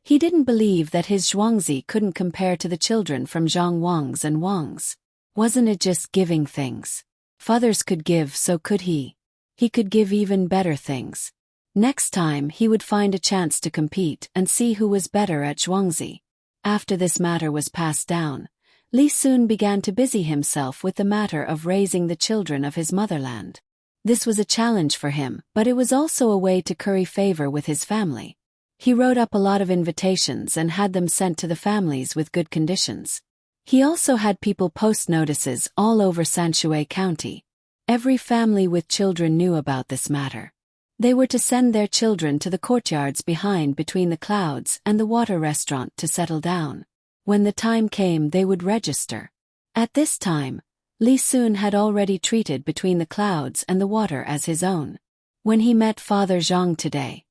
He didn't believe that his Zhuangzi couldn't compare to the children from Zhang Wang's and Wang's. Wasn't it just giving things? If others could give, so could he. He could give even better things. Next time he would find a chance to compete and see who was better at Zhuangzi. After this matter was passed down, Li Sun began to busy himself with the matter of raising the children of his motherland. This was a challenge for him, but it was also a way to curry favor with his family. He wrote up a lot of invitations and had them sent to the families with good conditions. He also had people post notices all over Sanshui County. Every family with children knew about this matter. They were to send their children to the courtyards behind Between the Clouds and the water restaurant to settle down. When the time came, they would register. At this time, Li Sun had already treated Between the Clouds and the water as his own. When he met Father Zhang today,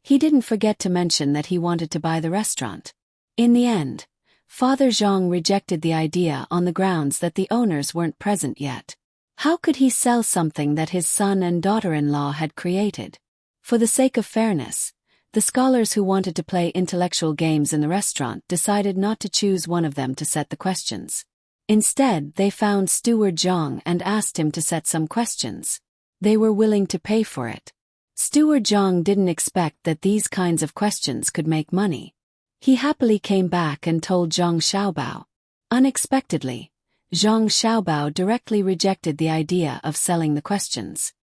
he didn't forget to mention that he wanted to buy the restaurant. In the end, Father Zhang rejected the idea on the grounds that the owners weren't present yet. How could he sell something that his son and daughter-in-law had created? For the sake of fairness, the scholars who wanted to play intellectual games in the restaurant decided not to choose one of them to set the questions. Instead, they found Steward Zhang and asked him to set some questions. They were willing to pay for it. Steward Zhang didn't expect that these kinds of questions could make money. He happily came back and told Zhang Xiaobao. Unexpectedly, Zhang Xiaobao directly rejected the idea of selling the questions.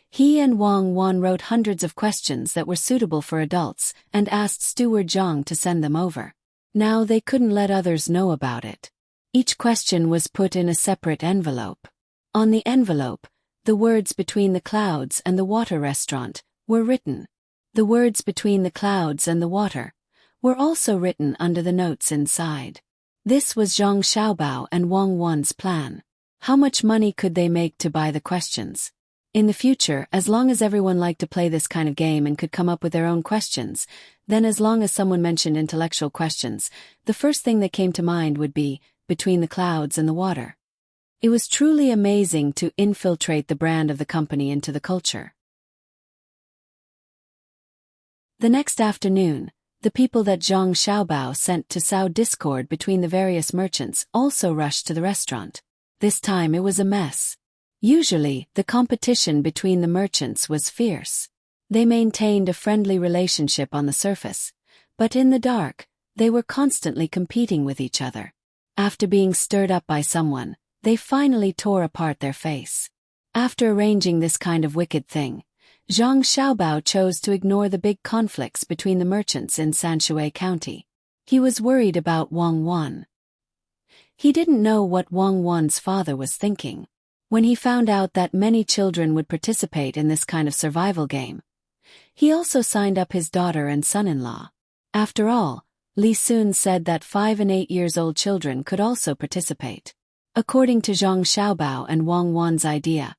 He and Wang Wan wrote hundreds of questions that were suitable for adults and asked Steward Zhang to send them over. Now they couldn't let others know about it. Each question was put in a separate envelope. On the envelope, the words Between the Clouds and the Water Restaurant were written. The words Between the Clouds and the Water were also written under the notes inside. This was Zhang Xiaobao and Wang Wan's plan. How much money could they make to buy the questions? In the future, as long as everyone liked to play this kind of game and could come up with their own questions, then as long as someone mentioned intellectual questions, the first thing that came to mind would be Between the Clouds and the Water. It was truly amazing to infiltrate the brand of the company into the culture. The next afternoon, the people that Zhang Xiaobao sent to sow discord between the various merchants also rushed to the restaurant. This time it was a mess. Usually, the competition between the merchants was fierce. They maintained a friendly relationship on the surface, but in the dark, they were constantly competing with each other. After being stirred up by someone, they finally tore apart their face. After arranging this kind of wicked thing, Zhang Xiaobao chose to ignore the big conflicts between the merchants in Sanshui County. He was worried about Wang Wan. He didn't know what Wang Wan's father was thinking. When he found out that many children would participate in this kind of survival game, he also signed up his daughter and son-in-law. After all, Li Sun said that 5 and 8 years old children could also participate. According to Zhang Xiaobao and Wang Wan's idea,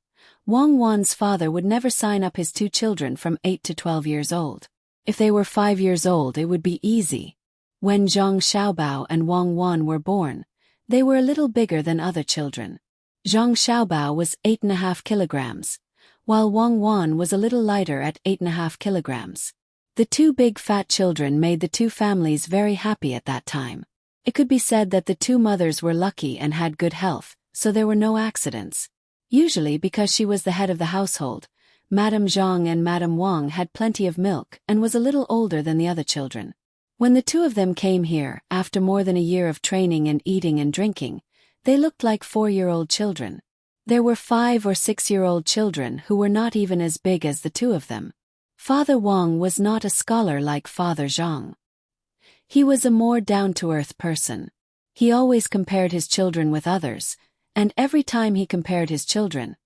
Wang Wan's father would never sign up his 2 children from 8 to 12 years old. If they were 5 years old, it would be easy. When Zhang Xiaobao and Wang Wan were born, they were a little bigger than other children. Zhang Xiaobao was 8.5 kilograms, while Wang Wan was a little lighter at 8.5 kilograms. The 2 big fat children made the 2 families very happy at that time. It could be said that the 2 mothers were lucky and had good health, so there were no accidents. Usually because she was the head of the household, Madame Zhang and Madame Wang had plenty of milk and was a little older than the other children. When the 2 of them came here, after more than a year of training and eating and drinking, they looked like 4-year-old children. There were 5 or 6-year-old children who were not even as big as the 2 of them. Father Wang was not a scholar like Father Zhang. He was a more down-to-earth person. He always compared his children with others, and every time he compared his children,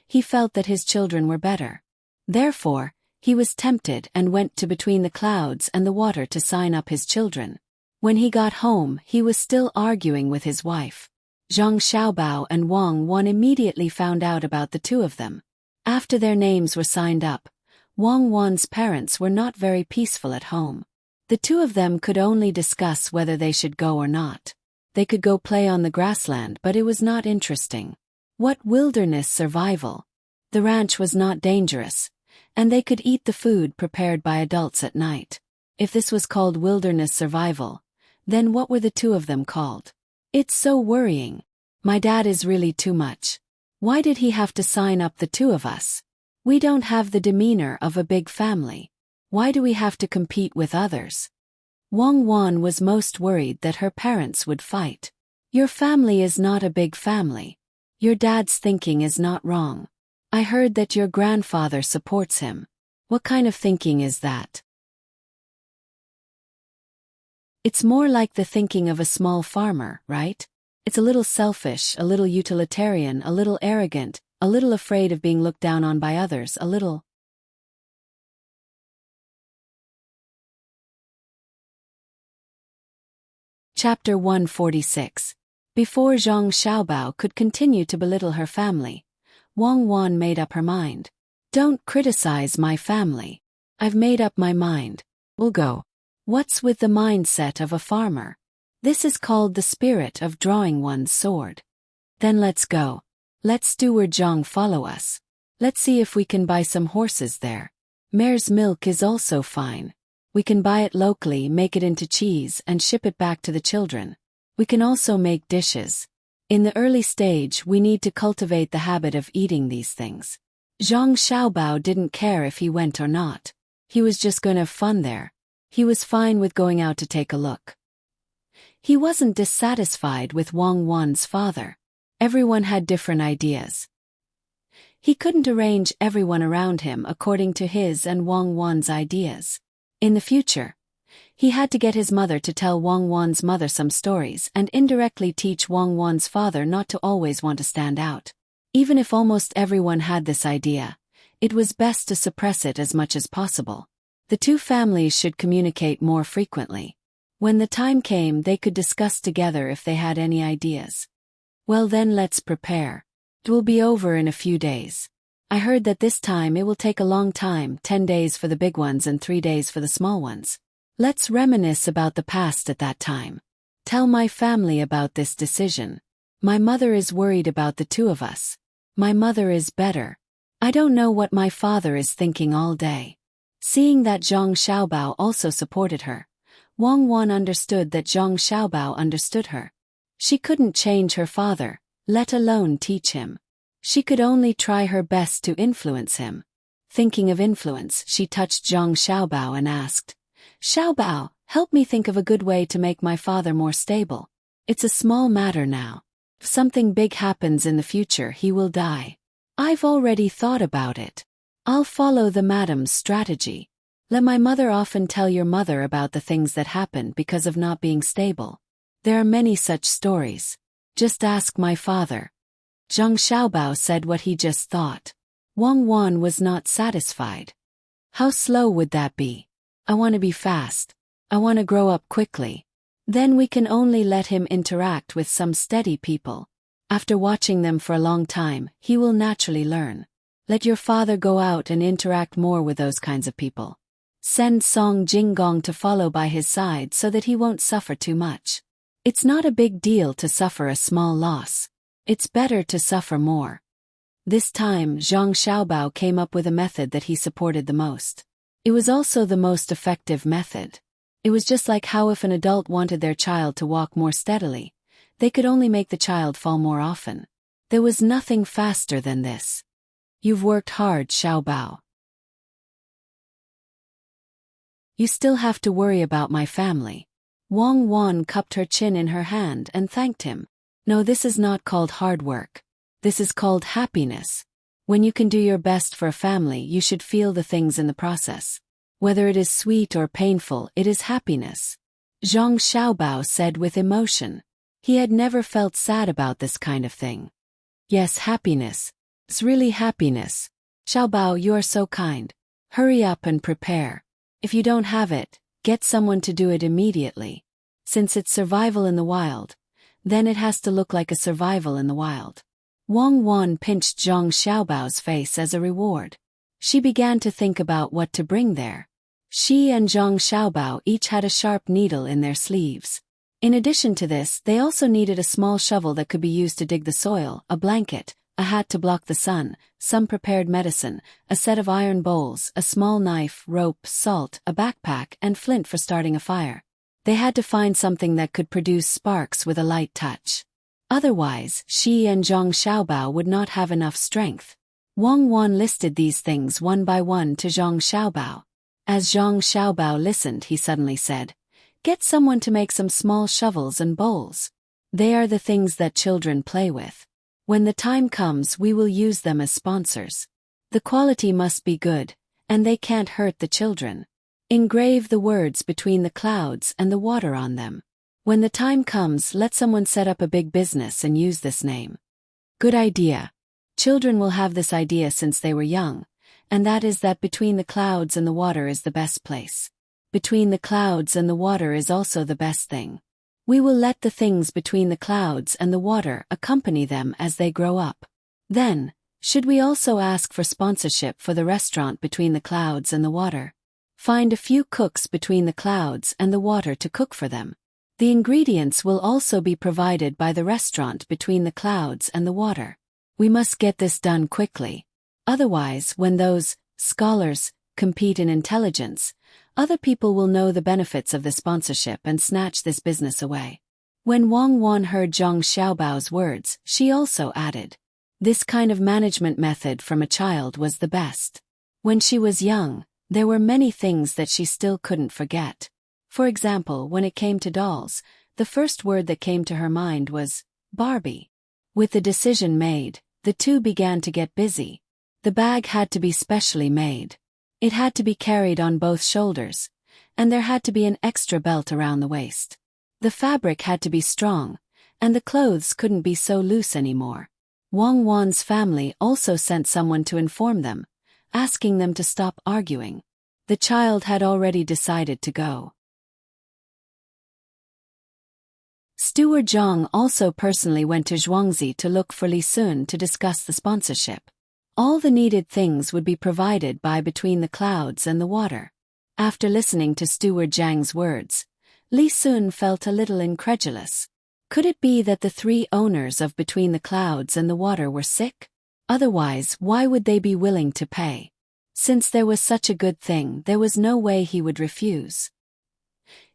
he felt that his children were better. Therefore, he was tempted and went to between the clouds and the water to sign up his children. When he got home, he was still arguing with his wife. Zhang Xiaobao and Wang Wan immediately found out about the 2 of them. After their names were signed up, Wang Wan's parents were not very peaceful at home. The 2 of them could only discuss whether they should go or not. They could go play on the grassland, but it was not interesting. What wilderness survival? The ranch was not dangerous, and they could eat the food prepared by adults at night. If this was called wilderness survival, then what were the 2 of them called? It's so worrying. My dad is really too much. Why did he have to sign up the 2 of us? We don't have the demeanor of a big family. Why do we have to compete with others? Wang Wan was most worried that her parents would fight. Your family is not a big family. Your dad's thinking is not wrong. I heard that your grandfather supports him. What kind of thinking is that? It's more like the thinking of a small farmer, right? It's a little selfish, a little utilitarian, a little arrogant, a little afraid of being looked down on by others, a little. Chapter 146. Before Zhang Xiaobao could continue to belittle her family, Wang Wan made up her mind. Don't criticize my family. I've made up my mind. We'll go. What's with the mindset of a farmer? This is called the spirit of drawing one's sword. Then let's go. Let Steward Zhang follow us. Let's see if we can buy some horses there. Mare's milk is also fine. We can buy it locally, make it into cheese, and ship it back to the children. We can also make dishes. In the early stage, we need to cultivate the habit of eating these things. Zhang Xiaobao didn't care if he went or not. He was just going to have fun there. He was fine with going out to take a look. He wasn't dissatisfied with Wang Wan's father. Everyone had different ideas. He couldn't arrange everyone around him according to his and Wang Wan's ideas. In the future, he had to get his mother to tell Wang Wan's mother some stories and indirectly teach Wang Wan's father not to always want to stand out. Even if almost everyone had this idea, it was best to suppress it as much as possible. The 2 families should communicate more frequently. When the time came, they could discuss together if they had any ideas. Well then, let's prepare. It will be over in a few days. I heard that this time it will take a long time, 10 days for the big ones and 3 days for the small ones. Let's reminisce about the past at that time. Tell my family about this decision. My mother is worried about the two of us. My mother is better. I don't know what my father is thinking all day. Seeing that Zhang Xiaobao also supported her, Wang Wan understood that Zhang Xiaobao understood her. She couldn't change her father, let alone teach him. She could only try her best to influence him. Thinking of influence, she touched Zhang Xiaobao and asked, Xiaobao, help me think of a good way to make my father more stable. It's a small matter now. If something big happens in the future, he will die. I've already thought about it. I'll follow the madam's strategy. Let my mother often tell your mother about the things that happen because of not being stable. There are many such stories. Just ask my father. Zhang Xiaobao said what he just thought. Wang Wan was not satisfied. How slow would that be? I want to be fast. I want to grow up quickly. Then we can only let him interact with some steady people. After watching them for a long time, he will naturally learn. Let your father go out and interact more with those kinds of people. Send Song Jinggong to follow by his side so that he won't suffer too much. It's not a big deal to suffer a small loss. It's better to suffer more. This time, Zhang Xiaobao came up with a method that he supported the most. It was also the most effective method. It was just like how if an adult wanted their child to walk more steadily, they could only make the child fall more often. There was nothing faster than this. You've worked hard, Xiaobao. You still have to worry about my family. Wang Wan cupped her chin in her hand and thanked him. No, this is not called hard work. This is called happiness. When you can do your best for a family, you should feel the things in the process. Whether it is sweet or painful, it is happiness. Zhang Xiaobao said with emotion. He had never felt sad about this kind of thing. Yes, happiness. It's really happiness. Xiaobao, you are so kind. Hurry up and prepare. If you don't have it, get someone to do it immediately. Since it's survival in the wild, then it has to look like a survival in the wild. Wang Wan pinched Zhang Xiaobao's face as a reward. She began to think about what to bring there. She and Zhang Xiaobao each had a sharp needle in their sleeves. In addition to this, they also needed a small shovel that could be used to dig the soil, a blanket, a hat to block the sun, some prepared medicine, a set of iron bowls, a small knife, rope, salt, a backpack, and flint for starting a fire. They had to find something that could produce sparks with a light touch. Otherwise, she and Zhang Xiaobao would not have enough strength. Wang Wan listed these things one by one to Zhang Xiaobao. As Zhang Xiaobao listened, he suddenly said, "Get someone to make some small shovels and bowls. They are the things that children play with. When the time comes, we will use them as sponsors. The quality must be good, and they can't hurt the children. Engrave the words between the clouds and the water on them. When the time comes, let someone set up a big business and use this name." Good idea. Children will have this idea since they were young, and that is that between the clouds and the water is the best place. Between the clouds and the water is also the best thing. We will let the things between the clouds and the water accompany them as they grow up. Then, should we also ask for sponsorship for the restaurant between the clouds and the water? Find a few cooks between the clouds and the water to cook for them. The ingredients will also be provided by the restaurant between the clouds and the water. We must get this done quickly. Otherwise, when those scholars compete in intelligence, other people will know the benefits of the sponsorship and snatch this business away. When Wang Wan heard Zhang Xiaobao's words, she also added, "This kind of management method from a child was the best." When she was young, there were many things that she still couldn't forget. For example, when it came to dolls, the first word that came to her mind was Barbie. With the decision made, the two began to get busy. The bag had to be specially made. It had to be carried on both shoulders, and there had to be an extra belt around the waist. The fabric had to be strong, and the clothes couldn't be so loose anymore. Wang Wan's family also sent someone to inform them, asking them to stop arguing. The child had already decided to go. Steward Zhang also personally went to Zhuangzi to look for Li Sun to discuss the sponsorship. All the needed things would be provided by between the clouds and the water. After listening to Steward Zhang's words, Li Sun felt a little incredulous. Could it be that the three owners of Between the Clouds and the Water were sick? Otherwise, why would they be willing to pay? Since there was such a good thing, there was no way he would refuse.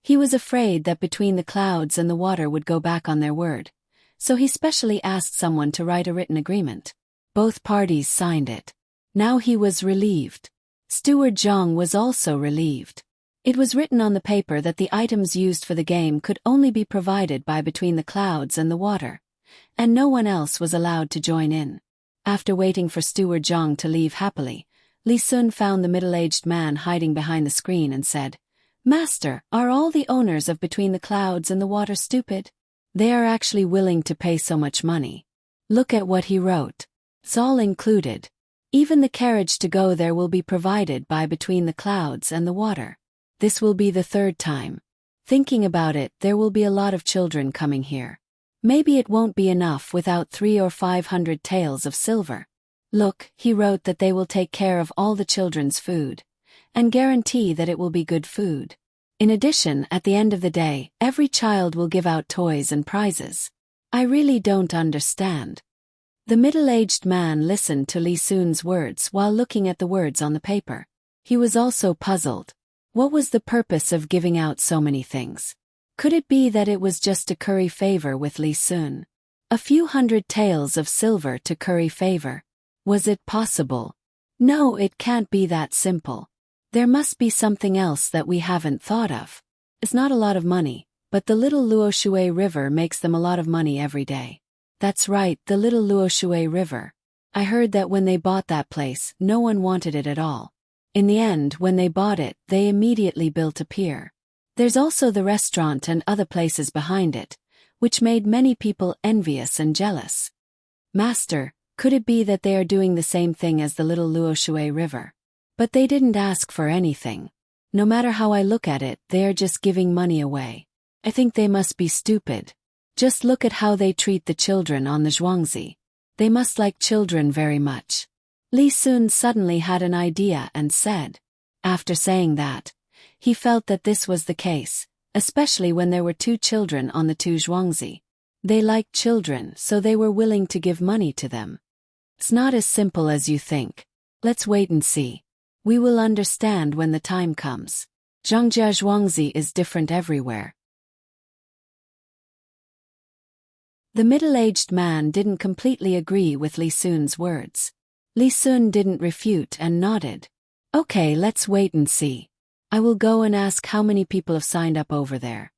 He was afraid that Between the Clouds and the Water would go back on their word, so he specially asked someone to write a written agreement. Both parties signed it. Now he was relieved. Steward Zhang was also relieved. It was written on the paper that the items used for the game could only be provided by Between the Clouds and the Water, and no one else was allowed to join in. After waiting for Steward Zhang to leave happily, Li Sun found the middle-aged man hiding behind the screen and said, "Master, are all the owners of Between the Clouds and the Water stupid? They are actually willing to pay so much money. Look at what he wrote. It's all included. Even the carriage to go there will be provided by Between the Clouds and the Water. This will be the third time. Thinking about it, there will be a lot of children coming here. Maybe it won't be enough without 300 or 500 taels of silver. Look, he wrote that they will take care of all the children's food, and guarantee that it will be good food. In addition, at the end of the day, every child will give out toys and prizes. I really don't understand." The middle-aged man listened to Li Sun's words while looking at the words on the paper. He was also puzzled. What was the purpose of giving out so many things? Could it be that it was just to curry favor with Li Sun? A few hundred taels of silver to curry favor. Was it possible? No, it can't be that simple. There must be something else that we haven't thought of. It's not a lot of money, but the little Luoshui River makes them a lot of money every day. That's right, the little Luoshui River. I heard that when they bought that place, no one wanted it at all. In the end, when they bought it, they immediately built a pier. There's also the restaurant and other places behind it, which made many people envious and jealous. Master, could it be that they are doing the same thing as the little Luoshui River? But they didn't ask for anything. No matter how I look at it, they are just giving money away. I think they must be stupid. Just look at how they treat the children on the Zhuangzi. They must like children very much. Li Sun suddenly had an idea and said. After saying that, he felt that this was the case, especially when there were two children on the two Zhuangzi. They liked children, so they were willing to give money to them. It's not as simple as you think. Let's wait and see. We will understand when the time comes. Zhangjia Zhuangzi is different everywhere. The middle-aged man didn't completely agree with Li Sun's words. Li Sun didn't refute and nodded. Okay, let's wait and see. I will go and ask how many people have signed up over there.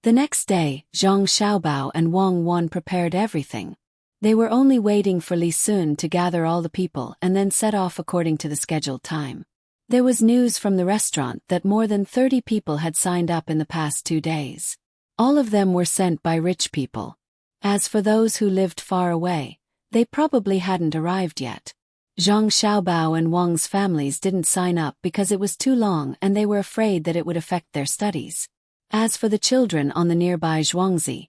The next day, Zhang Xiaobao and Wang Wan prepared everything. They were only waiting for Li Sun to gather all the people and then set off according to the scheduled time. There was news from the restaurant that more than 30 people had signed up in the past 2 days. All of them were sent by rich people. As for those who lived far away, they probably hadn't arrived yet. Zhang Xiaobao and Wang's families didn't sign up because it was too long and they were afraid that it would affect their studies. As for the children on the nearby Zhuangzi,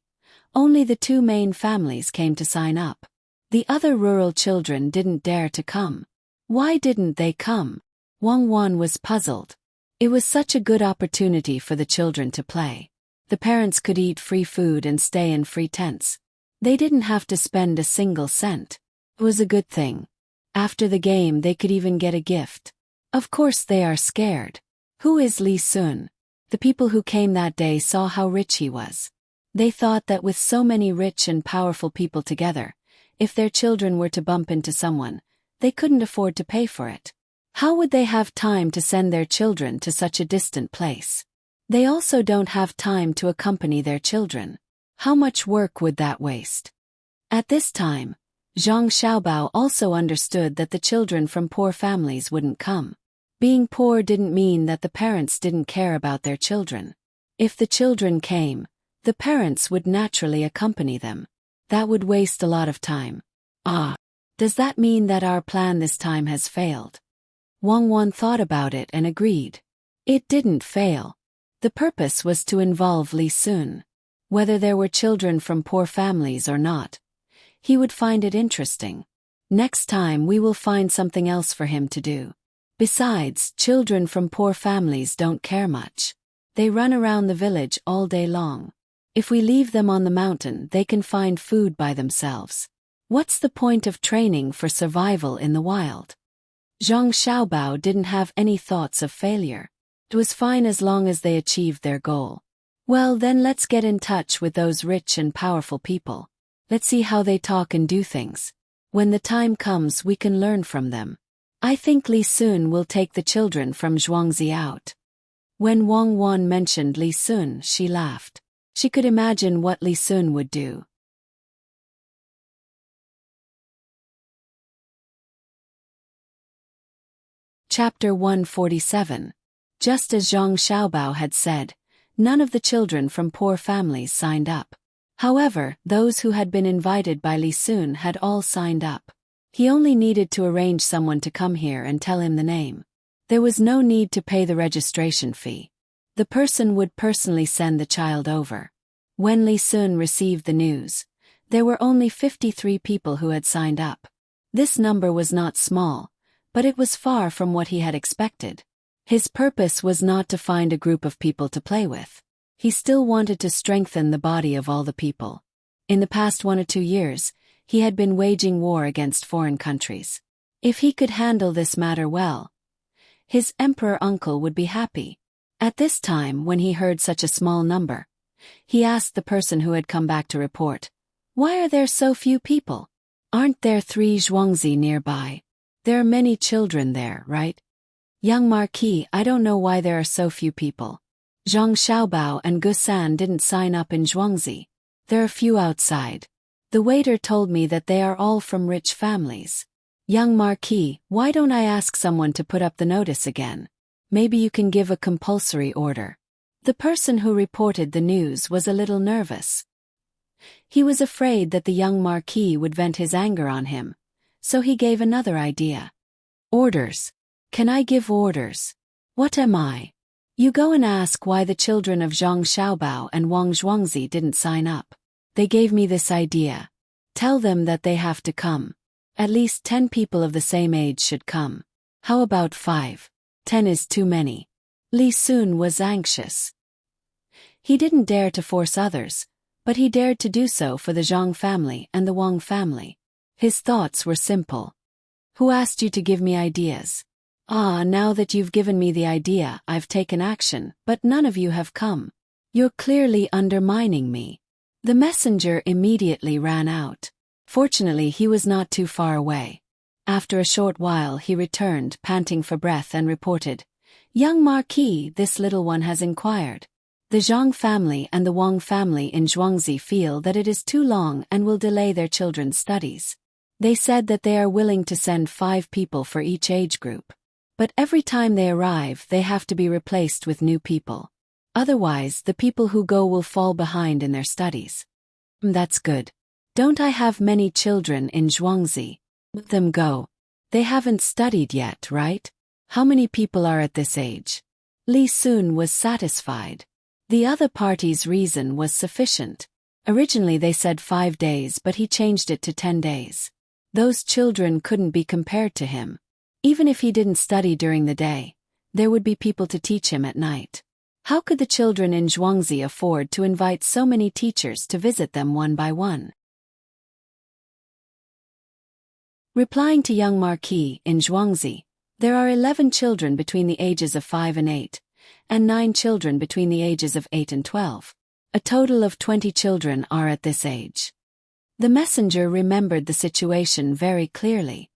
only the 2 main families came to sign up. The other rural children didn't dare to come. Why didn't they come? Wang Wan was puzzled. It was such a good opportunity for the children to play. The parents could eat free food and stay in free tents. They didn't have to spend a single cent. It was a good thing. After the game they could even get a gift. Of course they are scared. Who is Li Sun? The people who came that day saw how rich he was. They thought that with so many rich and powerful people together, if their children were to bump into someone, they couldn't afford to pay for it. How would they have time to send their children to such a distant place? They also don't have time to accompany their children. How much work would that waste? At this time, Zhang Xiaobao also understood that the children from poor families wouldn't come. Being poor didn't mean that the parents didn't care about their children. If the children came, the parents would naturally accompany them. That would waste a lot of time. Does that mean that our plan this time has failed? Wang Wan thought about it and agreed. It didn't fail. The purpose was to involve Li Sun. Whether there were children from poor families or not, he would find it interesting. Next time we will find something else for him to do. Besides, children from poor families don't care much. They run around the village all day long. If we leave them on the mountain, they can find food by themselves. What's the point of training for survival in the wild? Zhang Xiaobao didn't have any thoughts of failure. It was fine as long as they achieved their goal. Well, then let's get in touch with those rich and powerful people. Let's see how they talk and do things. When the time comes, we can learn from them. I think Li Sun will take the children from Zhuangzi out. When Wang Wan mentioned Li Sun, she laughed. She could imagine what Li Sun would do. Chapter 147. Just as Zhang Xiaobao had said, none of the children from poor families signed up. However, those who had been invited by Li Sun had all signed up. He only needed to arrange someone to come here and tell him the name. There was no need to pay the registration fee. The person would personally send the child over. When Li Sun received the news, there were only 53 people who had signed up. This number was not small, but it was far from what he had expected. His purpose was not to find a group of people to play with. He still wanted to strengthen the body of all the people. In the past 1 or 2 years, he had been waging war against foreign countries. If he could handle this matter well, his emperor uncle would be happy. At this time, when he heard such a small number, he asked the person who had come back to report, "Why are there so few people? Aren't there 3 Zhuangzi nearby? There are many children there, right?" "Young Marquis, I don't know why there are so few people. Zhang Xiaobao and Gusan didn't sign up in Zhuangzi. There are few outside. The waiter told me that they are all from rich families." "Young Marquis, why don't I ask someone to put up the notice again? Maybe you can give a compulsory order." The person who reported the news was a little nervous. He was afraid that the young Marquis would vent his anger on him, so he gave another idea. "Orders? Can I give orders? What am I? You go and ask why the children of Zhang Xiaobao and Wang Zhuangzi didn't sign up. They gave me this idea. Tell them that they have to come. At least 10 people of the same age should come. How about 5? 10 is too many." Li Sun was anxious. He didn't dare to force others, but he dared to do so for the Zhang family and the Wang family. His thoughts were simple. "Who asked you to give me ideas? Now that you've given me the idea, I've taken action, but none of you have come. You're clearly undermining me." The messenger immediately ran out. Fortunately, he was not too far away. After a short while, he returned, panting for breath, and reported, "Young Marquis, this little one has inquired. The Zhang family and the Wang family in Zhuangzi feel that it is too long and will delay their children's studies. They said that they are willing to send 5 people for each age group. But every time they arrive, they have to be replaced with new people. Otherwise, the people who go will fall behind in their studies." "That's good. Don't I have many children in Zhuangzi? Let them go. They haven't studied yet, right? How many people are at this age?" Li Sun was satisfied. The other party's reason was sufficient. Originally they said 5 days, but he changed it to 10 days. Those children couldn't be compared to him. Even if he didn't study during the day, there would be people to teach him at night. How could the children in Zhuangzi afford to invite so many teachers to visit them one by one? Replying to young Marquis, in Zhuangzi, there are 11 children between the ages of 5 and 8, and 9 children between the ages of 8 and 12. A total of 20 children are at this age. The messenger remembered the situation very clearly.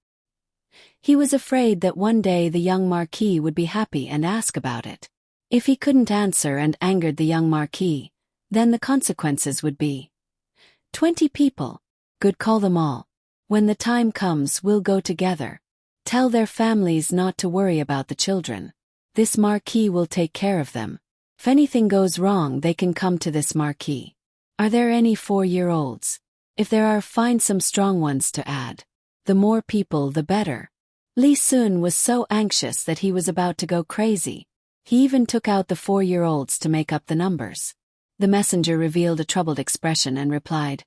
He was afraid that one day the young Marquis would be happy and ask about it. If he couldn't answer and angered the young Marquis, then the consequences would be 20 people. Good, call them all. When the time comes, we'll go together. Tell their families not to worry about the children. This Marquis will take care of them. If anything goes wrong, they can come to this Marquis. Are there any 4-year-olds? If there are, find some strong ones to add. The more people, the better." Li Sun was so anxious that he was about to go crazy. He even took out the 4-year-olds to make up the numbers. The messenger revealed a troubled expression and replied,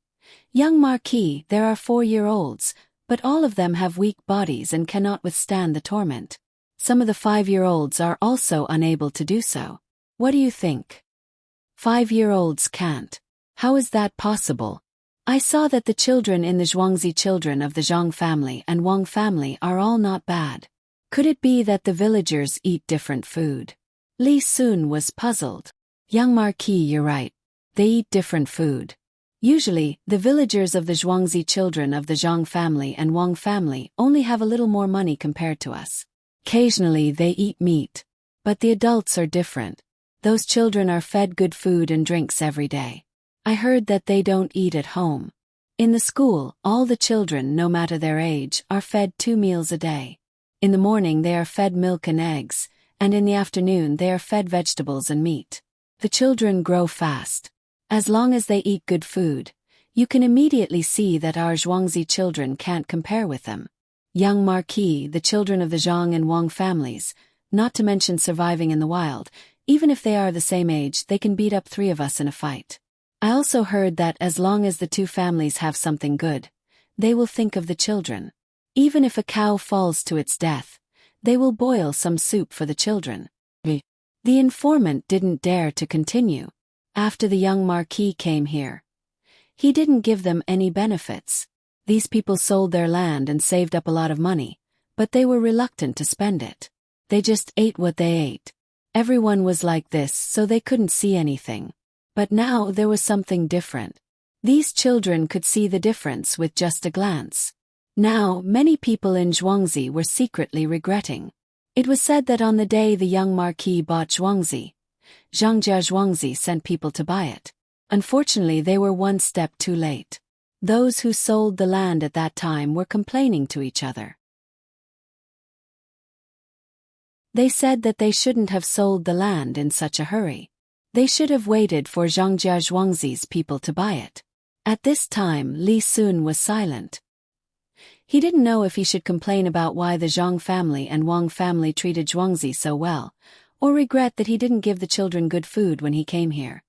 "Young Marquis, there are 4-year-olds, but all of them have weak bodies and cannot withstand the torment. Some of the 5-year-olds are also unable to do so. What do you think?" 5-year-olds can't. How is that possible? I saw that the children in the Zhuangzi children of the Zhang family and Wang family are all not bad. Could it be that the villagers eat different food? Li Sun was puzzled. Young Marquis, you're right. They eat different food. Usually, the villagers of the Zhuangzi children of the Zhang family and Wang family only have a little more money compared to us. Occasionally they eat meat. But the adults are different. Those children are fed good food and drinks every day. I heard that they don't eat at home. In the school, all the children, no matter their age, are fed 2 meals a day. In the morning they are fed milk and eggs, and in the afternoon they are fed vegetables and meat. The children grow fast. As long as they eat good food, you can immediately see that our Zhuangzi children can't compare with them. Young Marquis, the children of the Zhang and Wang families, not to mention surviving in the wild, even if they are the same age, they can beat up 3 of us in a fight. I also heard that as long as the 2 families have something good, they will think of the children. Even if a cow falls to its death, they will boil some soup for the children. The informant didn't dare to continue. After the young Marquis came here, he didn't give them any benefits. These people sold their land and saved up a lot of money, but they were reluctant to spend it. They just ate what they ate. Everyone was like this, so they couldn't see anything. But now there was something different. These children could see the difference with just a glance. Now, many people in Zhuangzi were secretly regretting. It was said that on the day the young Marquis bought Zhuangzi, Zhangjia Zhuangzi sent people to buy it. Unfortunately, they were one step too late. Those who sold the land at that time were complaining to each other. They said that they shouldn't have sold the land in such a hurry. They should have waited for Zhangjia Zhuangzi's people to buy it. At this time, Li Sun was silent. He didn't know if he should complain about why the Zhang family and Wang family treated Zhuangzi so well, or regret that he didn't give the children good food when he came here.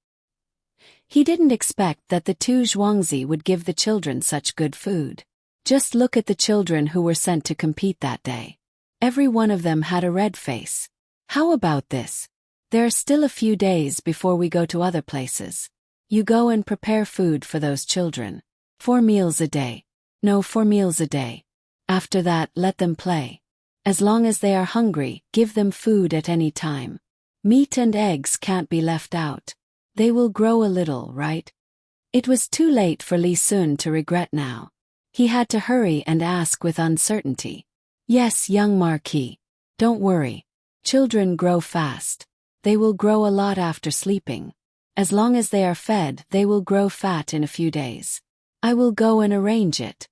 He didn't expect that the 2 Zhuangzi would give the children such good food. Just look at the children who were sent to compete that day. Every one of them had a red face. How about this? There are still a few days before we go to other places. You go and prepare food for those children. 4 meals a day. No, 4 meals a day. After that, let them play. As long as they are hungry, give them food at any time. Meat and eggs can't be left out. They will grow a little, right? It was too late for Li Sun to regret now. He had to hurry and ask with uncertainty. Yes, young Marquis. Don't worry. Children grow fast. They will grow a lot after sleeping. As long as they are fed, they will grow fat in a few days. I will go and arrange it.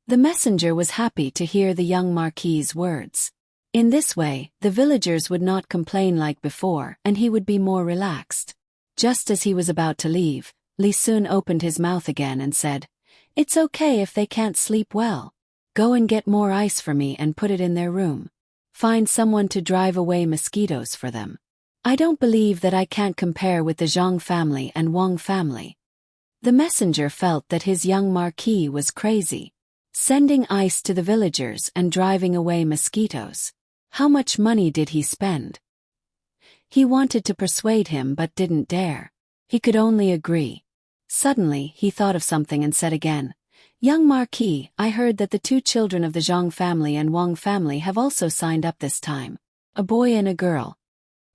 The messenger was happy to hear the young Marquis's words. In this way, the villagers would not complain like before, and he would be more relaxed. Just as he was about to leave, Li Sun opened his mouth again and said, "It's okay if they can't sleep well. Go and get more ice for me and put it in their room. Find someone to drive away mosquitoes for them. I don't believe that I can't compare with the Zhang family and Wang family." The messenger felt that his young Marquis was crazy. Sending ice to the villagers and driving away mosquitoes. How much money did he spend? He wanted to persuade him but didn't dare. He could only agree. Suddenly, he thought of something and said again, "Young Marquis, I heard that the 2 children of the Zhang family and Wang family have also signed up this time. A boy and a girl.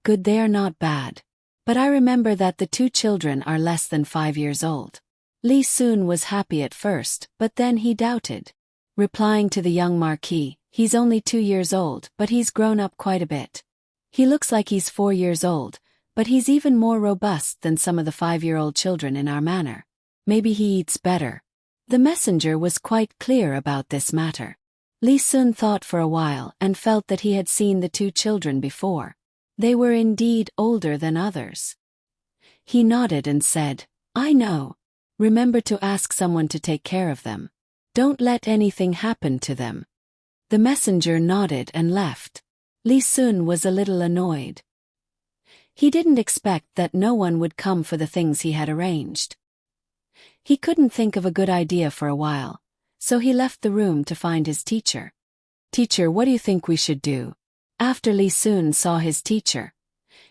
Good, they are not bad. But I remember that the 2 children are less than 5 years old." Li Sun was happy at first, but then he doubted. Replying to the young Marquis, "He's only 2 years old, but he's grown up quite a bit. He looks like he's 4 years old, but he's even more robust than some of the 5-year-old children in our manor. Maybe he eats better." The messenger was quite clear about this matter. Li Sun thought for a while and felt that he had seen the 2 children before. They were indeed older than others. He nodded and said, "I know. Remember to ask someone to take care of them. Don't let anything happen to them." The messenger nodded and left. Li Sun was a little annoyed. He didn't expect that no one would come for the things he had arranged. He couldn't think of a good idea for a while, so he left the room to find his teacher. "Teacher, what do you think we should do?" After Li Sun saw his teacher,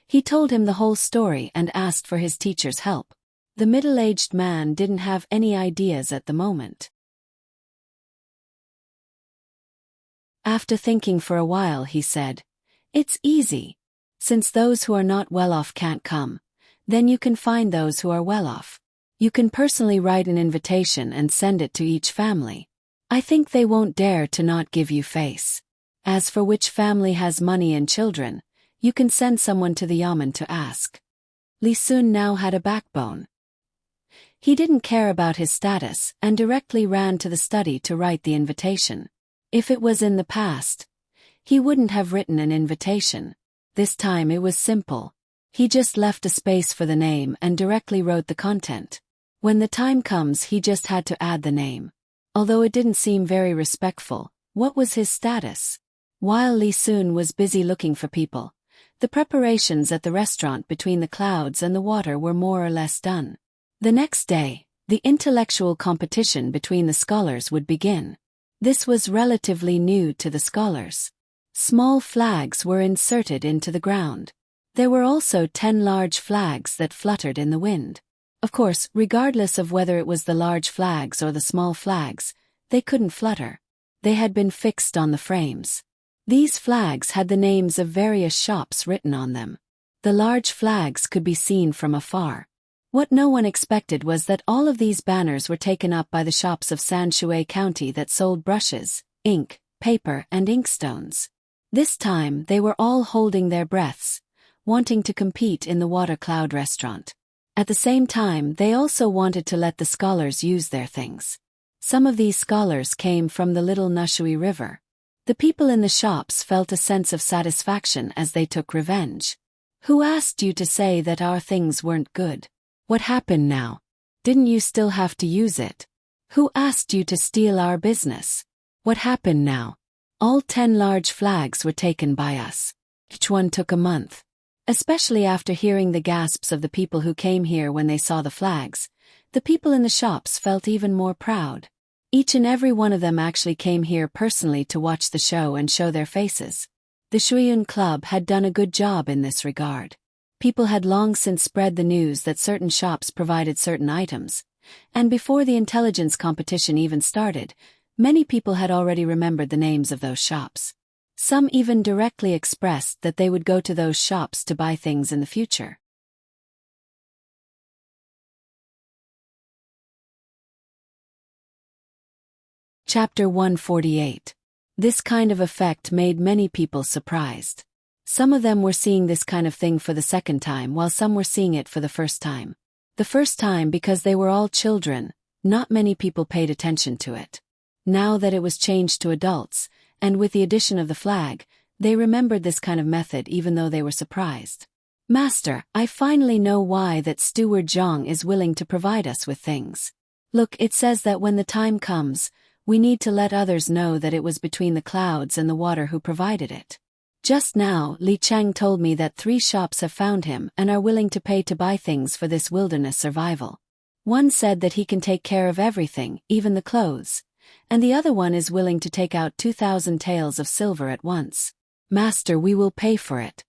he told him the whole story and asked for his teacher's help. The middle-aged man didn't have any ideas at the moment. After thinking for a while, he said, "It's easy. Since those who are not well off can't come, then you can find those who are well off. You can personally write an invitation and send it to each family. I think they won't dare to not give you face. As for which family has money and children, you can send someone to the yamen to ask." Li Sun now had a backbone. He didn't care about his status and directly ran to the study to write the invitation. If it was in the past, he wouldn't have written an invitation. This time it was simple. He just left a space for the name and directly wrote the content. When the time comes, he just had to add the name. Although it didn't seem very respectful, what was his status? While Li Sun was busy looking for people, the preparations at the restaurant between the clouds and the water were more or less done. The next day, the intellectual competition between the scholars would begin. This was relatively new to the scholars. Small flags were inserted into the ground. There were also 10 large flags that fluttered in the wind. Of course, regardless of whether it was the large flags or the small flags, they couldn't flutter. They had been fixed on the frames. These flags had the names of various shops written on them. The large flags could be seen from afar. What no one expected was that all of these banners were taken up by the shops of Sanshui County that sold brushes, ink, paper, and inkstones. This time they were all holding their breaths, wanting to compete in the water cloud restaurant. At the same time, they also wanted to let the scholars use their things. Some of these scholars came from the Little Nushui River. The people in the shops felt a sense of satisfaction as they took revenge. "Who asked you to say that our things weren't good? What happened now? Didn't you still have to use it? Who asked you to steal our business? What happened now? All 10 large flags were taken by us. Each one took a month." Especially after hearing the gasps of the people who came here when they saw the flags, the people in the shops felt even more proud. Each and every one of them actually came here personally to watch the show and show their faces. The Shuiyun Club had done a good job in this regard. People had long since spread the news that certain shops provided certain items, and before the intelligence competition even started, many people had already remembered the names of those shops. Some even directly expressed that they would go to those shops to buy things in the future. Chapter 148. This kind of effect made many people surprised. Some of them were seeing this kind of thing for the second time, while some were seeing it for the first time. The first time because they were all children, not many people paid attention to it. Now that it was changed to adults, and with the addition of the flag, they remembered this kind of method even though they were surprised. "Master, I finally know why that Steward Zhang is willing to provide us with things. Look, it says that when the time comes, we need to let others know that it was between the clouds and the water who provided it. Just now, Li Cheng told me that 3 shops have found him and are willing to pay to buy things for this wilderness survival. One said that he can take care of everything, even the clothes, and the other one is willing to take out 2,000 taels of silver at once. Master, we will pay for it."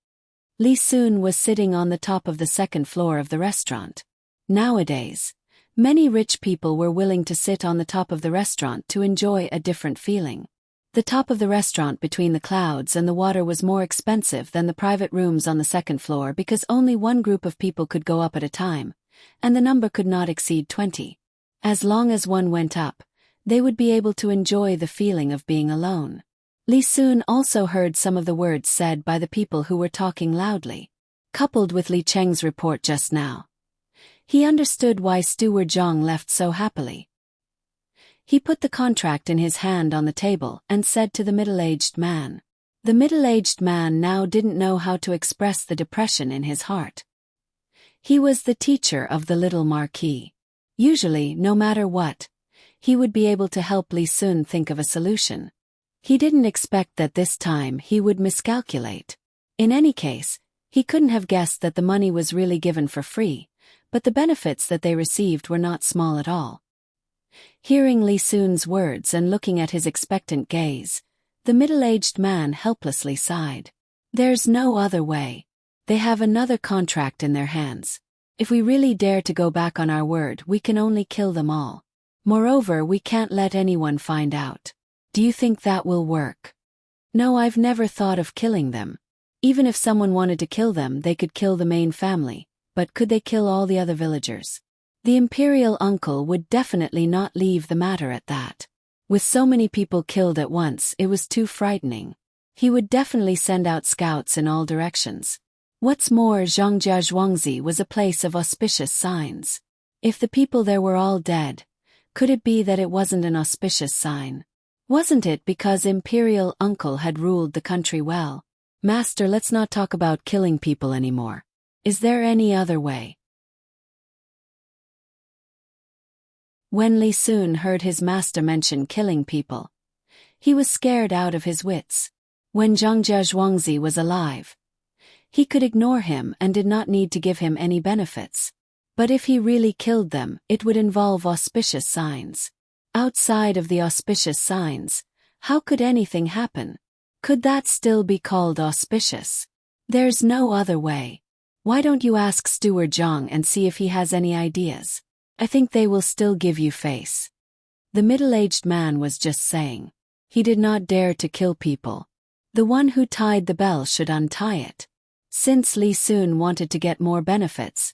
Li Sun was sitting on the top of the second floor of the restaurant. Nowadays, many rich people were willing to sit on the top of the restaurant to enjoy a different feeling. The top of the restaurant between the clouds and the water was more expensive than the private rooms on the second floor because only one group of people could go up at a time, and the number could not exceed 20. As long as one went up, they would be able to enjoy the feeling of being alone. Li Sun also heard some of the words said by the people who were talking loudly. Coupled with Li Cheng's report just now, he understood why Steward Zhang left so happily. He put the contract in his hand on the table and said to the middle-aged man. The middle-aged man now didn't know how to express the depression in his heart. He was the teacher of the little Marquis. Usually, no matter what, he would be able to help Li Sun think of a solution. He didn't expect that this time he would miscalculate. In any case, he couldn't have guessed that the money was really given for free, but the benefits that they received were not small at all. Hearing Li Sun's words and looking at his expectant gaze, the middle-aged man helplessly sighed. There's no other way. They have another contract in their hands. If we really dare to go back on our word, we can only kill them all. Moreover, we can't let anyone find out. Do you think that will work? No, I've never thought of killing them. Even if someone wanted to kill them, they could kill the main family, but could they kill all the other villagers? The imperial uncle would definitely not leave the matter at that. With so many people killed at once, it was too frightening. He would definitely send out scouts in all directions. What's more, Zhongjia Zhuangzi was a place of auspicious signs. If the people there were all dead, could it be that it wasn't an auspicious sign? Wasn't it because imperial uncle had ruled the country well? Master, let's not talk about killing people anymore. Is there any other way? When Li Sun heard his master mention killing people, he was scared out of his wits. When Zhongjia Zhuangzi was alive, he could ignore him and did not need to give him any benefits. But if he really killed them, it would involve auspicious signs. Outside of the auspicious signs, how could anything happen? Could that still be called auspicious? There's no other way. Why don't you ask Steward Zhang and see if he has any ideas? I think they will still give you face. The middle-aged man was just saying. He did not dare to kill people. The one who tied the bell should untie it. Since Li Sun wanted to get more benefits,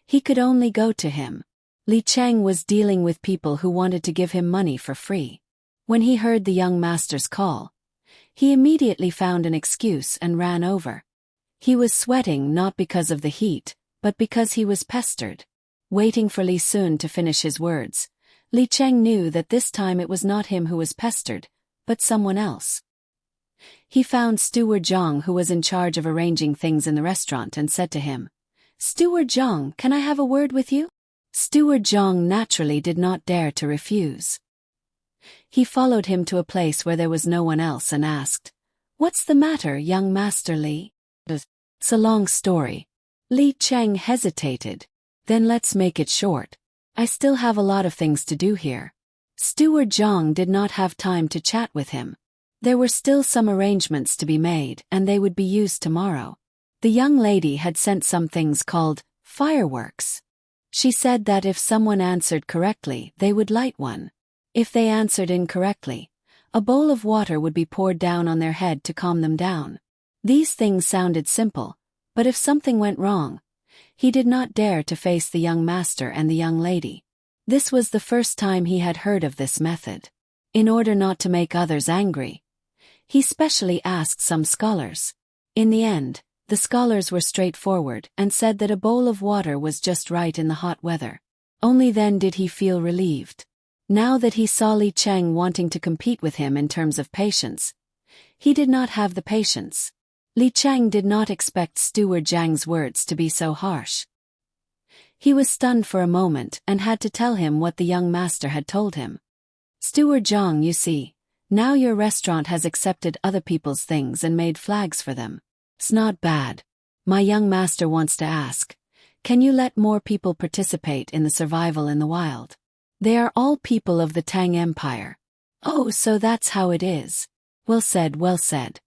he could only go to him. Li Cheng was dealing with people who wanted to give him money for free. When he heard the young master's call, he immediately found an excuse and ran over. He was sweating not because of the heat, but because he was pestered. Waiting for Li Sun to finish his words, Li Cheng knew that this time it was not him who was pestered, but someone else. He found Steward Zhang, who was in charge of arranging things in the restaurant, and said to him, "Steward Zhang, can I have a word with you?" Steward Zhang naturally did not dare to refuse. He followed him to a place where there was no one else and asked, "What's the matter, young Master Li?" "It's a long story." Li Cheng hesitated. "Then let's make it short. I still have a lot of things to do here." Steward Zhang did not have time to chat with him. There were still some arrangements to be made, and they would be used tomorrow. The young lady had sent some things called fireworks. She said that if someone answered correctly, they would light one. If they answered incorrectly, a bowl of water would be poured down on their head to calm them down. These things sounded simple, but if something went wrong, he did not dare to face the young master and the young lady. This was the first time he had heard of this method. In order not to make others angry, he specially asked some scholars. In the end, the scholars were straightforward and said that a bowl of water was just right in the hot weather. Only then did he feel relieved. Now that he saw Li Cheng wanting to compete with him in terms of patience, he did not have the patience. Li Cheng did not expect Steward Zhang's words to be so harsh. He was stunned for a moment and had to tell him what the young master had told him. "Steward Zhang, you see, now your restaurant has accepted other people's things and made flags for them. It's not bad. My young master wants to ask, can you let more people participate in the survival in the wild? They are all people of the Tang Empire." "Oh, so that's how it is. Well said, well said."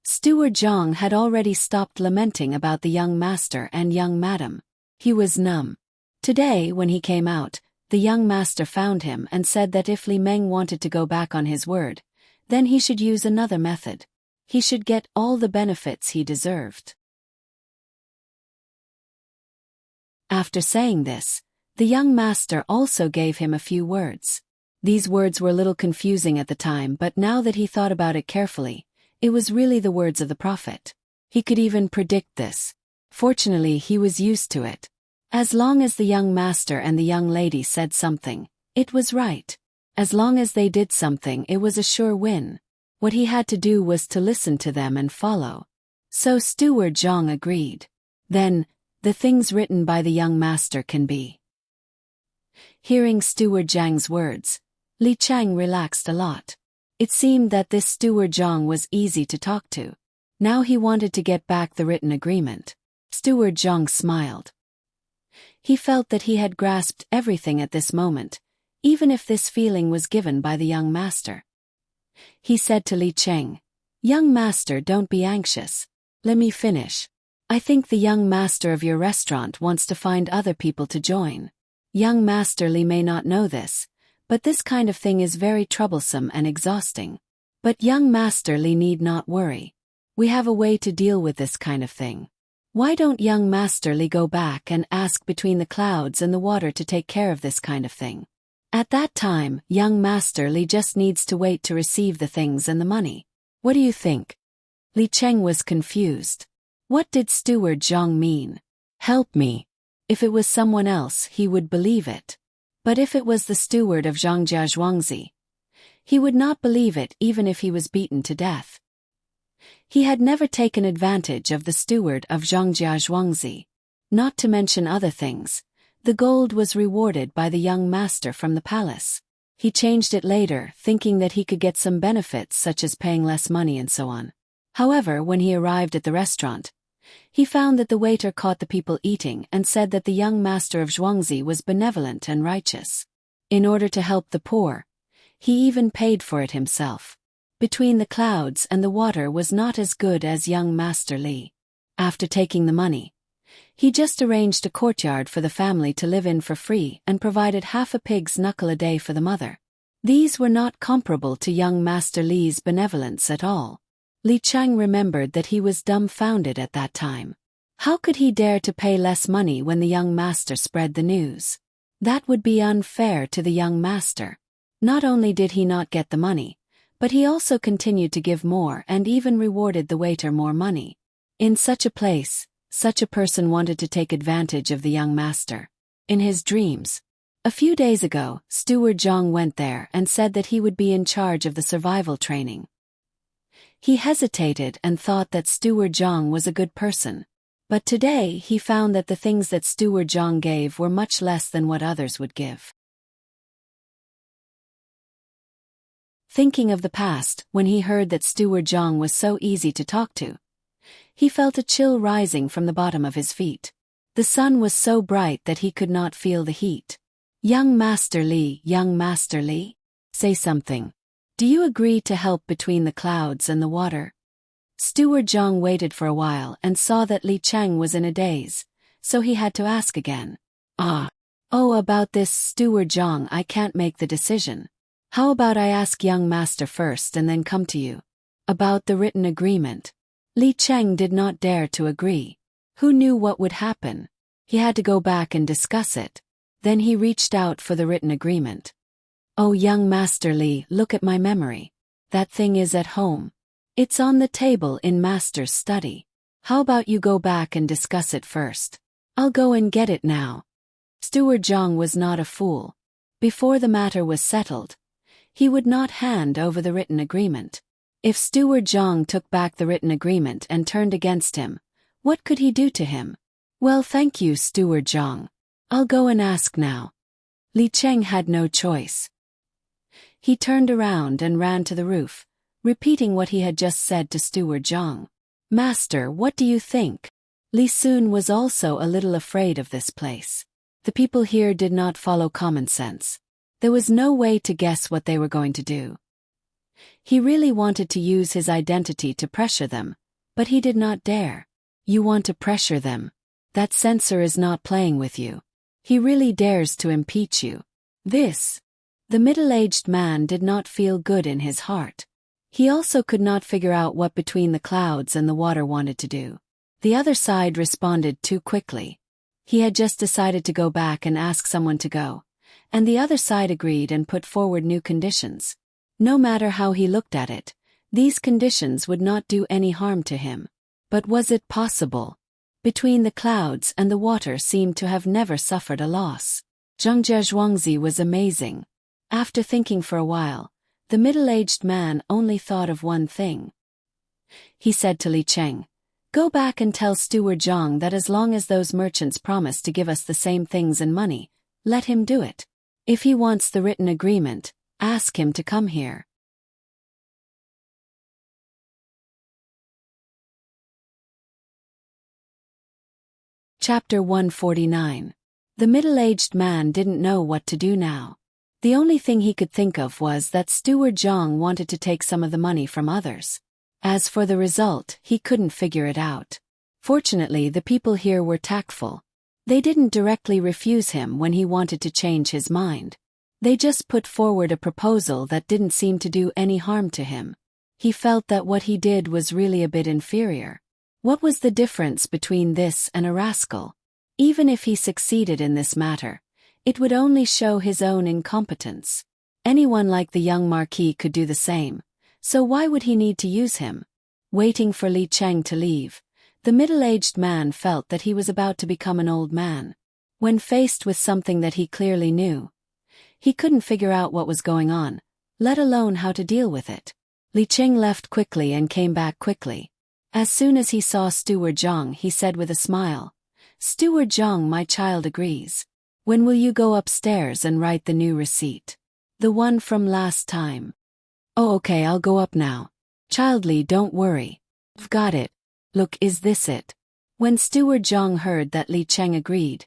Steward Zhang had already stopped lamenting about the young master and young madam. He was numb. Today, when he came out, the young master found him and said that if Li Meng wanted to go back on his word, then he should use another method. He should get all the benefits he deserved. After saying this, the young master also gave him a few words. These words were a little confusing at the time, but now that he thought about it carefully, it was really the words of the prophet. He could even predict this. Fortunately, he was used to it. As long as the young master and the young lady said something, it was right. As long as they did something, it was a sure win. What he had to do was to listen to them and follow. So Steward Zhang agreed. Then, the things written by the young master can be. Hearing Steward Zhang's words, Li Cheng relaxed a lot. It seemed that this Steward Zhang was easy to talk to. Now he wanted to get back the written agreement. Steward Zhang smiled. He felt that he had grasped everything at this moment, even if this feeling was given by the young master. He said to Li Cheng, "Young master, don't be anxious. Let me finish. I think the young master of your restaurant wants to find other people to join. Young Master Li may not know this, but this kind of thing is very troublesome and exhausting. But young Master Li need not worry. We have a way to deal with this kind of thing. Why don't young Master Li go back and ask between the clouds and the water to take care of this kind of thing? At that time, young Master Li just needs to wait to receive the things and the money. What do you think? Li Cheng was confused. What did Steward Zhang mean? Help me. If it was someone else, he would believe it. But if it was the steward of Zhangjia Zhuangzi, he would not believe it even if he was beaten to death. He had never taken advantage of the steward of Zhangjia Zhuangzi. Not to mention other things, the gold was rewarded by the young master from the palace. He changed it later, thinking that he could get some benefits such as paying less money and so on. However, when he arrived at the restaurant, he found that the waiter caught the people eating and said that the young master of Zhuangzi was benevolent and righteous. In order to help the poor, he even paid for it himself. Between the clouds and the water was not as good as young Master Li. After taking the money, he just arranged a courtyard for the family to live in for free and provided half a pig's knuckle a day for the mother. These were not comparable to young Master Li's benevolence at all. Li Cheng remembered that he was dumbfounded at that time. How could he dare to pay less money when the young master spread the news? That would be unfair to the young master. Not only did he not get the money, but he also continued to give more and even rewarded the waiter more money. In such a place, such a person wanted to take advantage of the young master. In his dreams, a few days ago, Steward Zhang went there and said that he would be in charge of the survival training. He hesitated and thought that Steward Zhang was a good person. But today he found that the things that Steward Zhang gave were much less than what others would give. Thinking of the past, when he heard that Steward Zhang was so easy to talk to, he felt a chill rising from the bottom of his feet. The sun was so bright that he could not feel the heat. Young Master Li, say something. Do you agree to help between the clouds and the water? Steward Zhang waited for a while and saw that Li Cheng was in a daze, so he had to ask again. About this, Steward Zhang, I can't make the decision. How about I ask young master first and then come to you? About the written agreement. Li Cheng did not dare to agree. Who knew what would happen? He had to go back and discuss it. Then he reached out for the written agreement. Oh, young Master Li, look at my memory. That thing is at home. It's on the table in Master's study. How about you go back and discuss it first? I'll go and get it now. Steward Zhang was not a fool. Before the matter was settled, he would not hand over the written agreement. If Steward Zhang took back the written agreement and turned against him, what could he do to him? Well, thank you, Steward Zhang. I'll go and ask now. Li Cheng had no choice. He turned around and ran to the roof, repeating what he had just said to Steward Zhang. Master, what do you think? Li Sun was also a little afraid of this place. The people here did not follow common sense. There was no way to guess what they were going to do. He really wanted to use his identity to pressure them, but he did not dare. You want to pressure them? That censor is not playing with you. He really dares to impeach you. The middle-aged man did not feel good in his heart. He also could not figure out what between the clouds and the water wanted to do. The other side responded too quickly. He had just decided to go back and ask someone to go, and the other side agreed and put forward new conditions. No matter how he looked at it, these conditions would not do any harm to him. But was it possible? Between the clouds and the water seemed to have never suffered a loss. Zhangjia Zhuangzi was amazing. After thinking for a while, the middle-aged man only thought of one thing. He said to Li Cheng, "Go back and tell Steward Zhang that as long as those merchants promise to give us the same things and money, let him do it. If he wants the written agreement, ask him to come here." Chapter 149. The middle-aged man didn't know what to do now. The only thing he could think of was that Steward Zhang wanted to take some of the money from others. As for the result, he couldn't figure it out. Fortunately, the people here were tactful. They didn't directly refuse him when he wanted to change his mind. They just put forward a proposal that didn't seem to do any harm to him. He felt that what he did was really a bit inferior. What was the difference between this and a rascal? Even if he succeeded in this matter, it would only show his own incompetence. Anyone like the young Marquis could do the same, so why would he need to use him? Waiting for Li Cheng to leave, the middle-aged man felt that he was about to become an old man. When faced with something that he clearly knew, he couldn't figure out what was going on, let alone how to deal with it. Li Cheng left quickly and came back quickly. As soon as he saw Steward Zhang, he said with a smile, "Steward Zhang, my child agrees. When will you go upstairs and write the new receipt? The one from last time." "Oh, okay, I'll go up now. Child Li, don't worry. I've got it. Look, is this it?" When Steward Zhang heard that Li Cheng agreed,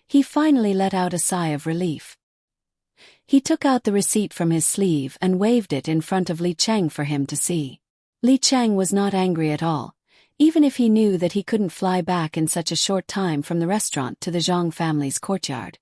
he finally let out a sigh of relief. He took out the receipt from his sleeve and waved it in front of Li Cheng for him to see. Li Cheng was not angry at all, even if he knew that he couldn't fly back in such a short time from the restaurant to the Zhang family's courtyard.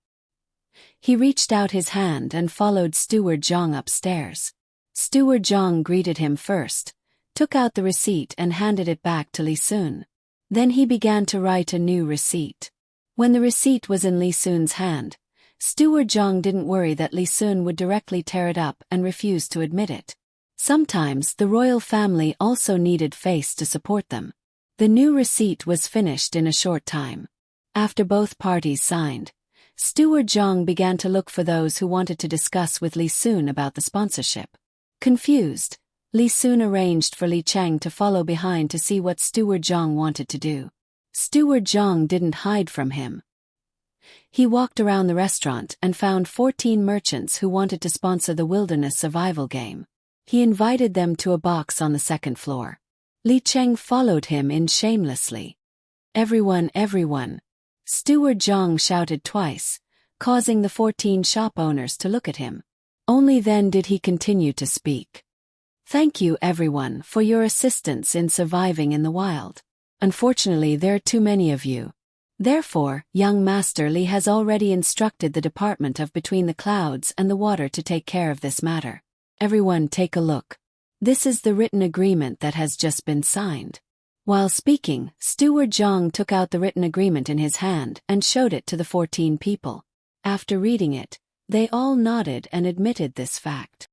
He reached out his hand and followed Steward Zhang upstairs. Steward Zhang greeted him first, took out the receipt and handed it back to Li Sun. Then he began to write a new receipt. When the receipt was in Li Sun's hand, Steward Zhang didn't worry that Li Sun would directly tear it up and refuse to admit it. Sometimes the royal family also needed face to support them. The new receipt was finished in a short time. After both parties signed, Steward Zhang began to look for those who wanted to discuss with Li Sun about the sponsorship. Confused, Li Sun arranged for Li Cheng to follow behind to see what Steward Zhang wanted to do. Steward Zhang didn't hide from him. He walked around the restaurant and found 14 merchants who wanted to sponsor the wilderness survival game. He invited them to a box on the second floor. Li Cheng followed him in shamelessly. "Everyone, everyone!" Steward Zhang shouted twice, causing the 14 shop owners to look at him. Only then did he continue to speak. "Thank you, everyone, for your assistance in surviving in the wild. Unfortunately, there are too many of you. Therefore, young Master Li has already instructed the Department of Between the Clouds and the Water to take care of this matter. Everyone, take a look. This is the written agreement that has just been signed." While speaking, Steward Zhang took out the written agreement in his hand and showed it to the 14 people. After reading it, they all nodded and admitted this fact.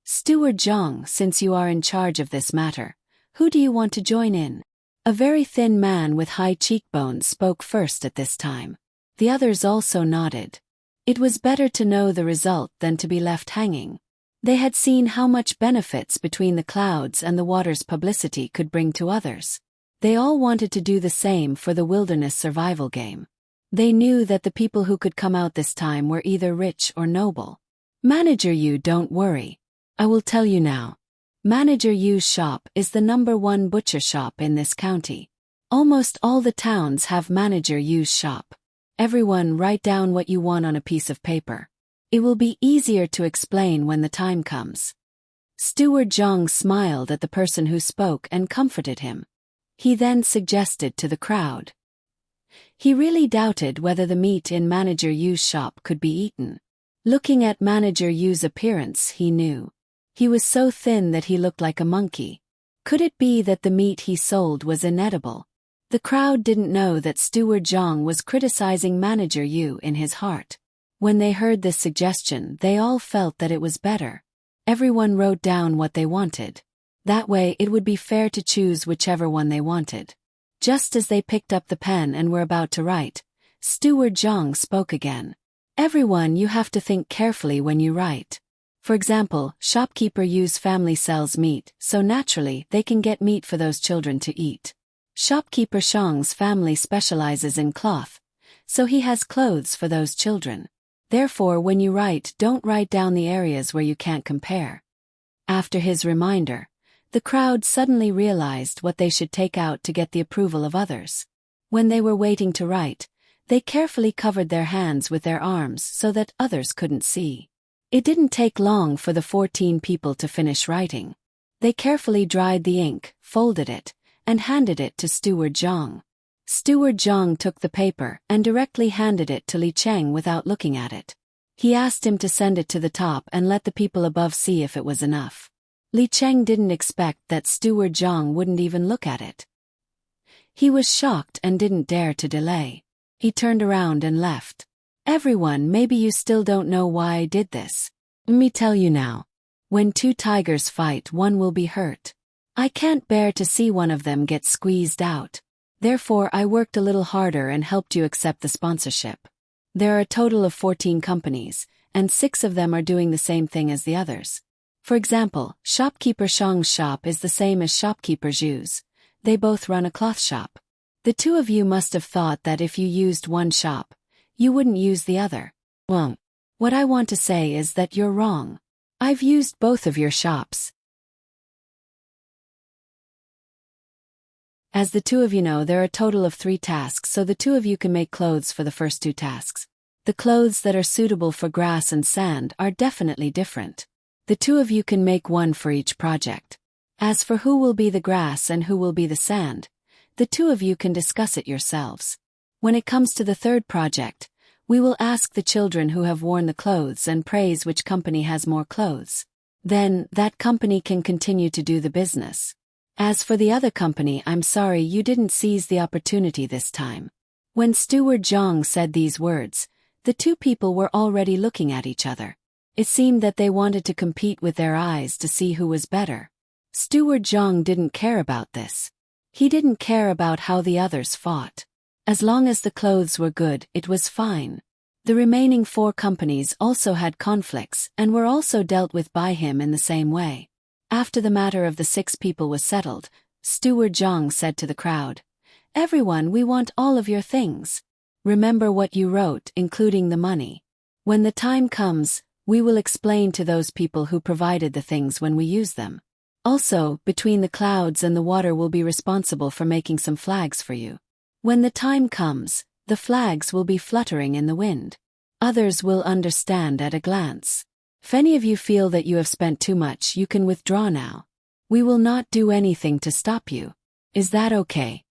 "Steward Zhang, since you are in charge of this matter, who do you want to join in?" A very thin man with high cheekbones spoke first at this time. The others also nodded. It was better to know the result than to be left hanging. They had seen how much benefits Between the Clouds and the Water's publicity could bring to others. They all wanted to do the same for the wilderness survival game. They knew that the people who could come out this time were either rich or noble. "Manager Yu, don't worry. I will tell you now. Manager Yu's shop is the #1 butcher shop in this county. Almost all the towns have Manager Yu's shop. Everyone write down what you want on a piece of paper. It will be easier to explain when the time comes." Steward Zhang smiled at the person who spoke and comforted him. He then suggested to the crowd. He really doubted whether the meat in Manager Yu's shop could be eaten. Looking at Manager Yu's appearance, he knew. He was so thin that he looked like a monkey. Could it be that the meat he sold was inedible? The crowd didn't know that Steward Zhang was criticizing Manager Yu in his heart. When they heard this suggestion, they all felt that it was better. Everyone wrote down what they wanted. That way it would be fair to choose whichever one they wanted. Just as they picked up the pen and were about to write, Steward Zhang spoke again. "Everyone, you have to think carefully when you write. For example, shopkeeper Yu's family sells meat, so naturally they can get meat for those children to eat. Shopkeeper Shang's family specializes in cloth, so he has clothes for those children. Therefore, when you write, don't write down the areas where you can't compare." After his reminder, the crowd suddenly realized what they should take out to get the approval of others. When they were waiting to write, they carefully covered their hands with their arms so that others couldn't see. It didn't take long for the 14 people to finish writing. They carefully dried the ink, folded it, and handed it to Steward Zhang. Steward Zhang took the paper and directly handed it to Li Cheng without looking at it. He asked him to send it to the top and let the people above see if it was enough. Li Cheng didn't expect that Steward Zhang wouldn't even look at it. He was shocked and didn't dare to delay. He turned around and left. Everyone, maybe you still don't know why I did this. Me tell you now. When two tigers fight, one will be hurt. I can't bear to see one of them get squeezed out. Therefore, I worked a little harder and helped you accept the sponsorship. There are a total of 14 companies, and 6 of them are doing the same thing as the others. For example, shopkeeper Shang's shop is the same as shopkeeper Zhu's. They both run a cloth shop. The two of you must have thought that if you used one shop, you wouldn't use the other. Well, what I want to say is that you're wrong. I've used both of your shops. As the two of you know, there are a total of 3 tasks, so the two of you can make clothes for the first 2 tasks. The clothes that are suitable for grass and sand are definitely different. The two of you can make one for each project. As for who will be the grass and who will be the sand, the two of you can discuss it yourselves. When it comes to the third project, we will ask the children who have worn the clothes and praise which company has more clothes. Then, that company can continue to do the business. As for the other company, I'm sorry you didn't seize the opportunity this time. When Steward Zhang said these words, the two people were already looking at each other. It seemed that they wanted to compete with their eyes to see who was better. Steward Zhang didn't care about this. He didn't care about how the others fought. As long as the clothes were good, it was fine. The remaining 4 companies also had conflicts and were also dealt with by him in the same way. After the matter of the 6 people was settled, Steward Zhang said to the crowd, "Everyone, we want all of your things. Remember what you wrote, including the money. When the time comes, we will explain to those people who provided the things when we use them. Also, between the clouds and the water will be responsible for making some flags for you. When the time comes, the flags will be fluttering in the wind. Others will understand at a glance. If any of you feel that you have spent too much, you can withdraw now. We will not do anything to stop you. Is that okay?"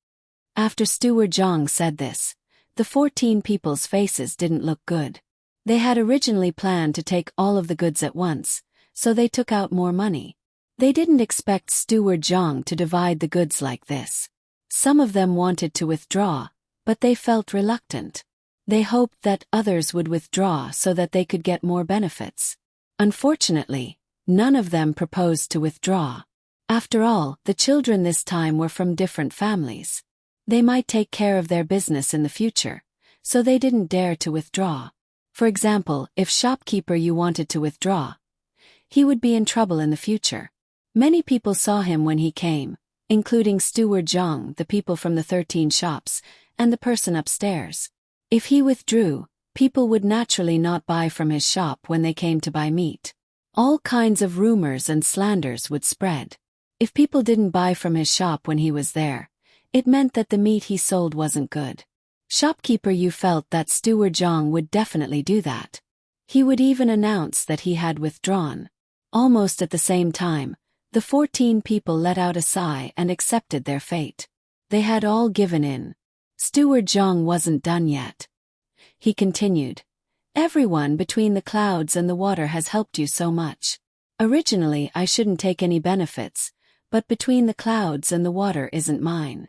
After Steward Zhang said this, the 14 people's faces didn't look good. They had originally planned to take all of the goods at once, so they took out more money. They didn't expect Steward Zhang to divide the goods like this. Some of them wanted to withdraw, but they felt reluctant. They hoped that others would withdraw so that they could get more benefits. Unfortunately, none of them proposed to withdraw. After all, the children this time were from different families. They might take care of their business in the future, so they didn't dare to withdraw. For example, if shopkeeper you wanted to withdraw, he would be in trouble in the future. Many people saw him when he came, including Steward Zhang, the people from the 13 shops, and the person upstairs. If he withdrew, people would naturally not buy from his shop when they came to buy meat. All kinds of rumors and slanders would spread. If people didn't buy from his shop when he was there, it meant that the meat he sold wasn't good. Shopkeeper Yu felt that Steward Zhang would definitely do that. He would even announce that he had withdrawn. Almost at the same time, the 14 people let out a sigh and accepted their fate. They had all given in. Steward Zhang wasn't done yet. He continued, "Everyone between the clouds and the water has helped you so much. Originally, I shouldn't take any benefits, but between the clouds and the water isn't mine.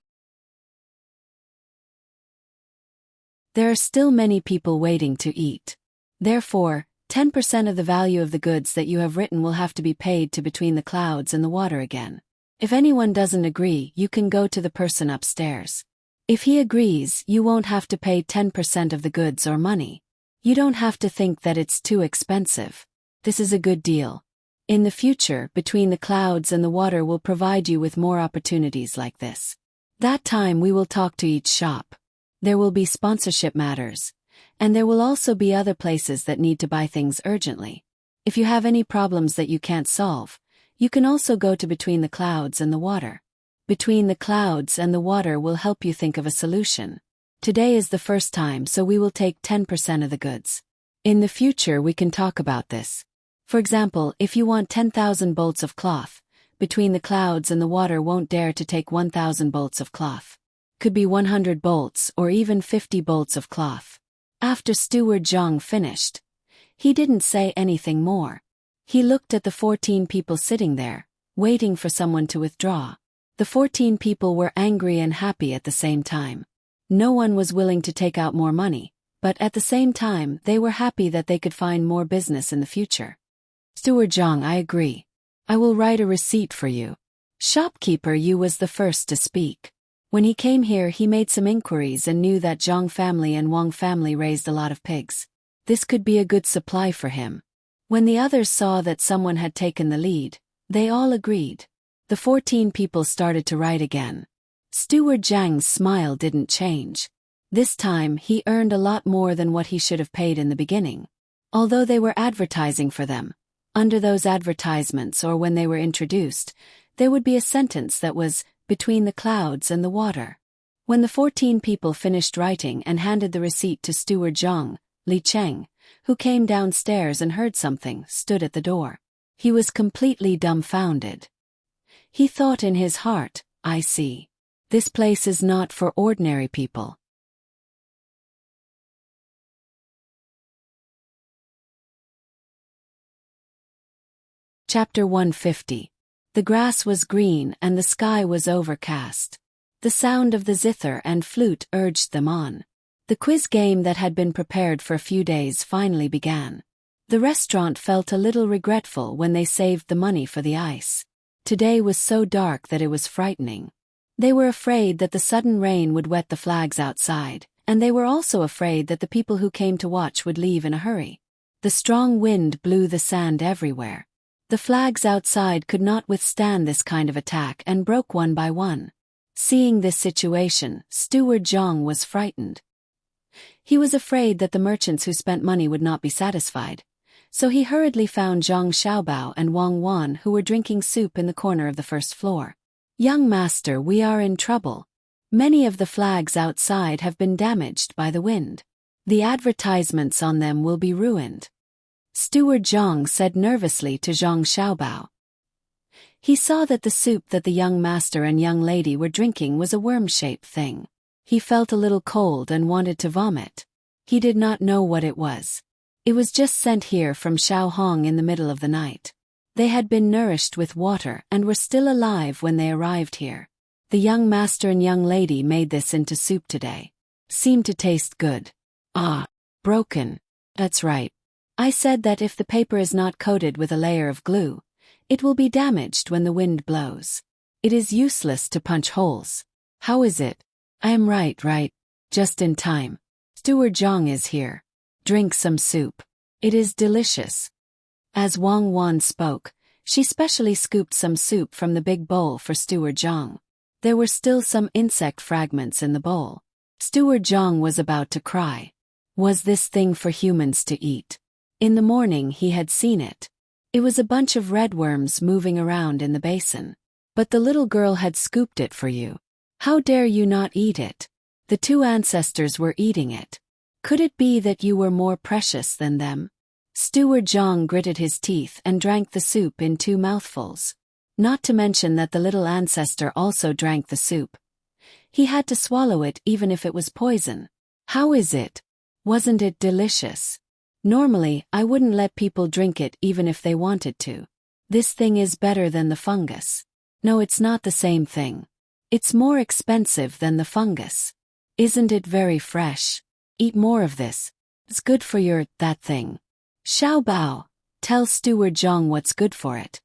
There are still many people waiting to eat. Therefore, 10% of the value of the goods that you have written will have to be paid to between the clouds and the water again. If anyone doesn't agree, you can go to the person upstairs. If he agrees, you won't have to pay 10% of the goods or money. You don't have to think that it's too expensive. This is a good deal. In the future, between the clouds and the water will provide you with more opportunities like this. That time we will talk to each shop. There will be sponsorship matters. And there will also be other places that need to buy things urgently. If you have any problems that you can't solve, you can also go to between the clouds and the water. Between the clouds and the water will help you think of a solution. Today is the first time, so we will take 10% of the goods. In the future we can talk about this. For example, if you want 10,000 bolts of cloth, between the clouds and the water won't dare to take 1,000 bolts of cloth. Could be 100 bolts or even 50 bolts of cloth. After Steward Zhang finished, he didn't say anything more. He looked at the 14 people sitting there, waiting for someone to withdraw. The 14 people were angry and happy at the same time. No one was willing to take out more money, but at the same time they were happy that they could find more business in the future. Steward Zhang, I agree. I will write a receipt for you. Shopkeeper Yu was the first to speak. When he came here he made some inquiries and knew that Zhang family and Wang family raised a lot of pigs. This could be a good supply for him. When the others saw that someone had taken the lead, they all agreed. The 14 people started to write again. Steward Zhang's smile didn't change. This time he earned a lot more than what he should have paid in the beginning. Although they were advertising for them, under those advertisements or when they were introduced, there would be a sentence that was, between the clouds and the water. When the 14 people finished writing and handed the receipt to Steward Zhang, Li Cheng, who came downstairs and heard something, stood at the door. He was completely dumbfounded. He thought in his heart, I see. This place is not for ordinary people. Chapter 150. The grass was green and the sky was overcast. The sound of the zither and flute urged them on. The quiz game that had been prepared for a few days finally began. The restaurant felt a little regretful when they saved the money for the ice. Today was so dark that it was frightening. They were afraid that the sudden rain would wet the flags outside, and they were also afraid that the people who came to watch would leave in a hurry. The strong wind blew the sand everywhere. The flags outside could not withstand this kind of attack and broke one by one. Seeing this situation, Steward Zhang was frightened. He was afraid that the merchants who spent money would not be satisfied, so he hurriedly found Zhang Xiaobao and Wang Wan who were drinking soup in the corner of the first floor. Young master, we are in trouble. Many of the flags outside have been damaged by the wind. The advertisements on them will be ruined. Steward Zhang said nervously to Zhang Xiaobao. He saw that the soup that the young master and young lady were drinking was a worm-shaped thing. He felt a little cold and wanted to vomit. He did not know what it was. It was just sent here from Shaohong in the middle of the night. They had been nourished with water and were still alive when they arrived here. The young master and young lady made this into soup today. Seemed to taste good. Ah, broken. That's right. I said that if the paper is not coated with a layer of glue, it will be damaged when the wind blows. It is useless to punch holes. How is it? I am right. Just in time. Steward Zhang is here. Drink some soup. It is delicious. As Wang Wan spoke, she specially scooped some soup from the big bowl for Steward Zhang. There were still some insect fragments in the bowl. Steward Zhang was about to cry. Was this thing for humans to eat? In the morning he had seen it. It was a bunch of red worms moving around in the basin. But the little girl had scooped it for you. How dare you not eat it? The two ancestors were eating it. Could it be that you were more precious than them? Steward Zhang gritted his teeth and drank the soup in 2 mouthfuls. Not to mention that the little ancestor also drank the soup. He had to swallow it even if it was poison. How is it? Wasn't it delicious? Normally, I wouldn't let people drink it even if they wanted to. This thing is better than the fungus. No, it's not the same thing. It's more expensive than the fungus. Isn't it very fresh? Eat more of this. It's good for that thing. Xiaobao, tell Steward Zhang what's good for it.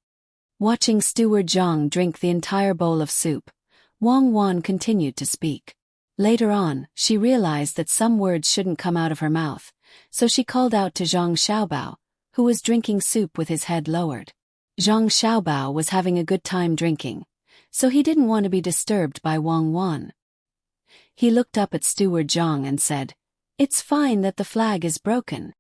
Watching Steward Zhang drink the entire bowl of soup, Wang Wan continued to speak. Later on, she realized that some words shouldn't come out of her mouth, so she called out to Zhang Xiaobao, who was drinking soup with his head lowered. Zhang Xiaobao was having a good time drinking, so he didn't want to be disturbed by Wang Wan. He looked up at Steward Zhang and said, "It's fine that the flag is broken.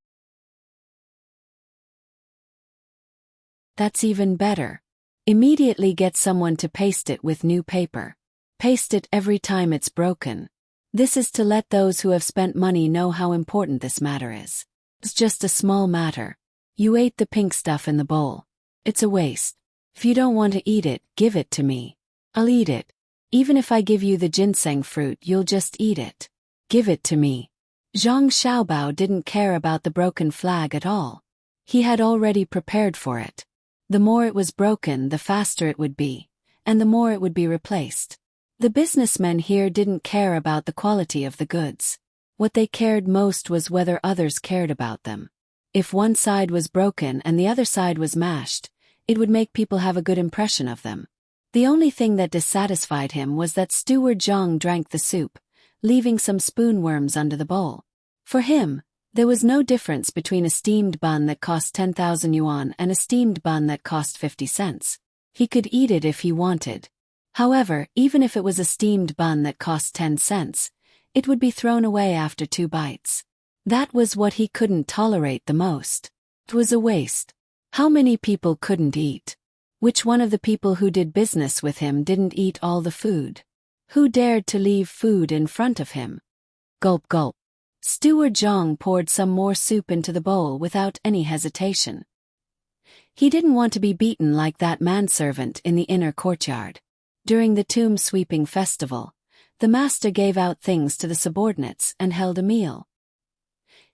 That's even better. Immediately get someone to paste it with new paper. Paste it every time it's broken. This is to let those who have spent money know how important this matter is. It's just a small matter. You ate the pink stuff in the bowl. It's a waste. If you don't want to eat it, give it to me. I'll eat it. Even if I give you the ginseng fruit, you'll just eat it. Give it to me. Zhang Xiaobao didn't care about the broken flag at all. He had already prepared for it. The more it was broken, the faster it would be, and the more it would be replaced. The businessmen here didn't care about the quality of the goods. What they cared most was whether others cared about them. If one side was broken and the other side was mashed, it would make people have a good impression of them. The only thing that dissatisfied him was that Steward Zhang drank the soup, leaving some spoonworms under the bowl. For him, there was no difference between a steamed bun that cost 10,000 yuan and a steamed bun that cost 50 cents. He could eat it if he wanted. However, even if it was a steamed bun that cost 10 cents, it would be thrown away after 2 bites. That was what he couldn't tolerate the most. It was a waste. How many people couldn't eat? Which one of the people who did business with him didn't eat all the food? Who dared to leave food in front of him? Gulp gulp. Steward Zhang poured some more soup into the bowl without any hesitation. He didn't want to be beaten like that manservant in the inner courtyard. During the tomb sweeping festival, the master gave out things to the subordinates and held a meal.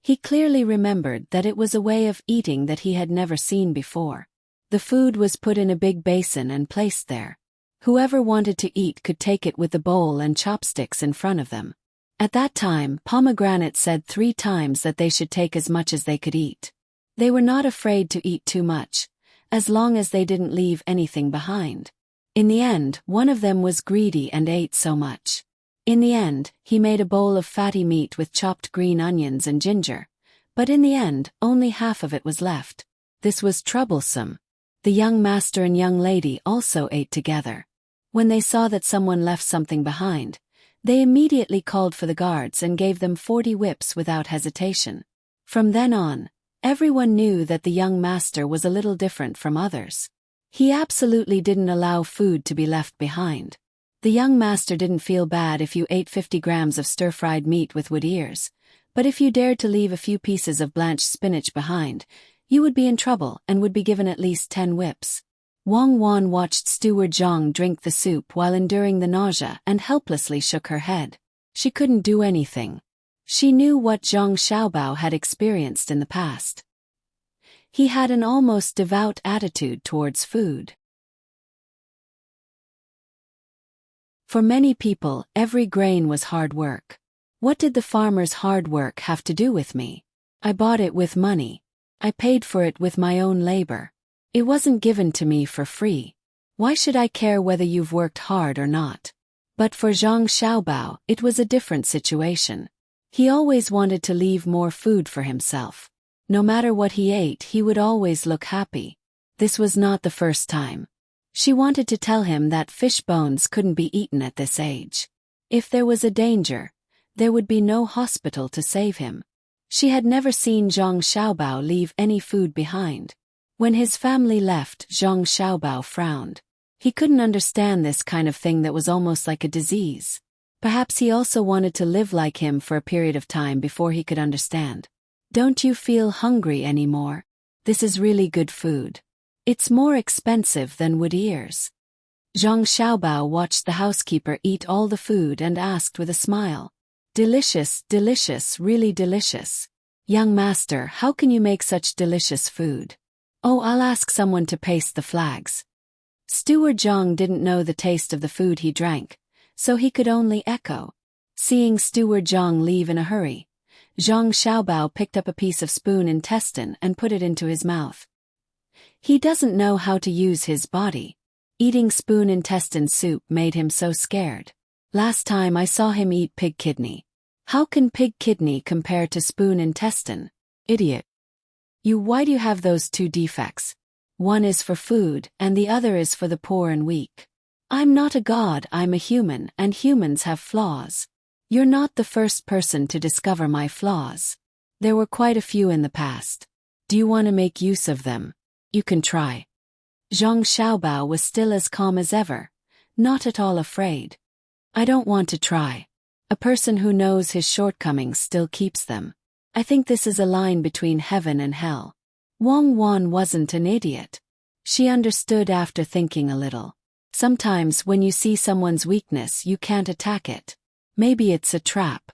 He clearly remembered that it was a way of eating that he had never seen before. The food was put in a big basin and placed there. Whoever wanted to eat could take it with the bowl and chopsticks in front of them. At that time, Pomegranate said 3 times that they should take as much as they could eat. They were not afraid to eat too much, as long as they didn't leave anything behind. In the end, one of them was greedy and ate so much. In the end, he made a bowl of fatty meat with chopped green onions and ginger, but in the end, only half of it was left. This was troublesome. The young master and young lady also ate together. When they saw that someone left something behind, they immediately called for the guards and gave them 40 whips without hesitation. From then on, everyone knew that the young master was a little different from others. He absolutely didn't allow food to be left behind. The young master didn't feel bad if you ate 50 grams of stir-fried meat with wood ears, but if you dared to leave a few pieces of blanched spinach behind, you would be in trouble and would be given at least 10 whips. Wang Wan watched Steward Zhang drink the soup while enduring the nausea and helplessly shook her head. She couldn't do anything. She knew what Zhang Xiaobao had experienced in the past. He had an almost devout attitude towards food. For many people, every grain was hard work. What did the farmer's hard work have to do with me? I bought it with money. I paid for it with my own labor. It wasn't given to me for free. Why should I care whether you've worked hard or not? But for Zhang Xiaobao, it was a different situation. He always wanted to leave more food for himself. No matter what he ate, he would always look happy. This was not the first time. She wanted to tell him that fish bones couldn't be eaten at this age. If there was a danger, there would be no hospital to save him. She had never seen Zhang Xiaobao leave any food behind. When his family left, Zhang Xiaobao frowned. He couldn't understand this kind of thing that was almost like a disease. Perhaps he also wanted to live like him for a period of time before he could understand. Don't you feel hungry anymore? This is really good food. It's more expensive than wood ears. Zhang Xiaobao watched the housekeeper eat all the food and asked with a smile. Delicious, delicious, really delicious. Young master, how can you make such delicious food? Oh, I'll ask someone to paste the flags. Steward Zhang didn't know the taste of the food he drank, so he could only echo. Seeing Steward Zhang leave in a hurry, Zhang Xiaobao picked up a piece of spoon intestine and put it into his mouth. He doesn't know how to use his body. Eating spoon intestine soup made him so scared. Last time I saw him eat pig kidney. How can pig kidney compare to spoon intestine? Idiot. Why do you have those 2 defects? One is for food and the other is for the poor and weak. I'm not a god, I'm a human, and humans have flaws. You're not the first person to discover my flaws. There were quite a few in the past. Do you want to make use of them? You can try. Zhang Xiaobao was still as calm as ever, not at all afraid. I don't want to try. A person who knows his shortcomings still keeps them. I think this is a line between heaven and hell. Wang Wan wasn't an idiot. She understood after thinking a little. Sometimes when you see someone's weakness you can't attack it. Maybe it's a trap.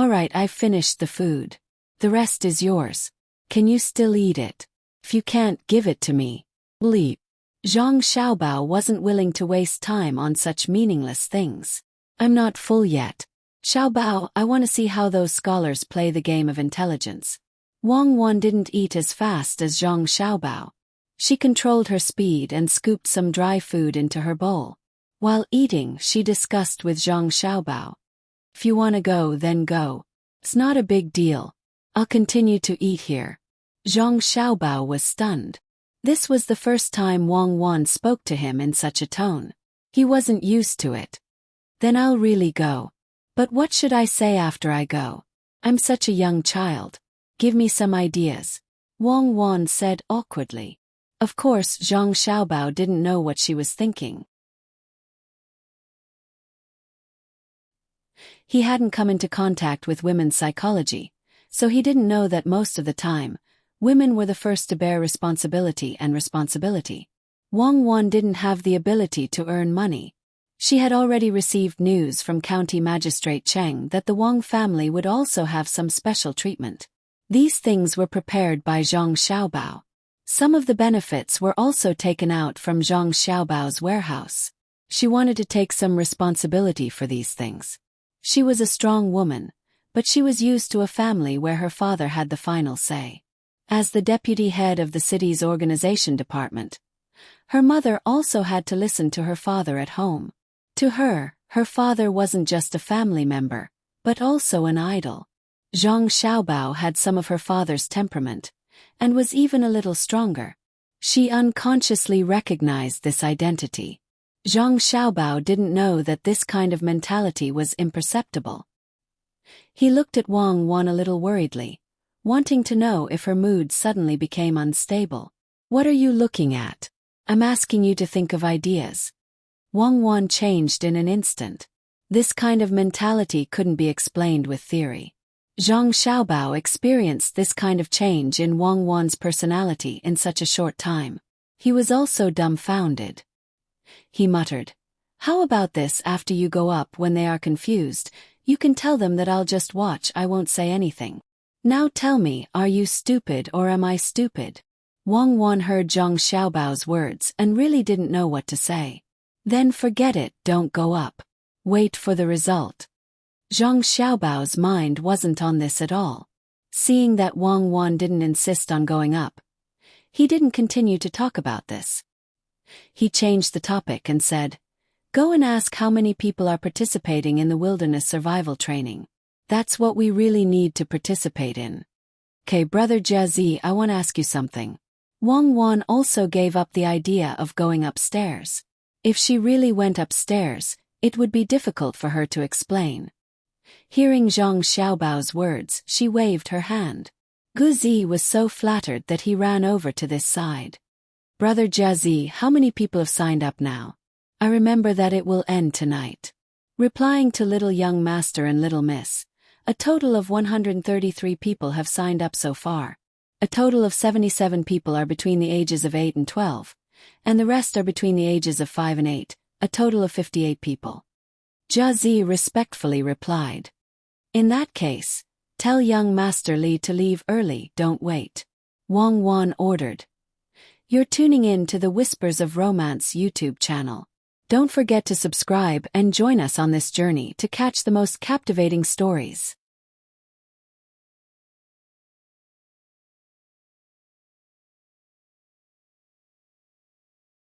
Alright, I've finished the food. The rest is yours. Can you still eat it? If you can't, give it to me. Leave. Zhang Xiaobao wasn't willing to waste time on such meaningless things. I'm not full yet. Xiaobao, I want to see how those scholars play the game of intelligence. Wang Wan didn't eat as fast as Zhang Xiaobao. She controlled her speed and scooped some dry food into her bowl. While eating, she discussed with Zhang Xiaobao. If you want to go, then go. It's not a big deal. I'll continue to eat here. Zhang Xiaobao was stunned. This was the first time Wang Wan spoke to him in such a tone. He wasn't used to it. Then I'll really go. But what should I say after I go? I'm such a young child. Give me some ideas. Wang Wan said awkwardly. Of course, Zhang Xiaobao didn't know what she was thinking. He hadn't come into contact with women's psychology, so he didn't know that most of the time, women were the first to bear responsibility. Wang Wan didn't have the ability to earn money. She had already received news from County Magistrate Cheng that the Wang family would also have some special treatment. These things were prepared by Zhang Xiaobao. Some of the benefits were also taken out from Zhang Xiaobao's warehouse. She wanted to take some responsibility for these things. She was a strong woman, but she was used to a family where her father had the final say. As the deputy head of the city's organization department, her mother also had to listen to her father at home. To her, her father wasn't just a family member, but also an idol. Zhang Xiaobao had some of her father's temperament, and was even a little stronger. She unconsciously recognized this identity. Zhang Xiaobao didn't know that this kind of mentality was imperceptible. He looked at Wang Wan a little worriedly, wanting to know if her mood suddenly became unstable. What are you looking at? I'm asking you to think of ideas. Wang Wan changed in an instant. This kind of mentality couldn't be explained with theory. Zhang Xiaobao experienced this kind of change in Wang Wan's personality in such a short time. He was also dumbfounded. He muttered, "How about this? After you go up when they are confused, you can tell them that I'll just watch, I won't say anything. Now tell me, are you stupid or am I stupid?" Wang Wan heard Zhang Xiaobao's words and really didn't know what to say. Then forget it, don't go up. Wait for the result. Zhang Xiaobao's mind wasn't on this at all. Seeing that Wang Wan didn't insist on going up, he didn't continue to talk about this. He changed the topic and said, "Go and ask how many people are participating in the wilderness survival training. That's what we really need to participate in." "Okay, Brother Jiazi, I want to ask you something." Wang Wan also gave up the idea of going upstairs. If she really went upstairs, it would be difficult for her to explain. Hearing Zhang Xiaobao's words, she waved her hand. Guzi was so flattered that he ran over to this side. "Brother Jiazi, how many people have signed up now? I remember that it will end tonight." Replying to Little Young Master and Little Miss, a total of 133 people have signed up so far. A total of 77 people are between the ages of 8 and 12, and the rest are between the ages of 5 and 8, a total of 58 people. Jiazi respectfully replied, "In that case, tell young Master Li to leave early, don't wait." Wang Wan ordered. You're tuning in to the Whispers of Romance YouTube channel. Don't forget to subscribe and join us on this journey to catch the most captivating stories.